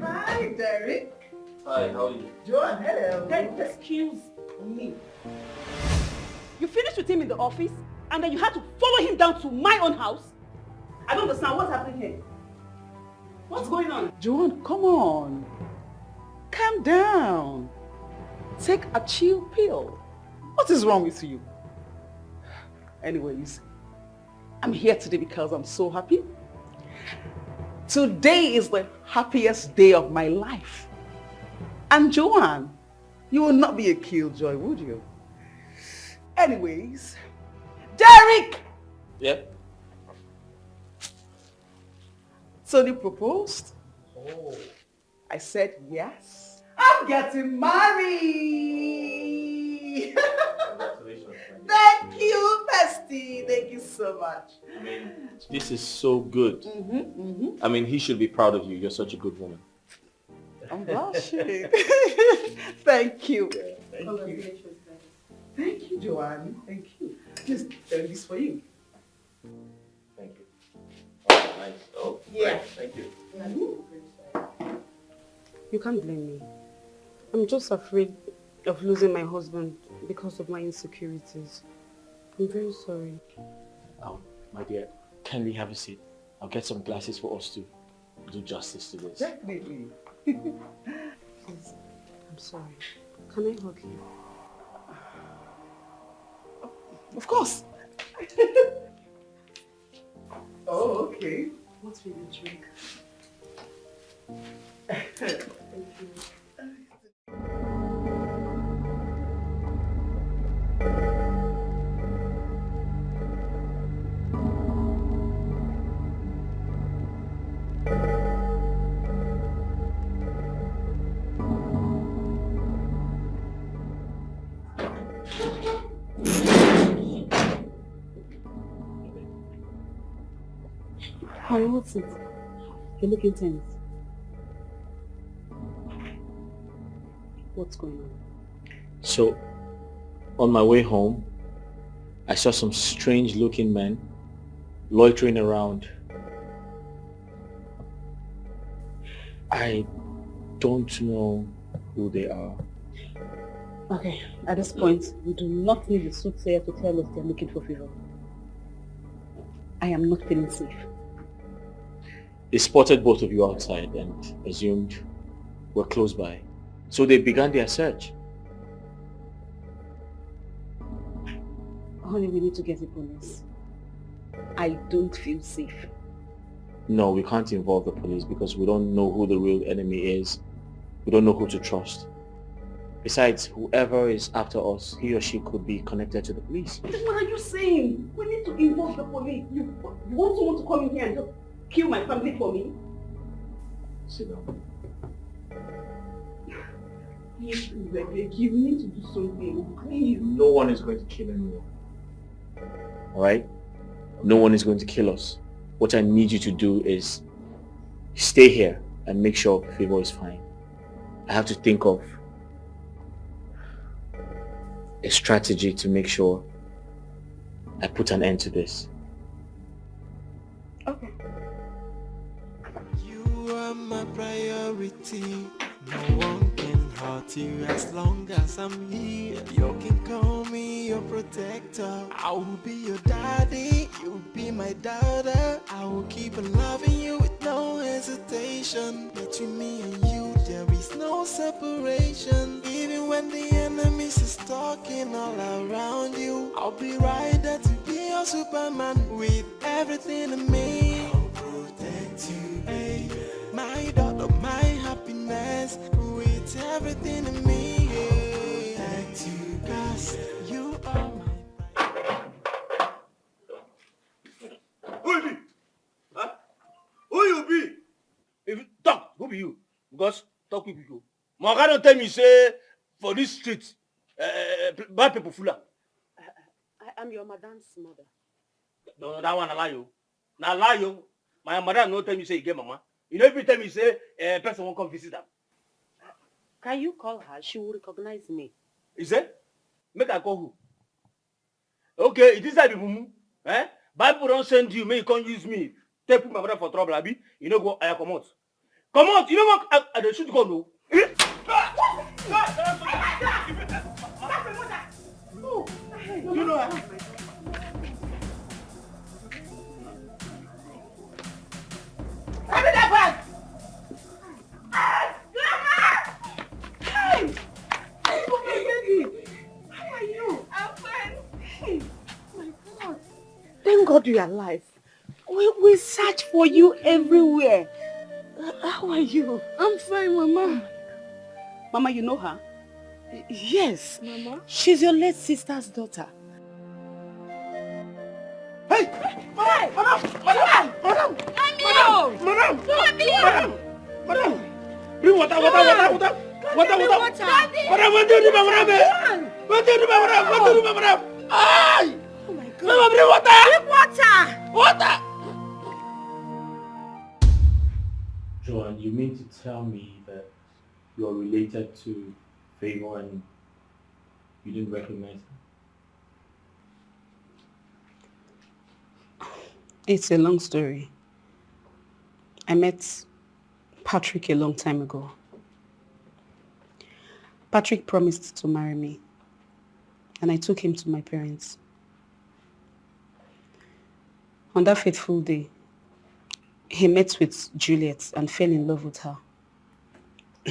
[SPEAKER 10] Hi, Derek.
[SPEAKER 6] Hi, how are you?
[SPEAKER 10] Joan, hello.
[SPEAKER 15] Then excuse me. You finished with him in the office and then you had to follow him down to my own house? I don't understand what's happening here. What's going on?
[SPEAKER 9] Joan, come on. Calm down. Take a chill pill. What is wrong with you? Anyways, I'm here today because I'm so happy. Today is the happiest day of my life. And Joanne, you will not be a killjoy, would you? Anyways, Derek!
[SPEAKER 6] Yeah?
[SPEAKER 9] Tony proposed.
[SPEAKER 6] Oh.
[SPEAKER 9] I said yes. I'm getting married!
[SPEAKER 6] Congratulations.
[SPEAKER 9] Thank you, bestie. Thank you so much.
[SPEAKER 6] I mean, this is so good. I mean, he should be proud of you. You're such a good woman.
[SPEAKER 9] I'm blushing. Thank you. Thank you. Thank you, Joanne. Thank you. Just this for you.
[SPEAKER 6] Thank you. Oh, nice. Oh,
[SPEAKER 9] Yeah.
[SPEAKER 6] great. Thank you.
[SPEAKER 14] You can't blame me. I'm just afraid of losing my husband because of my insecurities. I'm very sorry.
[SPEAKER 6] My dear, kindly have a seat. I'll get some glasses for us to do justice to this.
[SPEAKER 9] Definitely.
[SPEAKER 14] Please, I'm sorry. Can I hug you?
[SPEAKER 9] Of course. Oh, okay.
[SPEAKER 14] What will you drink?
[SPEAKER 9] Thank you.
[SPEAKER 14] Harry, what's it? You're looking tense. What's going on?
[SPEAKER 6] So, on my way home, I saw some strange looking men loitering around. I don't know who they are.
[SPEAKER 14] Okay, at this point, we do not need the soothsayer to tell us they're looking for favor. I am not feeling safe.
[SPEAKER 6] They spotted both of you outside and assumed we're close by. So they began their search.
[SPEAKER 14] Honey, we need to get the police. I don't feel safe.
[SPEAKER 6] No, we can't involve the police because we don't know who the real enemy is. We don't know who to trust. Besides, whoever is after us, he or she could be connected to the police.
[SPEAKER 14] What are you saying? We need to involve the police. You want someone to come in here and just kill my family for me?
[SPEAKER 6] Sit down.
[SPEAKER 14] Please, I beg you, we need to do something. Please.
[SPEAKER 6] No one is going to kill anyone. Alright? No one is going to kill us. What I need you to do is stay here and make sure Favor is fine. I have to think of a strategy to make sure I put an end to this.
[SPEAKER 14] Okay.
[SPEAKER 4] You are my priority. No one can hurt you as long as I'm here. You can call me your protector. I will be your daddy. You'll be my daughter. I will keep on loving you with no hesitation. Between me and you, there is no separation. Even when the enemies is talking all around you, I'll be right there to be your Superman with everything in me. I'll protect you, baby. My daughter, my happiness, with everything in me. I'll protect you, 'cause you are my.
[SPEAKER 13] Who you be? Huh? Who you be? If you talk, who be you? Because talk quick, quick. My guy don't tell me say for this street, bad people full am.
[SPEAKER 14] I am your madam's mother.
[SPEAKER 13] No, that one I lie you. Now lie you. My madam no tell me say you get mama. You know every time you say person won't come visit them.
[SPEAKER 14] Can you call her? She will recognize me.
[SPEAKER 13] You say? Make I call who? Okay, it is that mumu. Bible don't send you, may you can't use me. Take put my mother for trouble, abi. You know go I come out. Come out, you know what I should go no. You know her.
[SPEAKER 15] Give me that bag! Hey! Hey, baby! How are you? I'm fine. Hey! My God.
[SPEAKER 14] Thank God you are alive. We search for you everywhere. How are you?
[SPEAKER 16] I'm fine, Mama.
[SPEAKER 14] Mama, you know her?
[SPEAKER 16] Yes, Mama.
[SPEAKER 14] She's your late sister's daughter.
[SPEAKER 13] Hey! Madam! Madam! Madam! Madam! Bring water! Madam, what do you do, madam? What do you do, madam? Ay!
[SPEAKER 16] Oh my God.
[SPEAKER 13] Mama, bring water!
[SPEAKER 16] Bring water!
[SPEAKER 13] Water!
[SPEAKER 6] Joanne, you mean to tell me that you're related to Favor and you didn't recognize her?
[SPEAKER 14] It's a long story. I met Patrick a long time ago. Patrick promised to marry me, and I took him to my parents. On that fateful day, he met with Juliet and fell in love with her.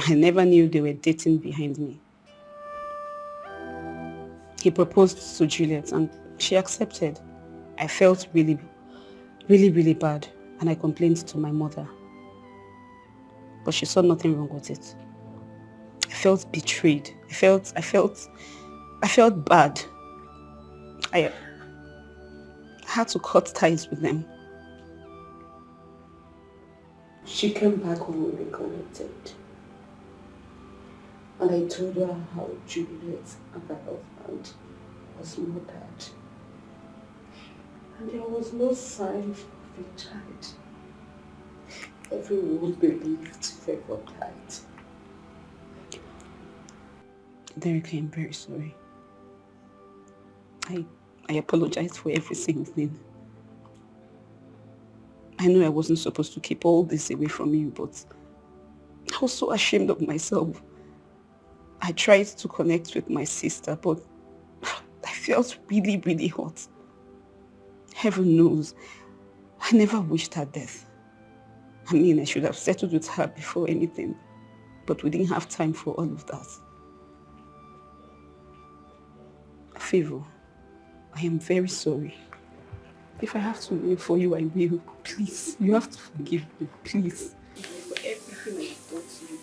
[SPEAKER 14] I never knew they were dating behind me. He proposed to Juliet and she accepted. I felt really, really bad and I complained to my mother. But she saw nothing wrong with it. I felt betrayed. I felt bad. I had to cut ties with them. She came back when we reconnected. And I told her how Juliet and her husband was murdered. And there was no sign of a child. Everyone believed Favor died. Derek, I'm very sorry. I apologize for every single thing. I know I wasn't supposed to keep all this away from you, but I was so ashamed of myself. I tried to connect with my sister, but I felt really hot. Heaven knows, I never wished her death. I mean, I should have settled with her before anything, but we didn't have time for all of that. Favor, I am very sorry. If I have to live for you, I will. Please, you have to forgive me, please. For everything I've done to you.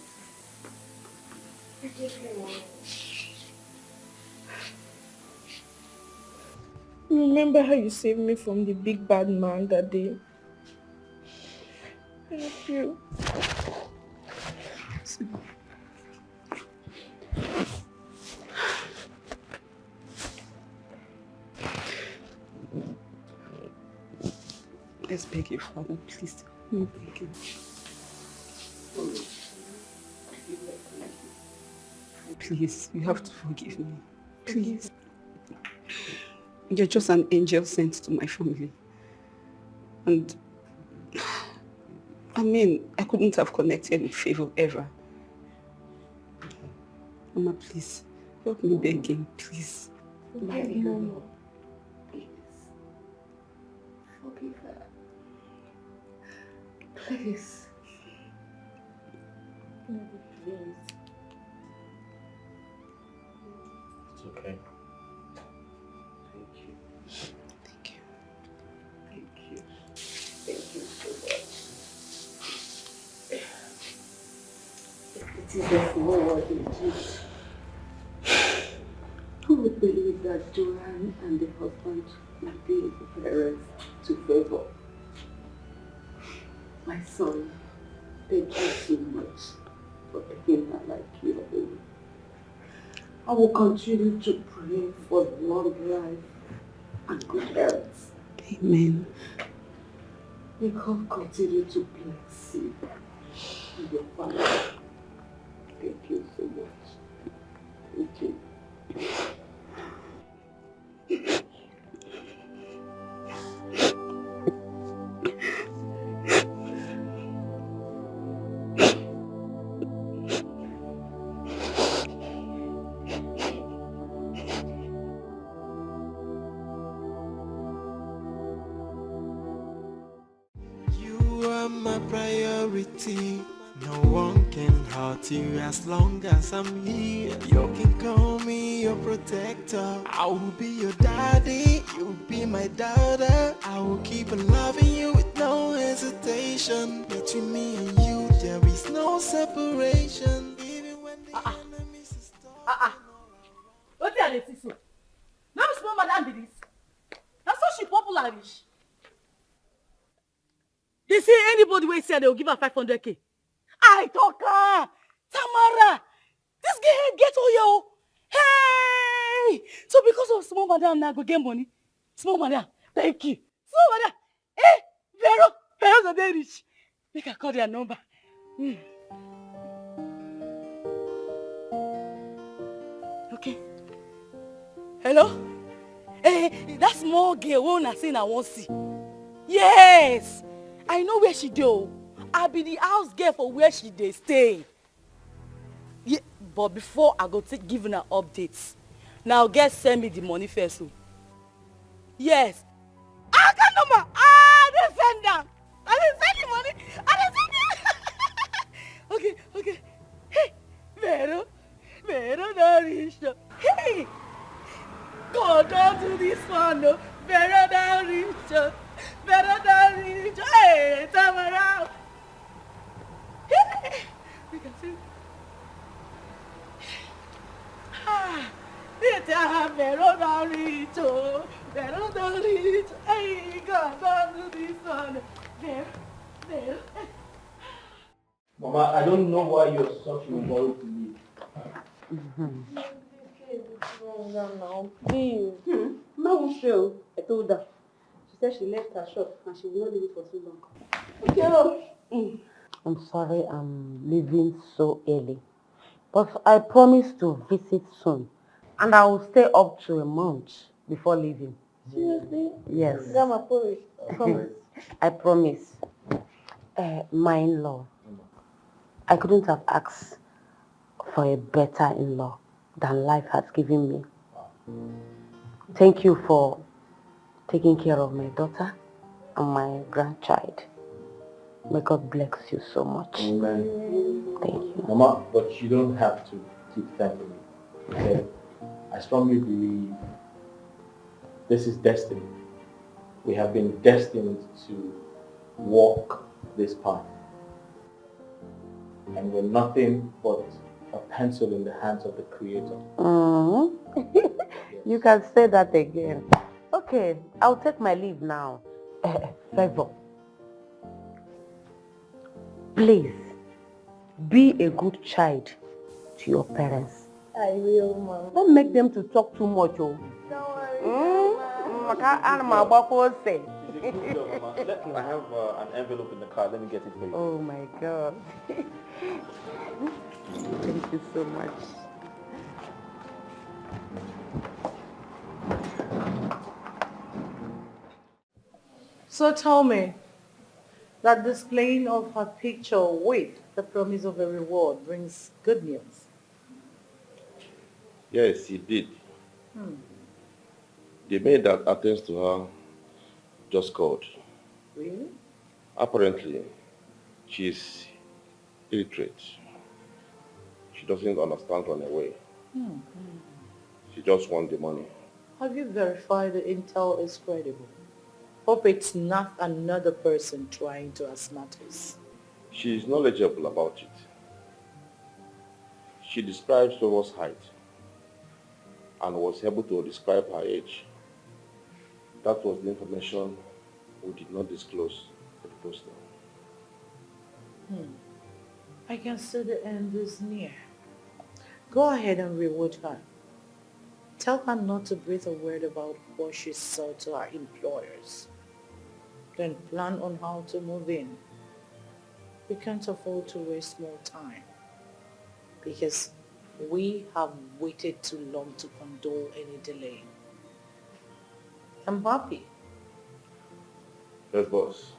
[SPEAKER 14] Forgive me.
[SPEAKER 16] Remember how you saved me from the big bad man that day? Thank you.
[SPEAKER 14] Let's beg your father, please. No, thank you. Please, you have to forgive me. Please. You're just an angel sent to my family. And I mean, I couldn't have connected with Favor ever. Mama, please, help me begging, please.
[SPEAKER 16] Forgive Mama.
[SPEAKER 14] Please. Forgive her. Please.
[SPEAKER 16] Mama, please.
[SPEAKER 6] It's okay.
[SPEAKER 14] Thank you. Thank you so much. It is a small word indeed. Who would believe that Joanne and the husband would be the parents to Favor? My son, thank you so much for taking her like you of me. I will continue to pray for long life and good health. Amen. May God continue to bless you and your family. Thank you so much. Thank you.
[SPEAKER 4] You are my priority. No one can hurt you as long as I'm here. You can call me your protector. I will be your daddy. You'll be my daughter. I will keep on loving you with no hesitation. Between me and you, there is no separation. Even when the enemies is
[SPEAKER 15] What are they so? Now small madam be this. That's so she popular reach. They say anybody will say they will give her 500k. I talk her. Tamara. This girl get all yo. Hey. So because of small madam now go get money. Small madam. Thank you. Small madam. Hey. Vero the day rich. Make I call their number. Okay. Hello? Hey, that small girl won't I say I won't see. Yes. I know where she do. I'll be the house girl for where she dey stay. Yeah, but before I go take giving her updates. Now get send me the money first. Yes. I got number. send them. I dey send the money. I dey send it. Okay, okay. Hey, Vero don't reach. Hey, God don't do this one. No. Vero don't reach. Vero don't reach. Hey, turn around. Hey, we can see. Ah, it's a Vero don't reach. Vero don't reach. Hey, God don't do this one. Vero.
[SPEAKER 6] Mama, I don't know why you're such a worry to me.
[SPEAKER 14] Please. Ma won't show. I told her. She said she left her shop and she will not leave it for too long. Okay. I'm sorry I'm leaving so early. But I promise to visit soon. And I will stay up to a month before leaving.
[SPEAKER 16] Seriously?
[SPEAKER 14] Yes.
[SPEAKER 16] Grandma, promise.
[SPEAKER 14] I promise. My in-law. I couldn't have asked for a better in-law than life has given me. Thank you for taking care of my daughter and my grandchild. May God bless you so much.
[SPEAKER 6] Amen.
[SPEAKER 14] Thank you.
[SPEAKER 6] Mama, but you don't have to keep thanking me. Okay? I strongly believe this is destiny. We have been destined to walk this path. And we're nothing but a pencil in the hands of the Creator.
[SPEAKER 14] You can say that again. Okay, I'll take my leave now. Favor. Please, be a good child to your parents.
[SPEAKER 16] I will, Mom.
[SPEAKER 14] Don't make them to talk too much, oh.
[SPEAKER 16] Don't worry,
[SPEAKER 6] I have an envelope in the car. Let me get it for you.
[SPEAKER 14] Oh my God. Thank you so much.
[SPEAKER 5] So tell me that displaying of her picture with the promise of a reward brings good news.
[SPEAKER 2] Yes, he did. The maid that attends to her just called.
[SPEAKER 5] Really?
[SPEAKER 2] Apparently, she's illiterate. She doesn't understand on her way. She just wants the money.
[SPEAKER 5] Have you verified the intel is credible? Hope it's not another person trying to outsmart us.
[SPEAKER 2] She is knowledgeable about it. She describes Sora's height and was able to describe her age. That was the information we did not disclose to the poster.
[SPEAKER 5] I can see the end is near. Go ahead and reward her. Tell her not to breathe a word about what she saw to her employers. Then plan on how to move in. We can't afford to waste more time because we have waited too long to condole any delay. I'm happy.
[SPEAKER 2] Yes, boss.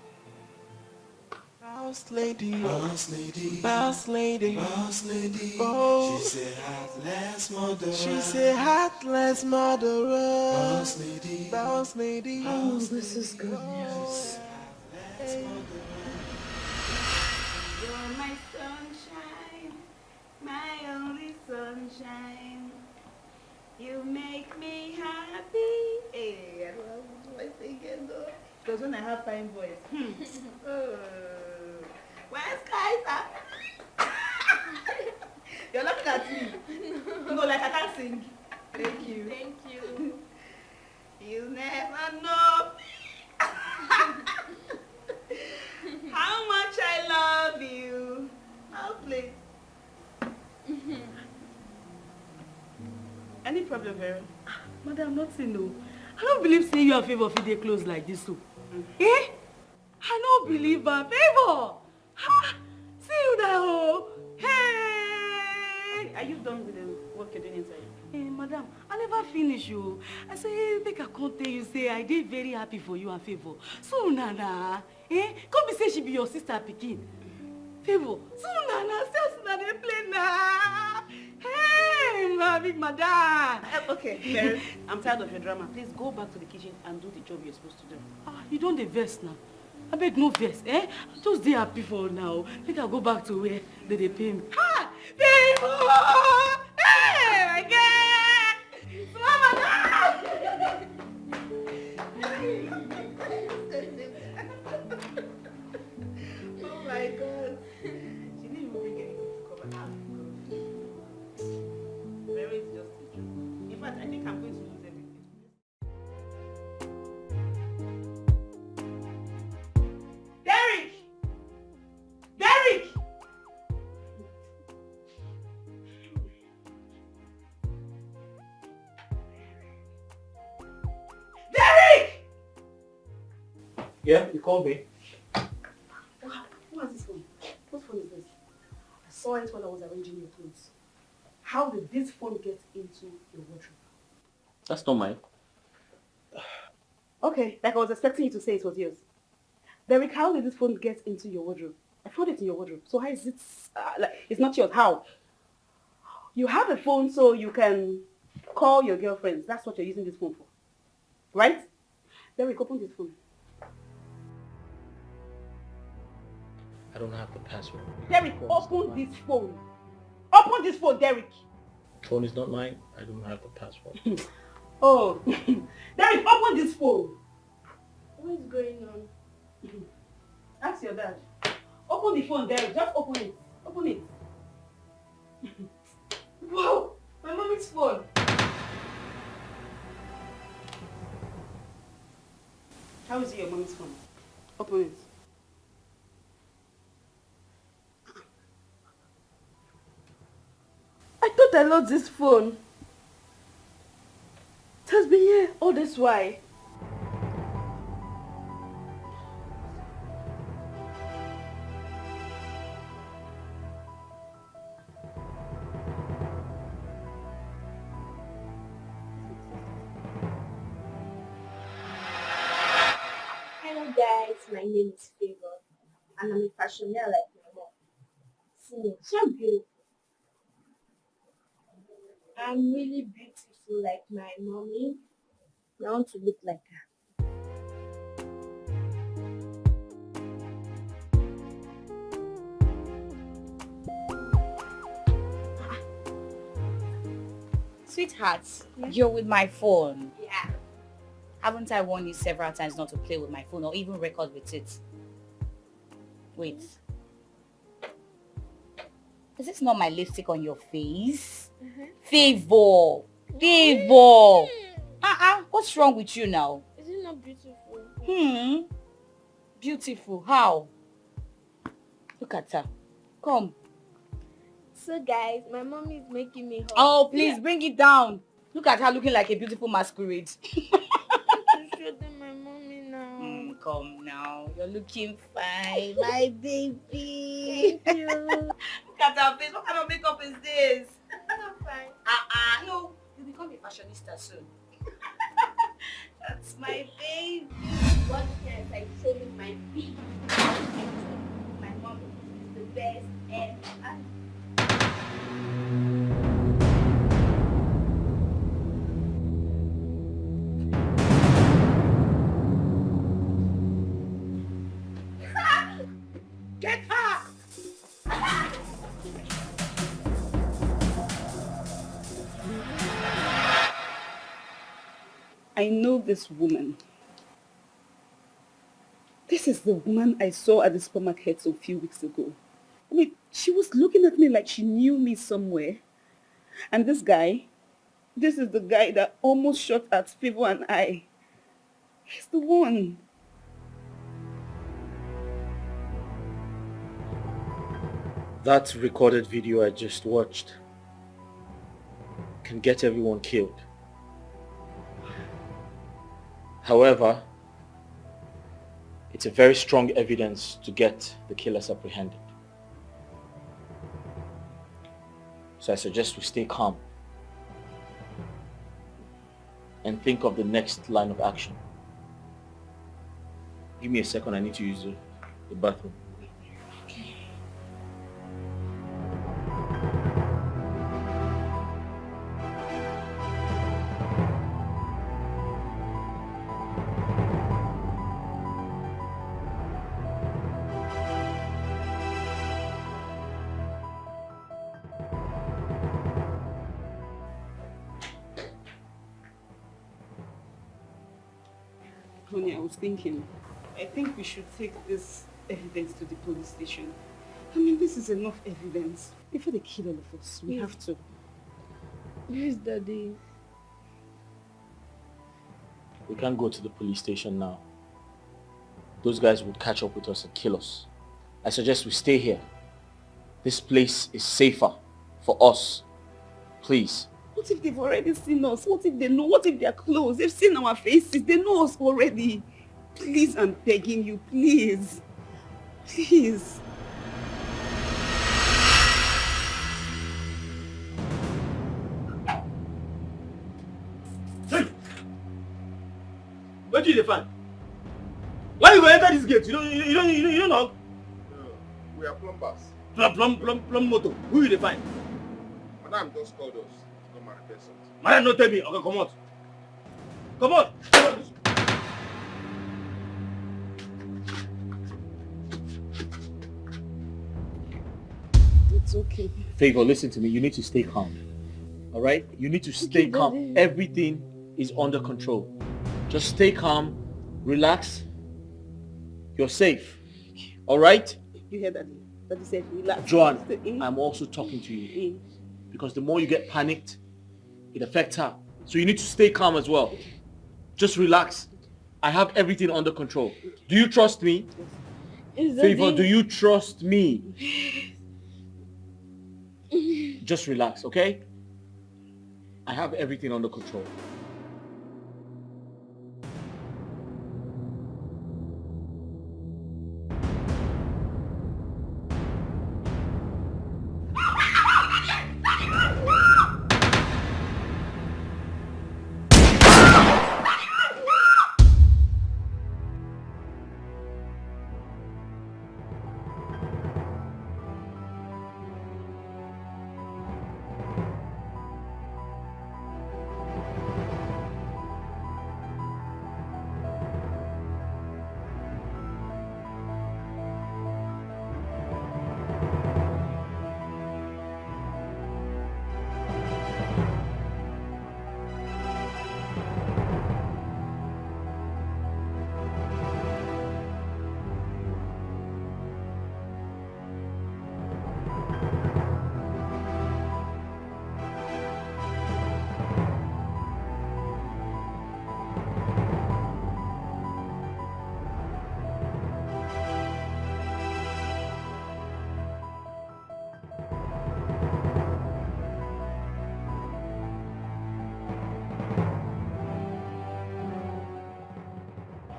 [SPEAKER 4] Boss lady, boss lady, boss lady, boss lady. Oh, she said heartless murderer. She said heartless murderer. Boss lady, boss lady.
[SPEAKER 5] Oh, this is good news.
[SPEAKER 12] You're my sunshine, my only sunshine. You make me happy. Hey, I love my singing though. Because when I have fine voice, where skies are. You're laughing at me. No, like I can't sing. Thank you.
[SPEAKER 7] Thank you.
[SPEAKER 12] You never know how much I love you. I'll play. Any problem, Vera?
[SPEAKER 15] Madam, nothing, no. I don't believe seeing you and Favor fit dey close like this, so. Eh? I don't believe her. Favor! Ha! See you now, oh. Hey!
[SPEAKER 12] Are you done with the work you're doing inside?
[SPEAKER 15] Hey, madam, I never finish, you. I say, make I come tell you, say, I did very happy for you and Favor. So, Nana, eh? Come be say she be your sister pikin. Favor, so, Nana, still Nana, they play now. Hey, my big madam.
[SPEAKER 12] Okay, Mary, I'm tired of your drama. Please go back to the kitchen and do the job you're supposed to do.
[SPEAKER 15] Ah, you don't dey vex now. I beg no vex, eh? I'm just dey happy for now. Make I go back to where they pay me. Ha! People! Hey, my God! Mama, oh my God. She didn't even bring anything to cover that. Very is just a joke. In fact, I think I'm going to lose everything. Derek! Derek! Derek!
[SPEAKER 6] Yeah, you called me.
[SPEAKER 15] Who has this phone? Whose phone is this? I saw it when I was arranging your clothes. How did this phone get into your wardrobe?
[SPEAKER 6] That's not mine.
[SPEAKER 15] Okay, like I was expecting you to say it was yours. Derek, how did this phone get into your wardrobe? I found it in your wardrobe. So how is it, like, it's not yours? How? You have a phone so you can call your girlfriends. That's what you're using this phone for. Right? Derek, open this phone.
[SPEAKER 6] I don't have the password.
[SPEAKER 15] Derek, open this phone. Open this phone, Derek.
[SPEAKER 6] Phone is not mine. I don't have the password.
[SPEAKER 15] Oh, Derek, open this phone.
[SPEAKER 16] What is going on?
[SPEAKER 15] Ask your dad. Open the phone, Derek. Just open it. Open it.
[SPEAKER 16] Wow, my mommy's phone.
[SPEAKER 15] How is it your mommy's phone? Open it.
[SPEAKER 16] I thought I lost this phone. It has been here all this while.
[SPEAKER 17] Hello guys, my name is Favor and I'm a fashioner like my mom. See me, so I'm beautiful. I'm really beautiful like my mommy. I want to look like her.
[SPEAKER 1] Sweetheart, you're with my phone.
[SPEAKER 17] Yeah.
[SPEAKER 1] Haven't I warned you several times not to play with my phone or even record with it? Wait. Is this not my lipstick on your face? Favor! Favor! What's wrong with you now?
[SPEAKER 16] Is it not beautiful?
[SPEAKER 1] Beautiful. How? Look at her. Come.
[SPEAKER 16] So guys, my mommy is making me hot.
[SPEAKER 1] Oh, please bring it down. Look at her looking like a beautiful masquerade.
[SPEAKER 16] To show them my mommy now.
[SPEAKER 1] Come now. You're looking fine, my baby.
[SPEAKER 16] Thank you.
[SPEAKER 1] Look at her face. What kind of makeup is this?
[SPEAKER 16] I'm fine.
[SPEAKER 1] No. You'll become a fashionista soon. That's my baby.
[SPEAKER 17] What can I show you my feet? My mom is the best ever.
[SPEAKER 15] Get her! I know this woman. This is the woman I saw at the supermarket a few weeks ago. I mean, she was looking at me like she knew me somewhere. And this guy, this is the guy that almost shot at Favor and I. He's the one.
[SPEAKER 6] That recorded video I just watched can get everyone killed. However, it's a very strong evidence to get the killers apprehended. So I suggest we stay calm and think of the next line of action. Give me a second, I need to use the bathroom.
[SPEAKER 15] Honey, I was thinking, I think we should take this evidence to the police station. I mean, this is enough evidence. Before they kill all of us, we have to.
[SPEAKER 16] Please, Daddy.
[SPEAKER 6] We can't go to the police station now. Those guys would catch up with us and kill us. I suggest we stay here. This place is safer for us. Please.
[SPEAKER 15] What if they've already seen us? What if they know? What if they're close? They've seen our faces. They know us already. Please, I'm begging you, please. Please.
[SPEAKER 13] Hey! What do you find? Why you go enter this gate? You don't know?
[SPEAKER 2] We are plumbers.
[SPEAKER 13] Plum motor. Who you define?
[SPEAKER 2] Madam just called us. Come and repair something.
[SPEAKER 13] Madam, don't tell me. Okay, come on. Come on.
[SPEAKER 15] It's okay.
[SPEAKER 6] Favor, listen to me. You need to stay calm. Alright? You need to stay calm. Everything is under control. Just stay calm. Relax. You're safe. Alright?
[SPEAKER 15] You hear that? Daddy said relax.
[SPEAKER 6] Joan, I'm also talking to you. Because the more you get panicked, it affects her. So you need to stay calm as well. Just relax. I have everything under control. Do you trust me? Favor, do you trust me? Just relax, okay? I have everything under control.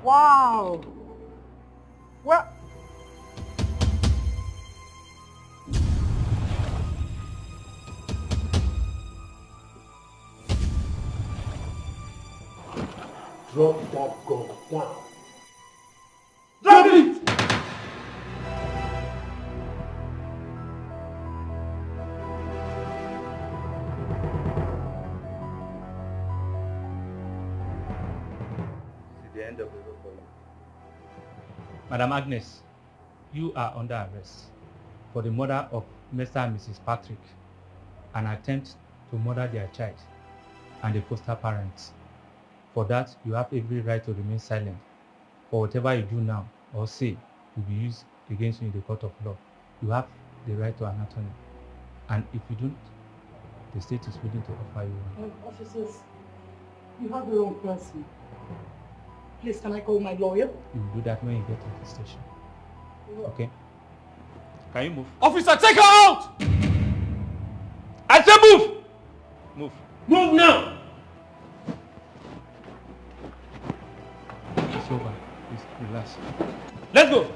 [SPEAKER 8] Wow. Well,
[SPEAKER 18] drop that gun down.
[SPEAKER 13] Drop it!
[SPEAKER 19] The end of the road for you.
[SPEAKER 20] Madam Agnes, you are under arrest for the murder of Mr. and Mrs. Patrick, an attempt to murder their child and the foster parents. For that, you have every right to remain silent. For whatever you do now or say will be used against you in the court of law. You have the right to an attorney. And if you don't, the state is willing to offer you one.
[SPEAKER 11] Officers, you have the wrong person. Please, can I call my lawyer?
[SPEAKER 20] You will do that when you get to the station. Okay? Can you move?
[SPEAKER 13] Officer, take her out! I say move!
[SPEAKER 20] Move.
[SPEAKER 13] Move now!
[SPEAKER 20] It's over. Please, relax.
[SPEAKER 13] Let's go!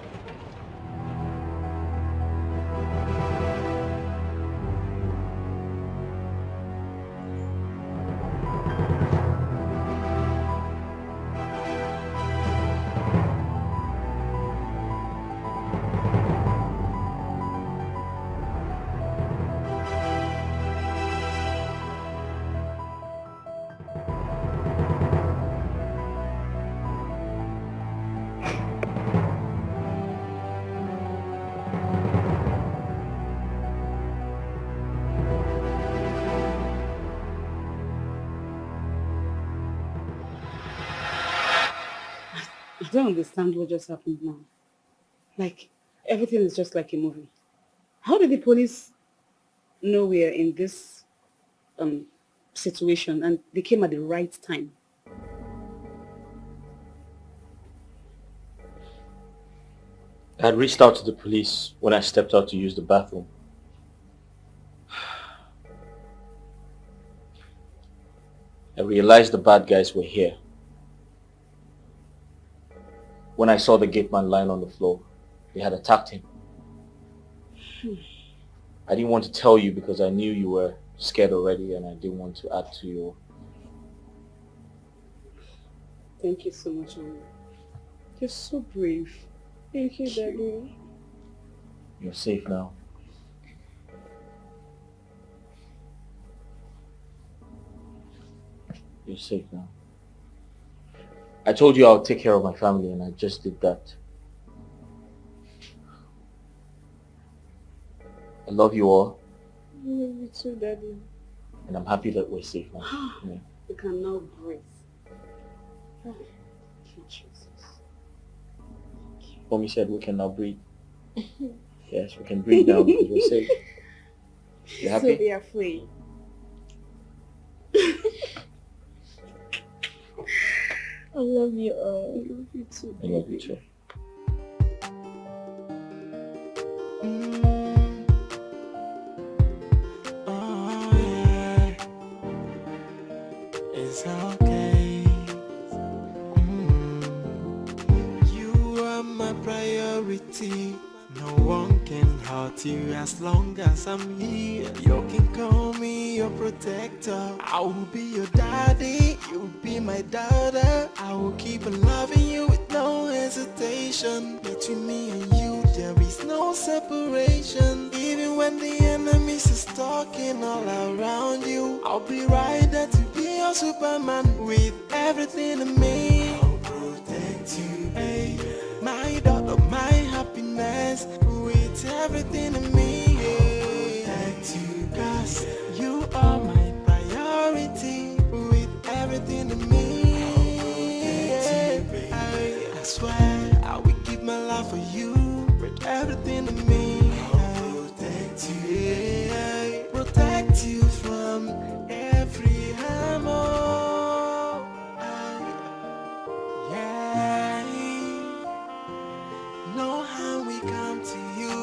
[SPEAKER 14] don't understand what just happened now. Like, everything is just like a movie. How did the police know we are in this situation and they came at the right time?
[SPEAKER 6] I had reached out to the police when I stepped out to use the bathroom. I realized the bad guys were here. When I saw the gate man lying on the floor, they had attacked him. I didn't want to tell you because I knew you were scared already and I didn't want to add to your...
[SPEAKER 14] Thank you so much, Mama. You're so brave.
[SPEAKER 16] Thank you, Daddy.
[SPEAKER 6] You're safe now. You're safe now. I told you I would take care of my family and I just did that. I love you all.
[SPEAKER 16] I love you too, Daddy.
[SPEAKER 6] And I'm happy that we're safe now. Yeah.
[SPEAKER 14] We can now breathe. Thank you, Jesus.
[SPEAKER 6] Mommy said we can now breathe. Yes, we can breathe now because we're safe. You happy?
[SPEAKER 16] So we are free. I love you all.
[SPEAKER 14] I love you too.
[SPEAKER 6] I love you too.
[SPEAKER 4] Oh yeah, it's okay. You are my priority. No one can hurt you as long as I'm here. You can call me your protector. I will be your daddy, you'll be my daughter. I will keep on loving you with no hesitation. Between me and you there is no separation. Even when the enemies is talking all around you, I'll be right there to be your Superman with everything in me. I'll protect you, hey, my daughter, my happiness, with everything in me. Protect you, cause you are my priority, with everything in me. I swear I will give my life for you, with everything in me. I'll protect you, yeah, protect you from every harm. Yeah, no harm we come to you.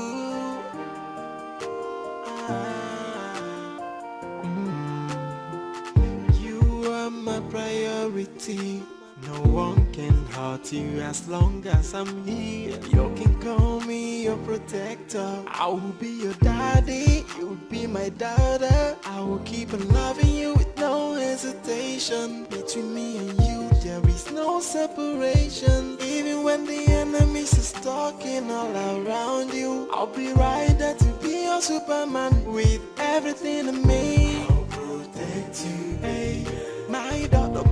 [SPEAKER 4] You are my priority. No one can hurt you as long as I'm here. You can call me your protector. I will be your daddy, you'll be my daughter. I will keep on loving you with no hesitation. Between me and you there is no separation. Even when the enemies is talking all around you, I'll be right there to be your Superman with everything in me. I'll protect you, hey, my daughter,